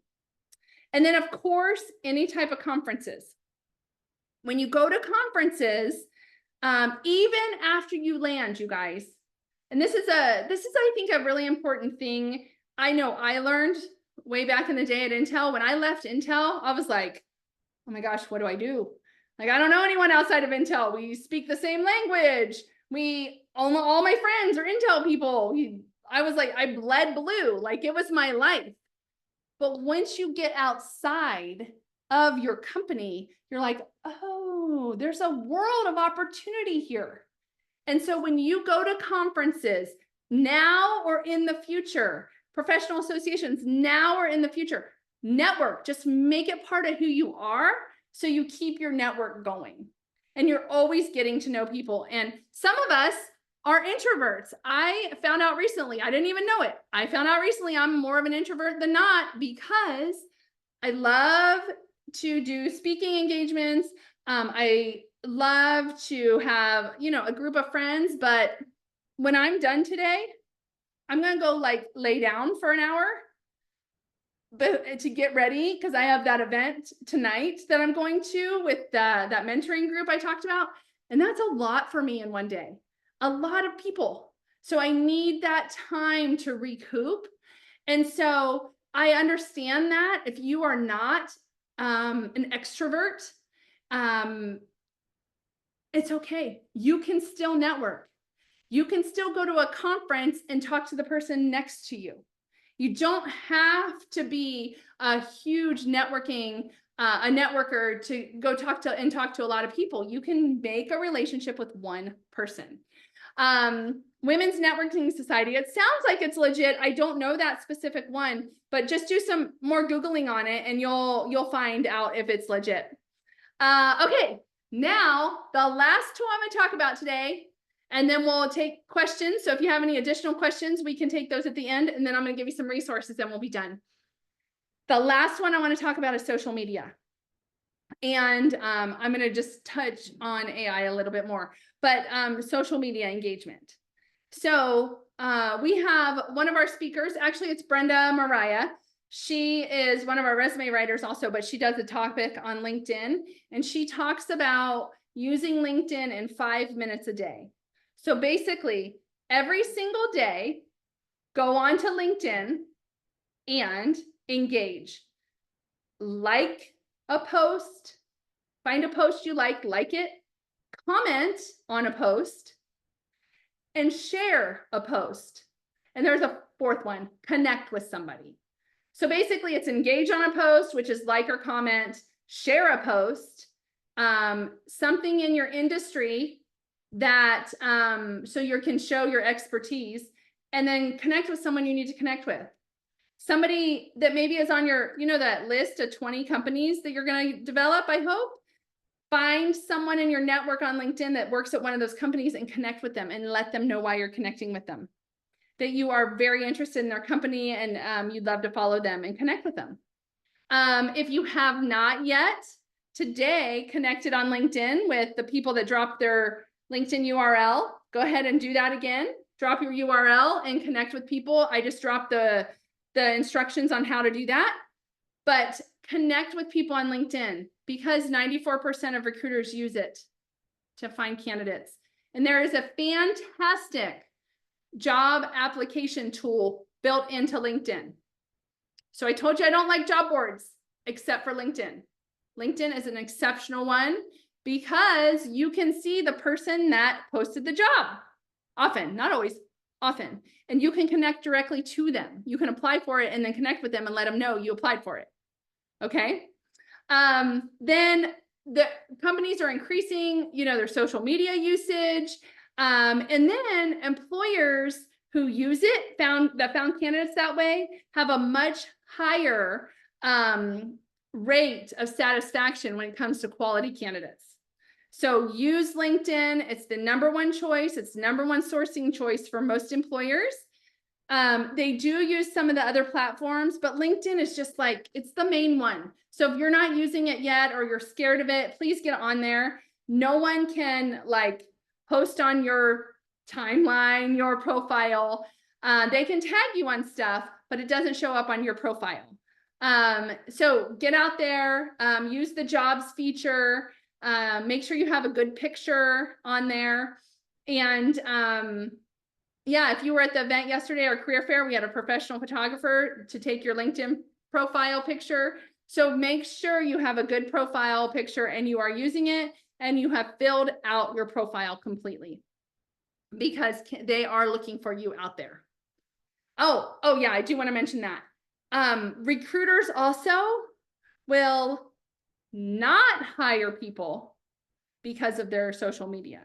And then, of course, any type of conferences. When you go to conferences, Even after you land, you guys. And this is I think a really important thing. I know I learned way back in the day at Intel. When I left Intel, I was like, oh my gosh, what do I do? Like, I don't know anyone outside of Intel. We speak the same language. All my friends are Intel people. I was like, I bled blue. Like, it was my life. But once you get outside of your company, you're like, oh, there's a world of opportunity here. And so when you go to conferences now or in the future, professional associations now or in the future, network, just make it part of who you are so you keep your network going. And you're always getting to know people. And some of us are introverts. I found out recently, I didn't even know it. I found out recently I'm more of an introvert than not, because I love to do speaking engagements. I love to have, a group of friends, but when I'm done today, I'm going to go like lay down for an hour to get ready, because I have that event tonight that I'm going to with that mentoring group I talked about. And that's a lot for me in one day, a lot of people. So I need that time to recoup. And so I understand that if you are not an extrovert, it's okay. You can still network. You can still go to a conference and talk to the person next to you. You don't have to be a huge networker to go talk to a lot of people. You can make a relationship with one person. Women's Networking Society. It sounds like it's legit. I don't know that specific one, but just do some more Googling on it and you'll find out if it's legit. Okay, now the last two I'm going to talk about today, and then we'll take questions. So if you have any additional questions, we can take those at the end, and then I'm going to give you some resources and we'll be done. The last one I want to talk about is social media. And I'm going to just touch on AI a little bit more, but social media engagement. So we have one of our speakers, actually it's Brenda Mariah. She is one of our resume writers also, but she does a topic on LinkedIn, and she talks about using LinkedIn in 5 minutes a day. So basically, every single day, go on to LinkedIn and engage. Like a post, find a post you like it, comment on a post, and share a post. And there's a fourth one, connect with somebody. So basically it's engage on a post, which is like or comment, share a post, something in your industry that, so you can show your expertise, and then connect with someone you need to connect with. Somebody that maybe is on your, that list of 20 companies that you're going to develop, I hope. Find someone in your network on LinkedIn that works at one of those companies and connect with them and let them know why you're connecting with them. That you are very interested in their company and you'd love to follow them and connect with them. If you have not yet today connected on LinkedIn with the people that dropped their LinkedIn URL, go ahead and do that again. Drop your URL and connect with people. I just dropped the instructions on how to do that. But connect with people on LinkedIn, because 94% of recruiters use it to find candidates. And there is a fantastic job application tool built into LinkedIn. So I told you I don't like job boards except for LinkedIn. LinkedIn is an exceptional one because you can see the person that posted the job. Often, not always, often. And you can connect directly to them. You can apply for it and then connect with them and let them know you applied for it. Okay. Then the companies are increasing, their social media usage. And then employers who use it found candidates that way have a much higher rate of satisfaction when it comes to quality candidates. So use LinkedIn. It's the #1 choice. It's #1 sourcing choice for most employers. They do use some of the other platforms, but LinkedIn is just like, it's the main one. So if you're not using it yet or you're scared of it, please get on there. No one can post on your timeline, your profile. They can tag you on stuff, but it doesn't show up on your profile. So get out there, use the jobs feature. Make sure you have a good picture on there. And yeah, if you were at the event yesterday, our career fair, we had a professional photographer to take your LinkedIn profile picture. So make sure you have a good profile picture and you are using it and you have filled out your profile completely, because they are looking for you out there. Oh yeah, I do want to mention that. Recruiters also will not hire people because of their social media.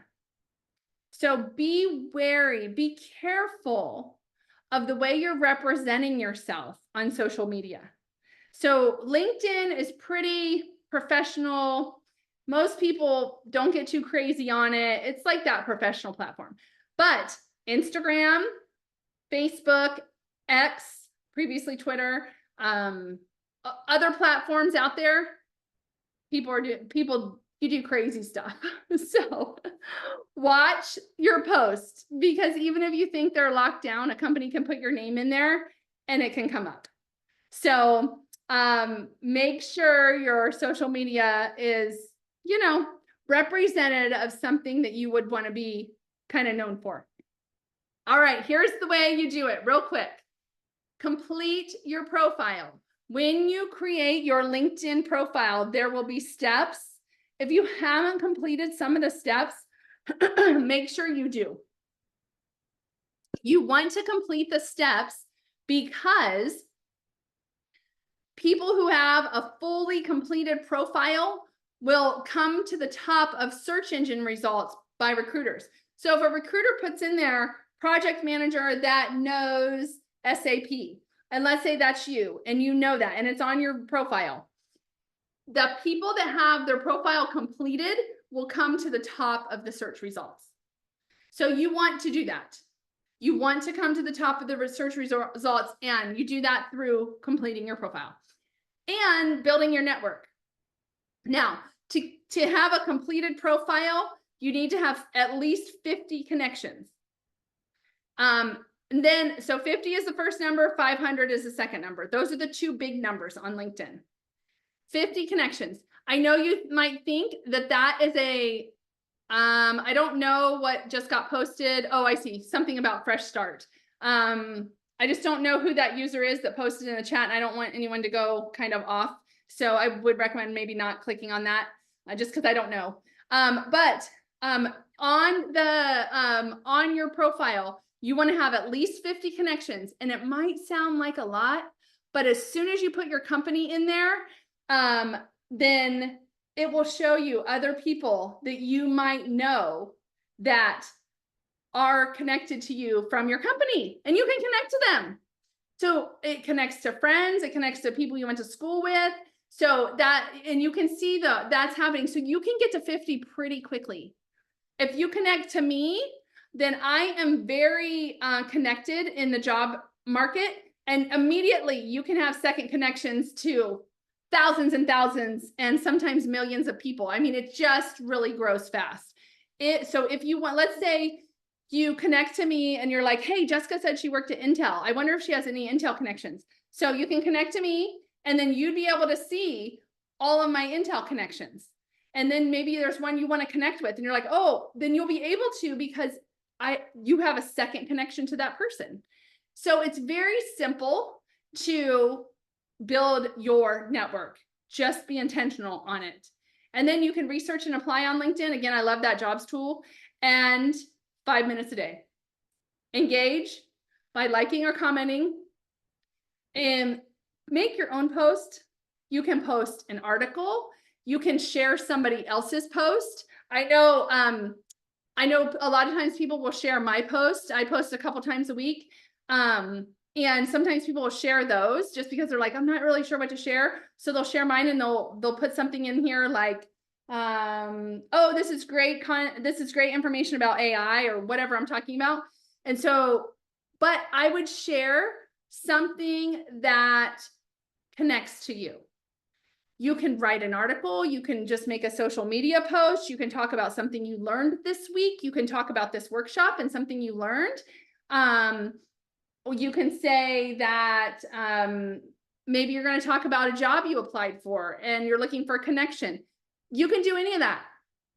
So be wary, be careful of the way you're representing yourself on social media. So LinkedIn is pretty professional. Most people don't get too crazy on it. It's like that professional platform. But Instagram, Facebook, X, previously Twitter, other platforms out there, you do crazy stuff. So watch your posts, because even if you think they're locked down, a company can put your name in there and it can come up. So make sure your social media is, representative of something that you would want to be kind of known for. All right, here's the way you do it real quick. Complete your profile. When you create your LinkedIn profile, there will be steps. If you haven't completed some of the steps, make sure you do. You want to complete the steps because people who have a fully completed profile will come to the top of search engine results by recruiters. So if a recruiter puts in there project manager that knows SAP, and let's say that's you and you know that and it's on your profile, the people that have their profile completed will come to the top of the search results. So you want to do that. You want to come to the top of the search results, and you do that through completing your profile and building your network. Now, to have a completed profile, you need to have at least 50 connections. And then, so 50 is the first number, 500 is the second number. Those are the two big numbers on LinkedIn. 50 connections. I know you might think that that is a, I don't know what just got posted. Oh, I see, something about fresh start. I just don't know who that user is that posted in the chat, and I don't want anyone to go kind of off. So I would recommend maybe not clicking on that, just because I don't know. But on your profile, you want to have at least 50 connections, and it might sound like a lot, but as soon as you put your company in there, then it will show you other people that you might know that are connected to you from your company, and you can connect to them. So it connects to friends, it connects to people you went to school with. So that, and you can see that's happening. So you can get to 50 pretty quickly. If you connect to me, then I am very connected in the job market, and immediately you can have second connections to thousands and thousands and sometimes millions of people. I mean, it just really grows fast. So if you want, let's say you connect to me and you're like, hey, Jessica said she worked at Intel. I wonder if she has any Intel connections. So you can connect to me, and then you'd be able to see all of my Intel connections. And then maybe there's one you want to connect with and you're like, oh, then you'll be able to, because you have a second connection to that person. So it's very simple to build your network. Just be intentional on it. And then you can research and apply on LinkedIn. Again, I love that jobs tool. And 5 minutes a day. Engage by liking or commenting, and make your own post. You can post an article. You can share somebody else's post. I know a lot of times people will share my post. I post a couple times a week. And sometimes people will share those just because they're like, I'm not really sure what to share. So they'll share mine, and they'll put something in here like, oh, this is great information about AI or whatever I'm talking about. And so, but I would share something that connects to you. You can write an article, you can just make a social media post, you can talk about something you learned this week, you can talk about this workshop and something you learned. You can say that maybe you're going to talk about a job you applied for and you're looking for a connection. You can do any of that.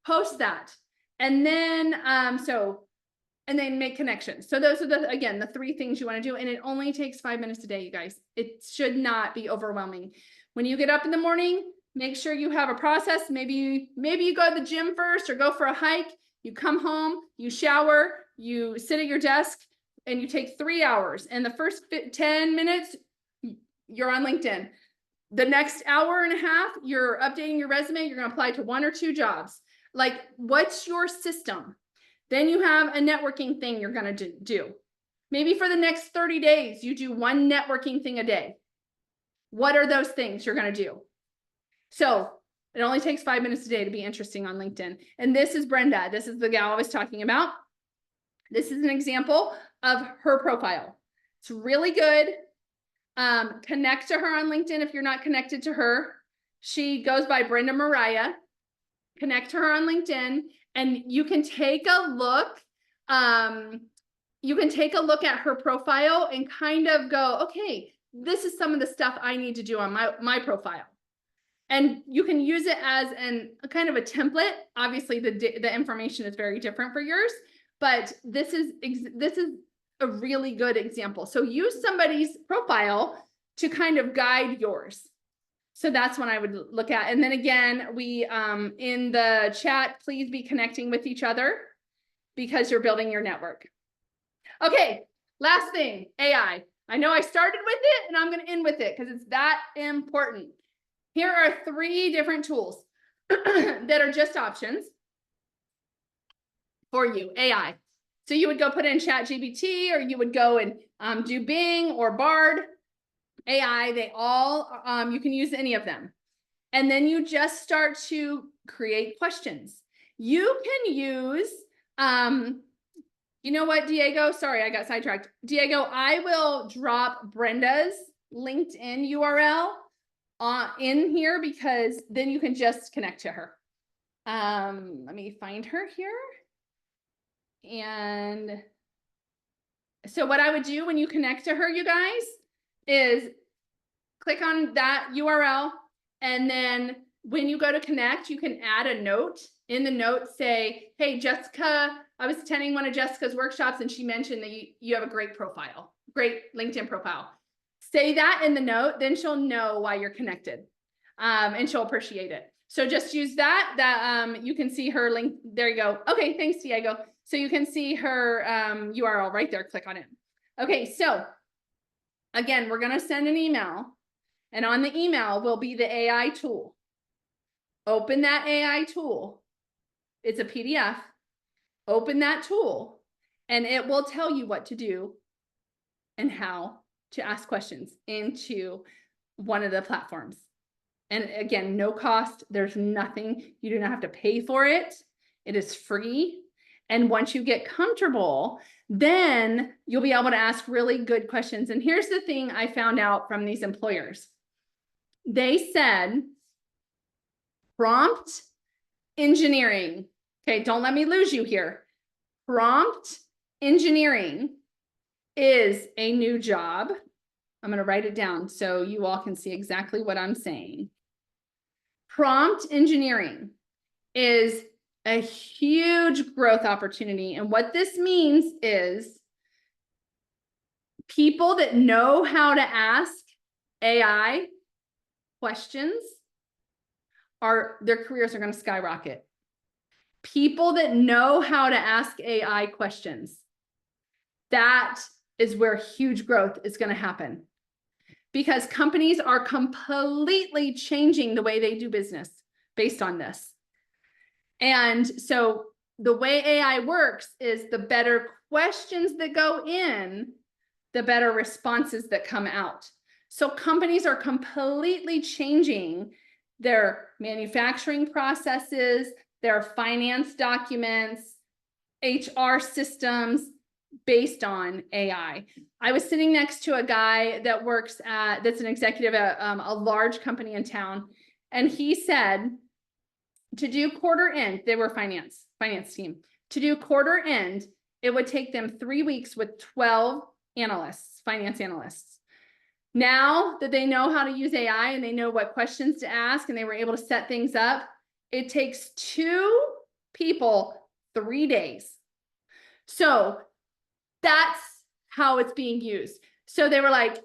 post that. And then, and then make connections. So those are again, the 3 things you want to do. And it only takes 5 minutes a day, you guys. It should not be overwhelming. When you get up in the morning, make sure you have a process. Maybe you go to the gym first or go for a hike. You come home, you shower, you sit at your desk, and you take 3 hours. And the first 10 minutes, you're on LinkedIn. The next hour and a half, you're updating your resume. You're going to apply to 1 or 2 jobs. Like, what's your system? Then you have a networking thing you're going to do. Maybe for the next 30 days, you do 1 networking thing a day. What are those things you're going to do? So it only takes 5 minutes a day to be interesting on LinkedIn. And this is Brenda. This is the gal I was talking about. This is an example of her profile. It's really good. Connect to her on LinkedIn if you're not connected to her. She goes by Brenda Mariah. Connect to her on LinkedIn, and you can take a look. You can take a look at her profile and kind of go, okay, this is some of the stuff I need to do on my profile. And you can use it as a kind of a template. Obviously, the information is very different for yours, but this is a really good example. So use somebody's profile to kind of guide yours. So that's what I would look at. And then again, we in the chat, please be connecting with each other because you're building your network. Okay, last thing, AI. I know I started with it and I'm going to end with it because it's that important. Here are 3 different tools that are just options for you, AI. So you would go put in ChatGPT, or you would go and do Bing or Bard. AI, they all, you can use any of them. And then you just start to create questions. You can use, you know what, Diego? Sorry, I got sidetracked. Diego, I will drop Brenda's LinkedIn URL in here because then you can just connect to her. Let me find her here. And so what I would do when you connect to her, you guys, is click on that URL. And then when you go to connect, you can add a note. In the note, say, hey, Jessica, I was attending one of Jessica's workshops and she mentioned that you have a great profile, great LinkedIn profile. Say that in the note, then she'll know why you're connected, and she'll appreciate it. So just use that you can see her link. There you go. Okay, thanks, Diego. So you can see her URL right there. Click on it. Okay, so again, we're going to send an email, and on the email will be the AI tool. Open that AI tool. It's a PDF. Open that tool, and it will tell you what to do and how to ask questions into one of the platforms. And again, no cost. There's nothing. You do not have to pay for it. It is free. And once you get comfortable, then you'll be able to ask really good questions. And here's the thing I found out from these employers. They said prompt engineering. Okay, don't let me lose you here. Prompt engineering is a new job. I'm going to write it down so you all can see exactly what I'm saying. Prompt engineering is a huge growth opportunity. And what this means is people that know how to ask AI questions their careers are going to skyrocket. People that know how to ask AI questions, that is where huge growth is going to happen. Because companies are completely changing the way they do business based on this. And so the way AI works is the better questions that go in, the better responses that come out. So companies are completely changing their manufacturing processes, their finance documents, HR systems based on AI. I was sitting next to a guy that that's an executive at a large company in town. And he said to do quarter end, they were finance team. To do quarter end, it would take them 3 weeks with 12 analysts, finance analysts. Now that they know how to use AI and they know what questions to ask and they were able to set things up, it takes 2 people 3 days. So that's how it's being used. So they were like,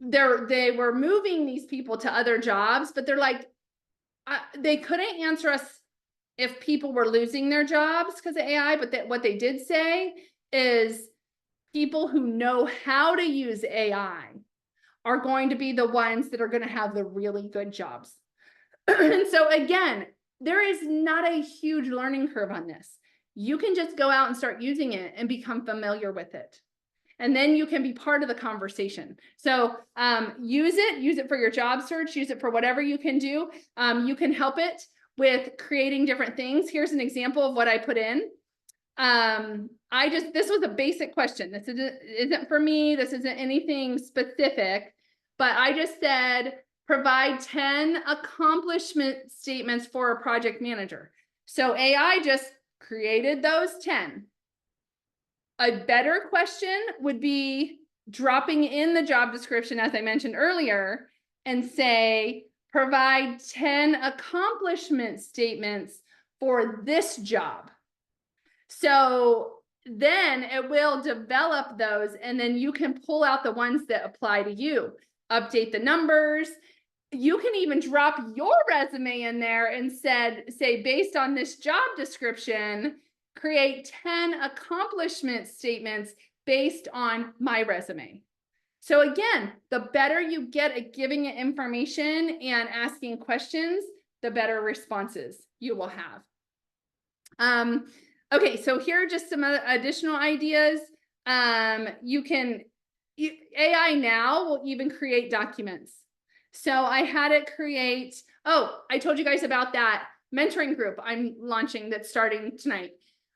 they were moving these people to other jobs, but they're like, they couldn't answer us if people were losing their jobs because of AI, but what they did say is people who know how to use AI are going to be the ones that are going to have the really good jobs. And so again, there is not a huge learning curve on this. You can just go out and start using it and become familiar with it. And then you can be part of the conversation. So use it for your job search, use it for whatever you can do. You can help it with creating different things. Here's an example of what I put in. This was a basic question. This isn't for me. This isn't anything specific, but I just said, provide 10 accomplishment statements for a project manager. So AI just created those 10. A better question would be dropping in the job description, as I mentioned earlier, and say, provide 10 accomplishment statements for this job. So then it will develop those, and then you can pull out the ones that apply to you, update the numbers. You can even drop your resume in there and say, based on this job description, create 10 accomplishment statements based on my resume. So again, the better you get at giving it information and asking questions, the better responses you will have. Okay, so here are just some additional ideas. AI now will even create documents. So I had it create, I told you guys about that mentoring group I'm launching that's starting tonight.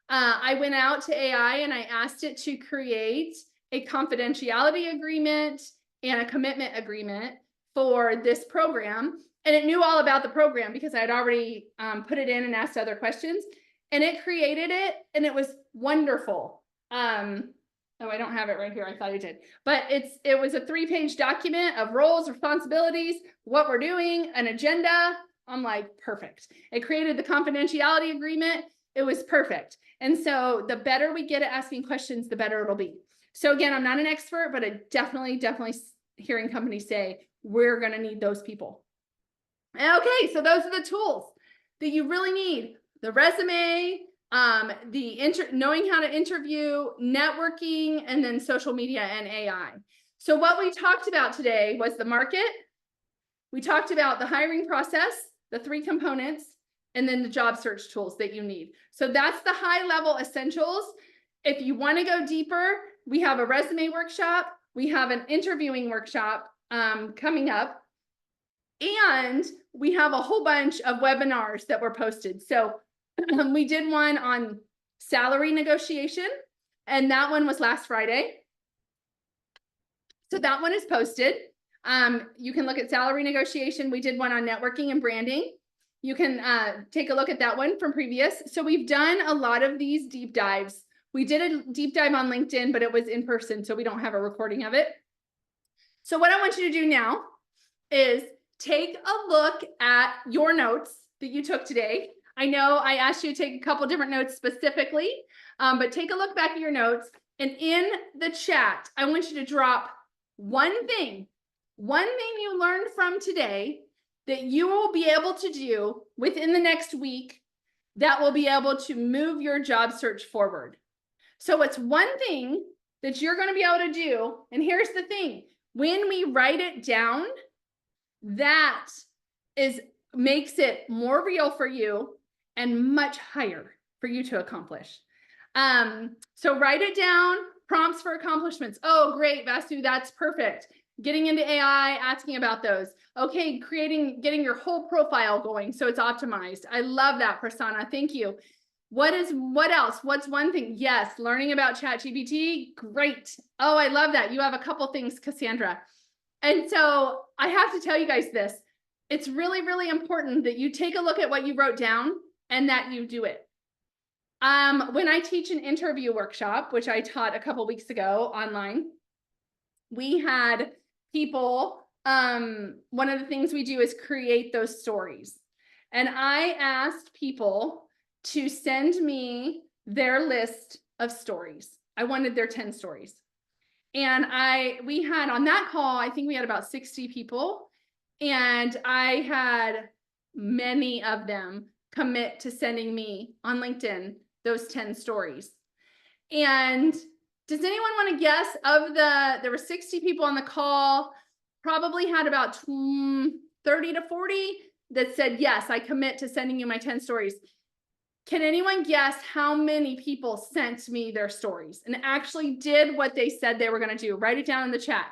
I went out to AI and I asked it to create a confidentiality agreement and a commitment agreement for this program. And it knew all about the program because I had already put it in and asked other questions. And it created it, and it was wonderful. Oh, I don't have it right here. I thought I did. But it was a 3-page document of roles, responsibilities, what we're doing, an agenda. I'm like, perfect. It created the confidentiality agreement. It was perfect. And so the better we get at asking questions, the better it'll be. So again, I'm not an expert, but I definitely hearing companies say, we're going to need those people. Okay, so those are the tools that you really need. The resume, knowing how to interview, networking, and then social media and AI. So what we talked about today was the market. We talked about the hiring process, the 3 components, and then the job search tools that you need. So that's the high level essentials. If you want to go deeper, we have a resume workshop. We have an interviewing workshop coming up. And we have a whole bunch of webinars that were posted. So we did one on salary negotiation, and that one was last Friday. So that one is posted. You can look at salary negotiation. We did one on networking and branding. You can take a look at that one from previous. So we've done a lot of these deep dives. We did a deep dive on LinkedIn, but it was in person, so we don't have a recording of it. So what I want you to do now is take a look at your notes that you took today. I know I asked you to take a couple different notes specifically, but take a look back at your notes, and in the chat, I want you to drop one thing you learned from today that you will be able to do within the next week that will be able to move your job search forward. So it's one thing that you're going to be able to do. And here's the thing, when we write it down, that makes it more real for you and much higher for you to accomplish. So write it down, prompts for accomplishments. Oh, great, Vasu, that's perfect. Getting into AI, asking about those. Okay, getting your whole profile going so it's optimized. I love that, Prasanna. Thank you. What else? What's one thing? Yes, learning about ChatGPT. Great. Oh, I love that. You have a couple things, Cassandra. And so I have to tell you guys this. It's really, really important that you take a look at what you wrote down and that you do it. When I teach an interview workshop, which I taught a couple weeks ago online, we had people, one of the things we do is create those stories. And I asked people to send me their list of stories. I wanted their 10 stories. And we had on that call, I think we had about 60 people, and I had many of them commit to sending me on LinkedIn those 10 stories. And does anyone want to guess there were 60 people on the call, probably had about 30 to 40 that said, yes, I commit to sending you my 10 stories. Can anyone guess how many people sent me their stories and actually did what they said they were going to do? Write it down in the chat.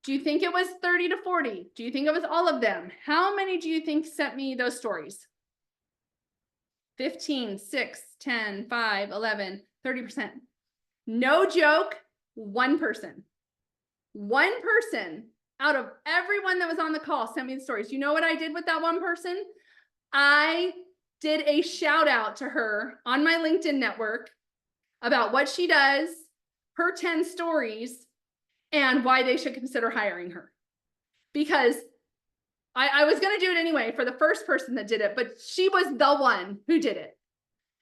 Do you think it was 30 to 40? Do you think it was all of them? How many do you think sent me those stories? 15, 6, 10, 5, 11, 30%. No joke, one person. One person out of everyone that was on the call sent me the stories. You know what I did with that one person? I did a shout out to her on my LinkedIn network about what she does, her 10 stories, and why they should consider hiring her. Because I was going to do it anyway for the first person that did it, but she was the one who did it.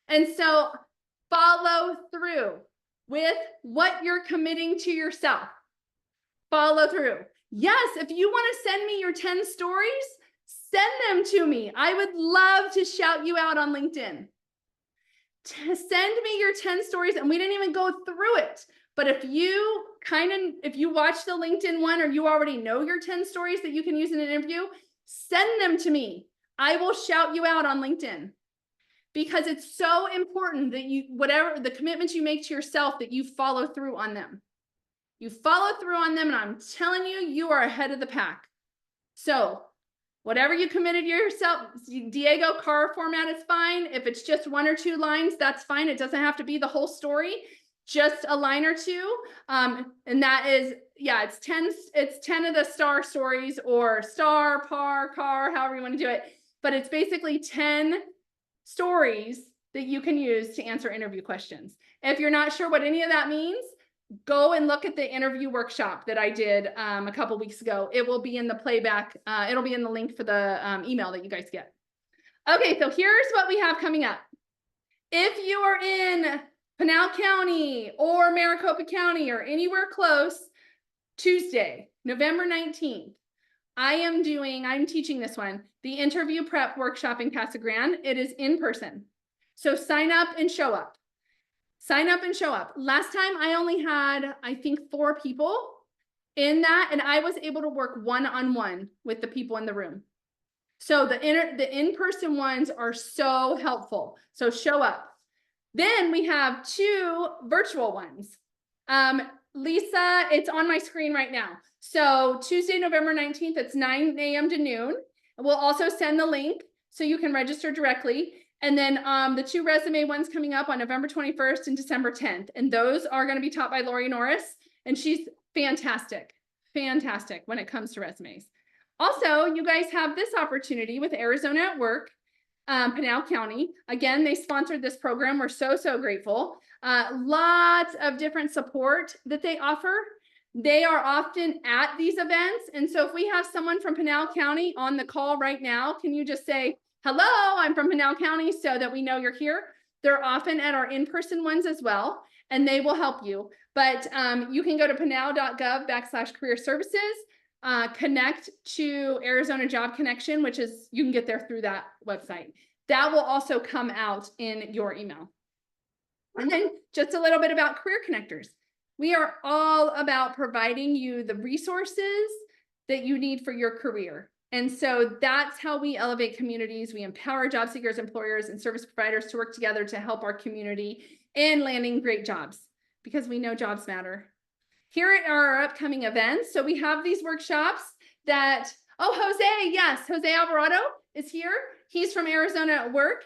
And so follow through with what you're committing to yourself. Follow through. Yes, if you want to send me your 10 stories, send them to me. I would love to shout you out on LinkedIn. Send me your 10 stories, and we didn't even go through it. But if you watch the LinkedIn one, or you already know your 10 stories that you can use in an interview, send them to me. I will shout you out on LinkedIn, because it's so important that whatever the commitments you make to yourself, that you follow through on them. You follow through on them, and I'm telling you, you are ahead of the pack. So whatever you committed yourself, Diego, car format is fine. If it's just 1 or 2 lines, that's fine. It doesn't have to be the whole story, just a line or 2. And that is, yeah, it's 10 of the star stories, or star, par, car, however you want to do it. But it's basically 10 stories that you can use to answer interview questions. If you're not sure what any of that means, go and look at the interview workshop that I did a couple weeks ago. It will be in the playback. It'll be in the link for the email that you guys get. Okay, so here's what we have coming up. If you are in Pinal County or Maricopa County or anywhere close, Tuesday, November 19th, I'm teaching this one, the interview prep workshop in Casa Grande. It is in person. So sign up and show up. Sign up and show up. Last time I only had, I think, 4 people in that, and I was able to work one-on-one with the people in the room. So the in-person ones are so helpful. So show up. Then we have 2 virtual ones. Lisa, it's on my screen right now. So Tuesday, November 19th, it's 9 a.m. to noon. We'll also send the link so you can register directly. And then the 2 resume ones coming up on November 21st and December 10th. And those are going to be taught by Lori Norris. And she's fantastic when it comes to resumes. Also, you guys have this opportunity with Arizona at Work, Pinal County. Again, they sponsored this program. We're so grateful. Lots of different support that they offer. They are often at these events. And so if we have someone from Pinal County on the call right now, can you just say, hello, I'm from Pinal County, so that we know you're here? They're often at our in-person ones as well, and they will help you. But you can go to pinal.gov/career services, connect to Arizona Job Connection, which is, you can get there through that website. That will also come out in your email. And then just a little bit about Career Connectors. We are all about providing you the resources that you need for your career. And so that's how we elevate communities. We empower job seekers, employers, and service providers to work together to help our community in landing great jobs, because we know jobs matter. Here are our upcoming events. So we have these workshops that, Jose, yes, Jose Alvarado is here. He's from Arizona at Work.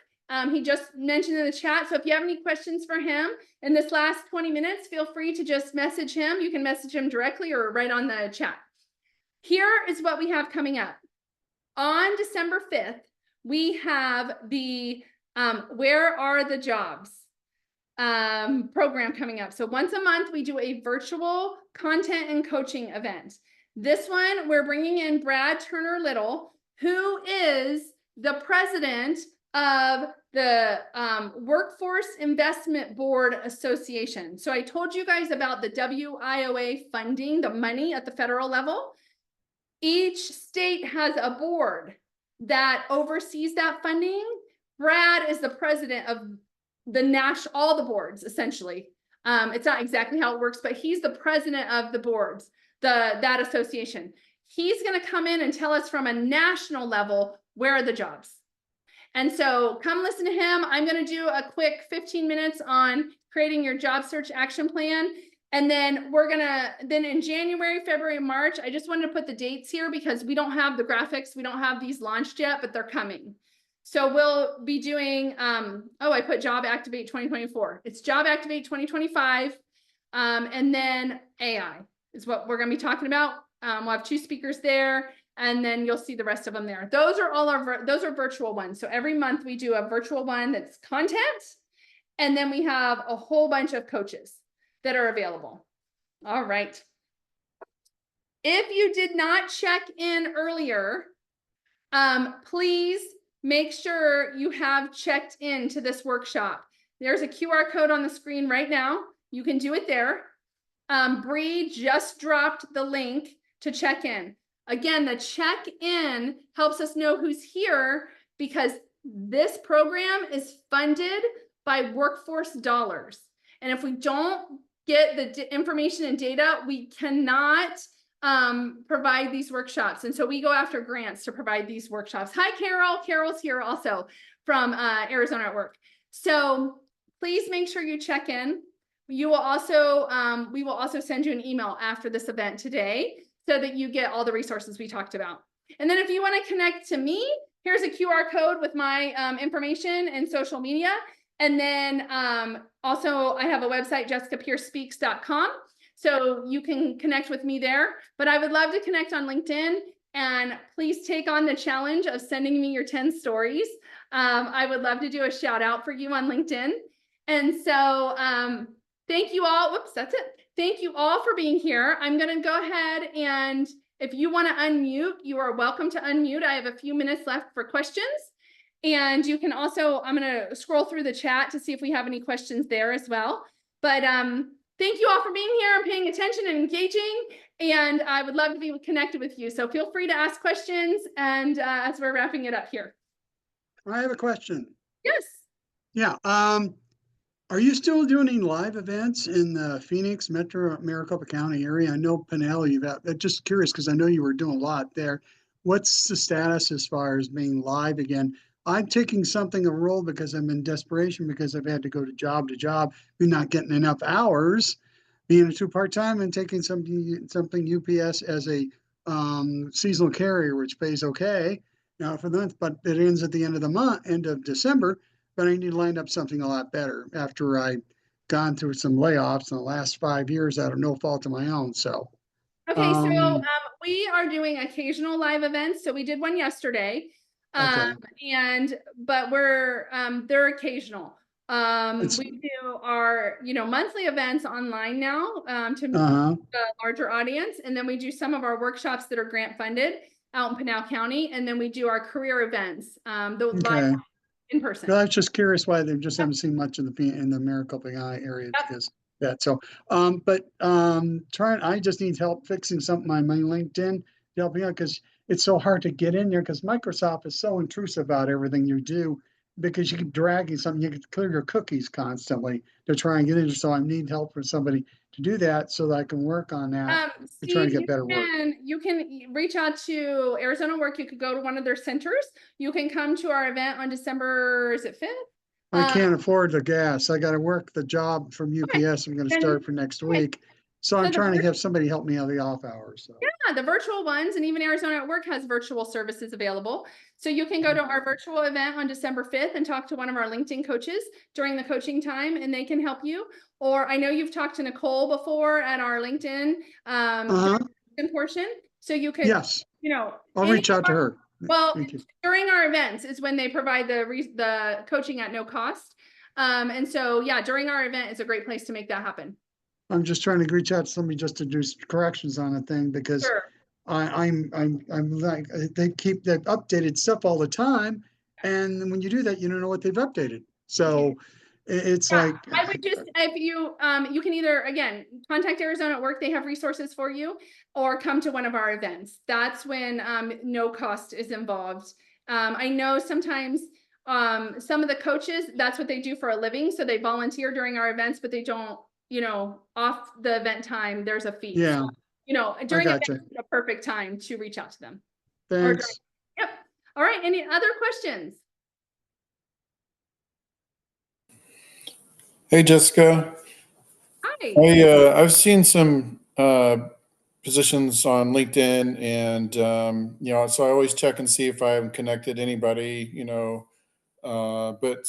He just mentioned in the chat. So if you have any questions for him in this last 20 minutes, feel free to just message him. You can message him directly or right on the chat. Here is what we have coming up. On December 5th, we have the Where Are the Jobs program coming up. So once a month, we do a virtual content and coaching event. This one, we're bringing in Brad Turner Little, who is the president of the Workforce Investment Board Association. So I told you guys about the WIOA funding, the money at the federal level. Each state has a board that oversees that funding. Brad is the president of the all the boards, essentially. It's not exactly how it works, but he's the president of the boards, that association. He's going to come in and tell us from a national level, where are the jobs? And so come listen to him. I'm going to do a quick 15 minutes on creating your job search action plan. And then then in January, February, March, I just wanted to put the dates here because we don't have the graphics. We don't have these launched yet, but they're coming. So we'll be doing, I put Job Activate 2024. It's Job Activate 2025. And then AI is what we're going to be talking about. We'll have 2 speakers there, and then you'll see the rest of them there. Those are those are virtual ones. So every month we do a virtual one that's content, and then we have a whole bunch of coaches that are available. All right. If you did not check in earlier, please make sure you have checked into this workshop. There's a QR code on the screen right now. You can do it there. Bree just dropped the link to check in. Again, the check in helps us know who's here because this program is funded by workforce dollars. And if we don't get the information and data, we cannot provide these workshops. And so we go after grants to provide these workshops. Hi, Carol. Carol's here also from Arizona at Work. So please make sure you check in. You will also, we will also send you an email after this event today so that you get all the resources we talked about. And then if you want to connect to me, here's a QR code with my information and social media. And then also I have a website, jessicapiercespeaks.com. So you can connect with me there, but I would love to connect on LinkedIn, and please take on the challenge of sending me your 10 stories. I would love to do a shout out for you on LinkedIn. And so thank you all. Whoops, that's it. Thank you all for being here. I'm going to go ahead, and if you want to unmute, you are welcome to unmute. I have a few minutes left for questions. And you can also, I'm going to scroll through the chat to see if we have any questions there as well. But thank you all for being here and paying attention and engaging. And I would love to be connected with you. So feel free to ask questions. And as we're wrapping it up here. I have a question. Yes. Yeah. Are you still doing any live events in the Phoenix, Metro, Maricopa County area? I know Pinal, just curious because I know you were doing a lot there. What's the status as far as being live again? I'm taking a role because I'm in desperation because I've had to go to job, be not getting enough hours, being a part-time and taking something UPS as a seasonal carrier, which pays okay now for the month, but it ends at the end of December. But I need to line up something a lot better after I've gone through some layoffs in the last 5 years out of no fault of my own. So, okay, so we are doing occasional live events. So we did one yesterday, okay. But they're occasional. We do our monthly events online now to a larger audience, and then we do some of our workshops that are grant funded out in Pinal County, and then we do our career events. Live in person. Well, I was just curious why they just haven't seen much in the Maricopa area because that. So, I just need help fixing something on my LinkedIn to help me out because it's so hard to get in there because Microsoft is so intrusive about everything you do because you keep dragging something. You can clear your cookies constantly to try and get in. So I need help from somebody to do that so that I can work on that to try to get better work. You can reach out to Arizona Work. You could go to one of their centers. You can come to our event on December, is it 5th? I can't afford the gas. I got to work the job from UPS. I'm going to start for next week. So I'm trying to have somebody help me out of the off hours. So. Yeah, the virtual ones, and even Arizona at Work has virtual services available. So you can go to our virtual event on December 5th and talk to one of our LinkedIn coaches during the coaching time, and they can help you. Or I know you've talked to Nicole before at our LinkedIn portion. So you could, yes, I'll reach out to her. Well, during our events is when they provide the coaching at no cost. And so, yeah, during our event is a great place to make that happen. I'm just trying to reach out to somebody just to do corrections on a thing because I'm like, they keep that updated stuff all the time. And then when you do that, you don't know what they've updated. So it's Yeah, like, I would just, if you, you can either, again, contact Arizona at Work, they have resources for you, or come to one of our events. That's when, no cost is involved. I know sometimes, some of the coaches, that's what they do for a living, so they volunteer during our events, but they don't, off the event time, there's a fee. yeah, So, I during events, gotcha. it's a perfect time to reach out to them. Or during, Thanks. yep. All right, any other questions? Hey, Jessica. Hi. I've seen some positions on LinkedIn, and so I always check and see if I haven't connected anybody. But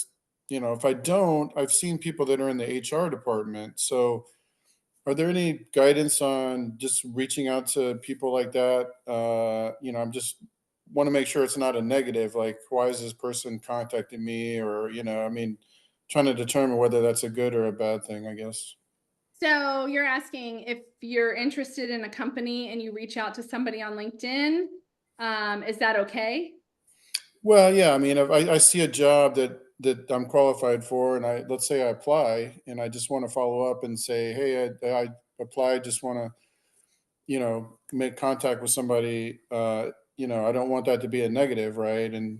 if I don't, I've seen people that are in the HR department. So, are there any guidance on just reaching out to people like that? I'm just want to make sure it's not a negative. Like, why is this person contacting me? Or, trying to determine whether that's a good or a bad thing, I guess. So you're asking if you're interested in a company and you reach out to somebody on LinkedIn, is that okay? Well, yeah, I mean, if I see a job that I'm qualified for, and let's say I apply, and I just want to follow up and say, hey, I applied, just want to, make contact with somebody. I don't want that to be a negative, right? And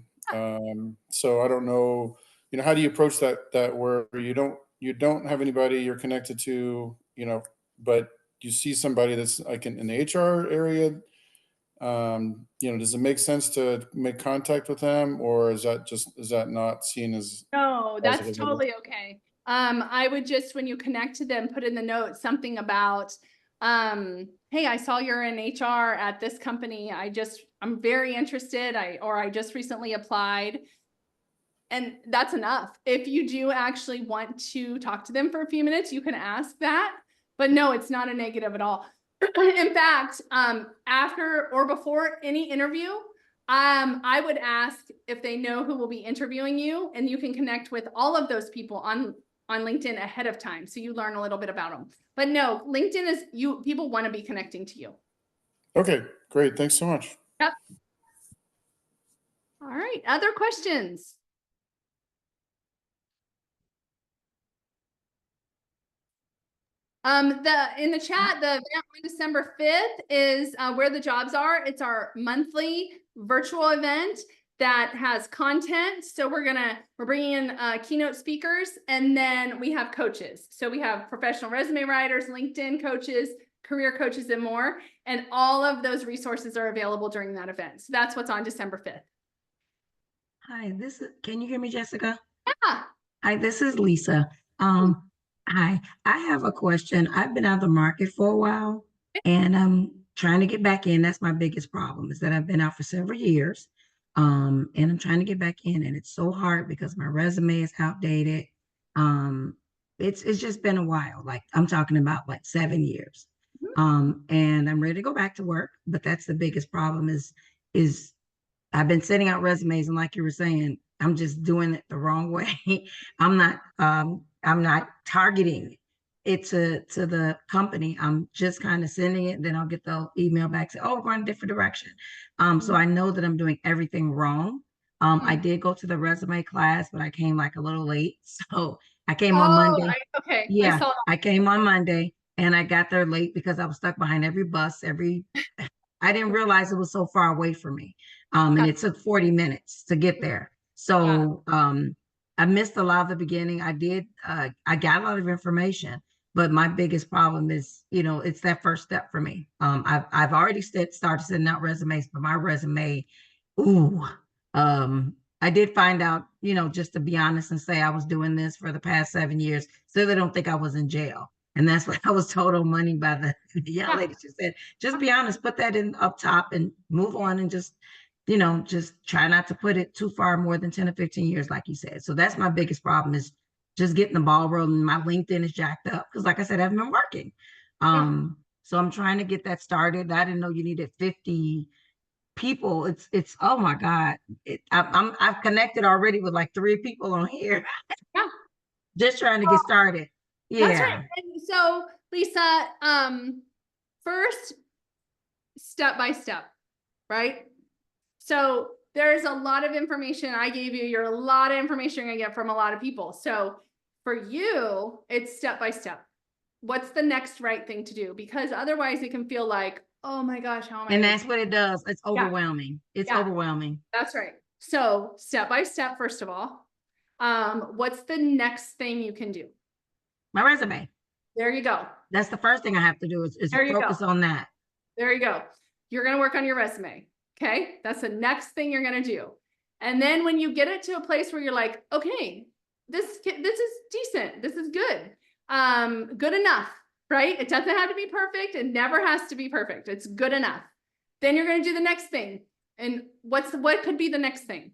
so I don't know, how do you approach that where you don't have anybody you're connected to, but you see somebody that's like in the HR area. Does it make sense to make contact with them, or is that not seen as No, that's positive, I guess? totally okay. I would just, when you connect to them, put in the note something about, hey, I saw you're in HR at this company. I'm very interested. I just recently applied. And that's enough. If you do actually want to talk to them for a few minutes, you can ask that. But no, it's not a negative at all. In fact, after or before any interview, I would ask if they know who will be interviewing you, and you can connect with all of those people on LinkedIn ahead of time, so you learn a little bit about them. But no, LinkedIn is people want to be connecting to you. Okay, great. Thanks so much. Yep. All right. Other questions? In the chat, the event on December 5th is where the jobs are. It's our monthly virtual event that has content. So we're bringing in keynote speakers, and then we have coaches. So we have professional resume writers, LinkedIn coaches, career coaches, and more. And all of those resources are available during that event. So that's what's on December 5th. Hi, can you hear me, Jessica? Yeah. Hi, this is Lisa. Hi, I have a question. I've been out of the market for a while and I'm trying to get back in. That's my biggest problem, is that I've been out for several years. And I'm trying to get back in, and it's so hard because my resume is outdated. Um, it's just been a while. Like, I'm talking about like 7 years. And I'm ready to go back to work, but that's the biggest problem is I've been sending out resumes, and like you were saying, I'm just doing it the wrong way. I'm not targeting it to the company. I'm just kind of sending it, then I'll get the email back, say, oh, we're going a different direction. So I know that I'm doing everything wrong. I did go to the resume class, but I came like a little late. So I came on Monday. Okay. I Yeah, saw I came on Monday and I got there late because I was stuck behind every bus, I didn't realize it was so far away from me. And it took 40 minutes to get there. So I missed a lot of the beginning. I got a lot of information, but my biggest problem is, it's that first step for me. I've already started sending out resumes, but my resume, ooh, I did find out, just to be honest and say I was doing this for the past 7 years, so they don't think I was in jail. And that's what I was told on Money by the young lady. She said, just be honest, put that in up top and move on, and just try not to put it too far more than 10 or 15 years, like you said. So that's my biggest problem, is just getting the ball rolling. My LinkedIn is jacked up because, like I said, I haven't been working. So I'm trying to get that started. I didn't know you needed 50 people. It's oh my God. I've connected already with like 3 people on here. Yeah. Just trying to get started. That's right. Yeah. And so, Lisa, first, step by step, right? So there's a lot of information I gave you. You're a lot of information you're gonna get from a lot of people. So for you, it's step by step. What's the next right thing to do? Because otherwise it can feel like, oh my gosh, how am I? And gonna that's what it does. It's overwhelming. It's Yeah. overwhelming. That's right. So step by step, first of all, what's the next thing you can do? My resume. There you go. That's the first thing I have to do is There you focus go. on that. There you go. You're going to work on your resume. Okay. That's the next thing you're going to do. And then when you get it to a place where you're like, okay, this is decent. This is good. Good enough, right? It doesn't have to be perfect. It never has to be perfect. It's good enough. Then you're going to do the next thing. And what could be the next thing?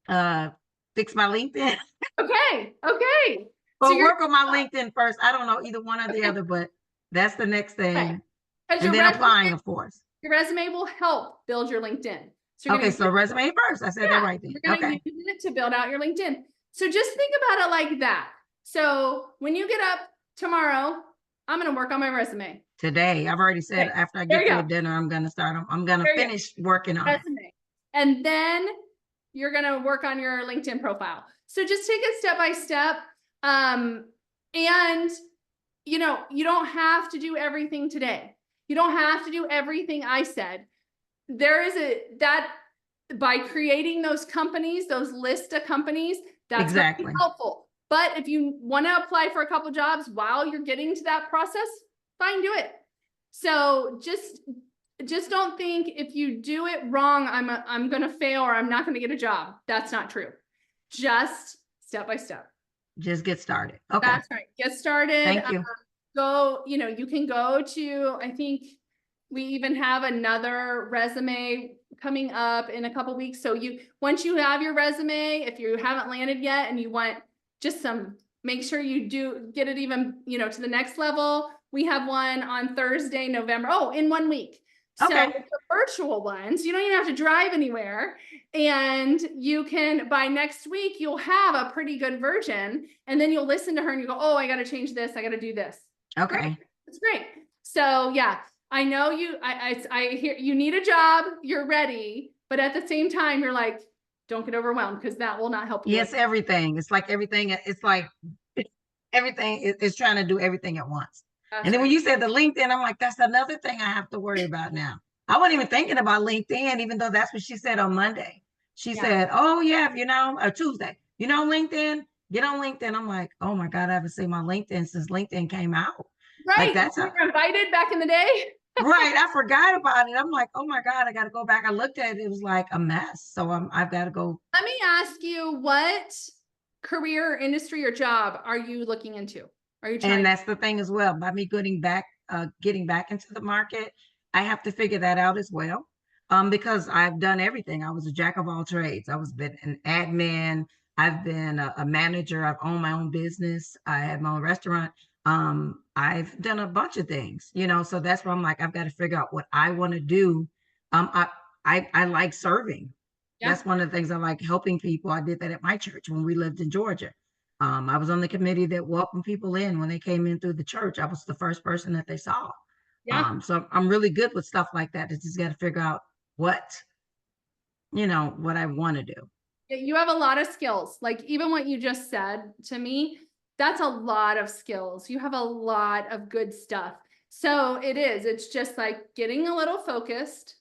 Fix my LinkedIn. Okay. Okay. Well, So work on my LinkedIn first. I don't know either one or the other, but that's the next thing. Right. And then applying, of course. Your resume will help build your LinkedIn. So Okay, so resume first. I said that right then. You're going to use it to build out your LinkedIn. So just think about it like that. So when you get up tomorrow, I'm going to work on my resume. Today, I've already said after I get to dinner, I'm going to start. I'm going to finish working on it. And then you're going to work on your LinkedIn profile. So just take it step by step. And you know, you don't have to do everything today. You don't have to do everything I said. There is that by creating those companies, those list of companies, that's exactly helpful. But if you want to apply for a couple jobs while you're getting to that process, fine, do it. So just don't think if you do it wrong, I'm going to fail or I'm not going to get a job. That's not true. Just step by step. Just get started. Okay. That's right. Get started. Thank you. You can go to, I think we even have another resume coming up in a couple weeks. So once you have your resume, if you haven't landed yet and you want just make sure you do get it even, to the next level. We have one on Thursday, November. Oh, in 1 week. So okay. It's a virtual one. So you don't even have to drive anywhere. And you can, by next week, you'll have a pretty good version. And then you'll listen to her and you go, oh, I got to change this. I got to do this. Okay. Great. That's great. So yeah, I know I hear you need a job. You're ready. But at the same time, you're like, don't get overwhelmed because that will not help you. Yes, everything. It's like everything. It's like everything is trying to do everything at once. And then when you said the LinkedIn, I'm like, that's another thing I have to worry about now. I wasn't even thinking about LinkedIn, even though that's what she said on Monday. She said, oh yeah, or Tuesday, LinkedIn, get on LinkedIn. I'm like, oh my God, I haven't seen my LinkedIn since LinkedIn came out. Right. Like that's you were invited back in the day. Right. I forgot about it. I'm like, oh my God, I got to go back. I looked at it. It was like a mess. So I've got to go. Let me ask you, what career, industry, or job are you looking into? Are you trying? And that's the thing as well. By me getting back into the market, I have to figure that out as well. Because I've done everything. I was a jack of all trades. I was been an admin. I've been a manager. I've owned my own business. I had my own restaurant. I've done a bunch of things, so that's where I'm like, I've got to figure out what I want to do. I like serving. Yeah. That's one of the things I like, helping people. I did that at my church when we lived in Georgia. I was on the committee that welcomed people in when they came in through the church. I was the first person that they saw. Yeah. So I'm really good with stuff like that. It's just got to figure out what I want to do. You have a lot of skills. Like even what you just said to me, that's a lot of skills. You have a lot of good stuff. So it's just like getting a little focused.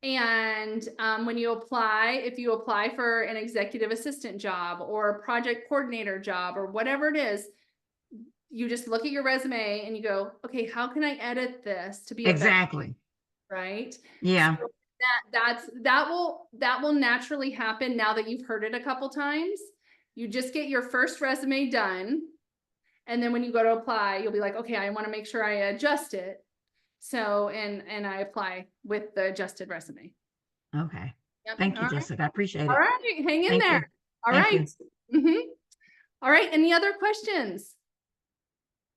And when you apply, if you apply for an executive assistant job or a project coordinator job or whatever it is, you just look at your resume and you go, okay, how can I edit this to be exactly right? Yeah. So that will naturally happen now that you've heard it a couple times. You just get your first resume done. And then when you go to apply, you'll be like, okay, I want to make sure I adjust it. So, and I apply with the adjusted resume. Okay. Yep. Thank you, Jessica. I appreciate it. All right. Hang in there. All right. All right. Any other questions?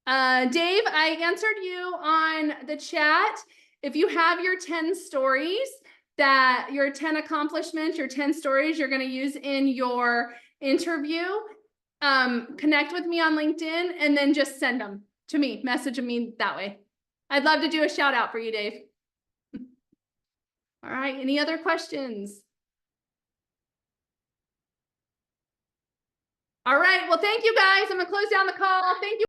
Dave, I answered you on the chat. If you have your 10 stories, your 10 accomplishments, your 10 stories you're going to use in your interview, connect with me on LinkedIn and then just send them to me, message me that way. I'd love to do a shout out for you, Dave. All right. Any other questions? All right. Well, thank you guys. I'm gonna close down the call. Thank you.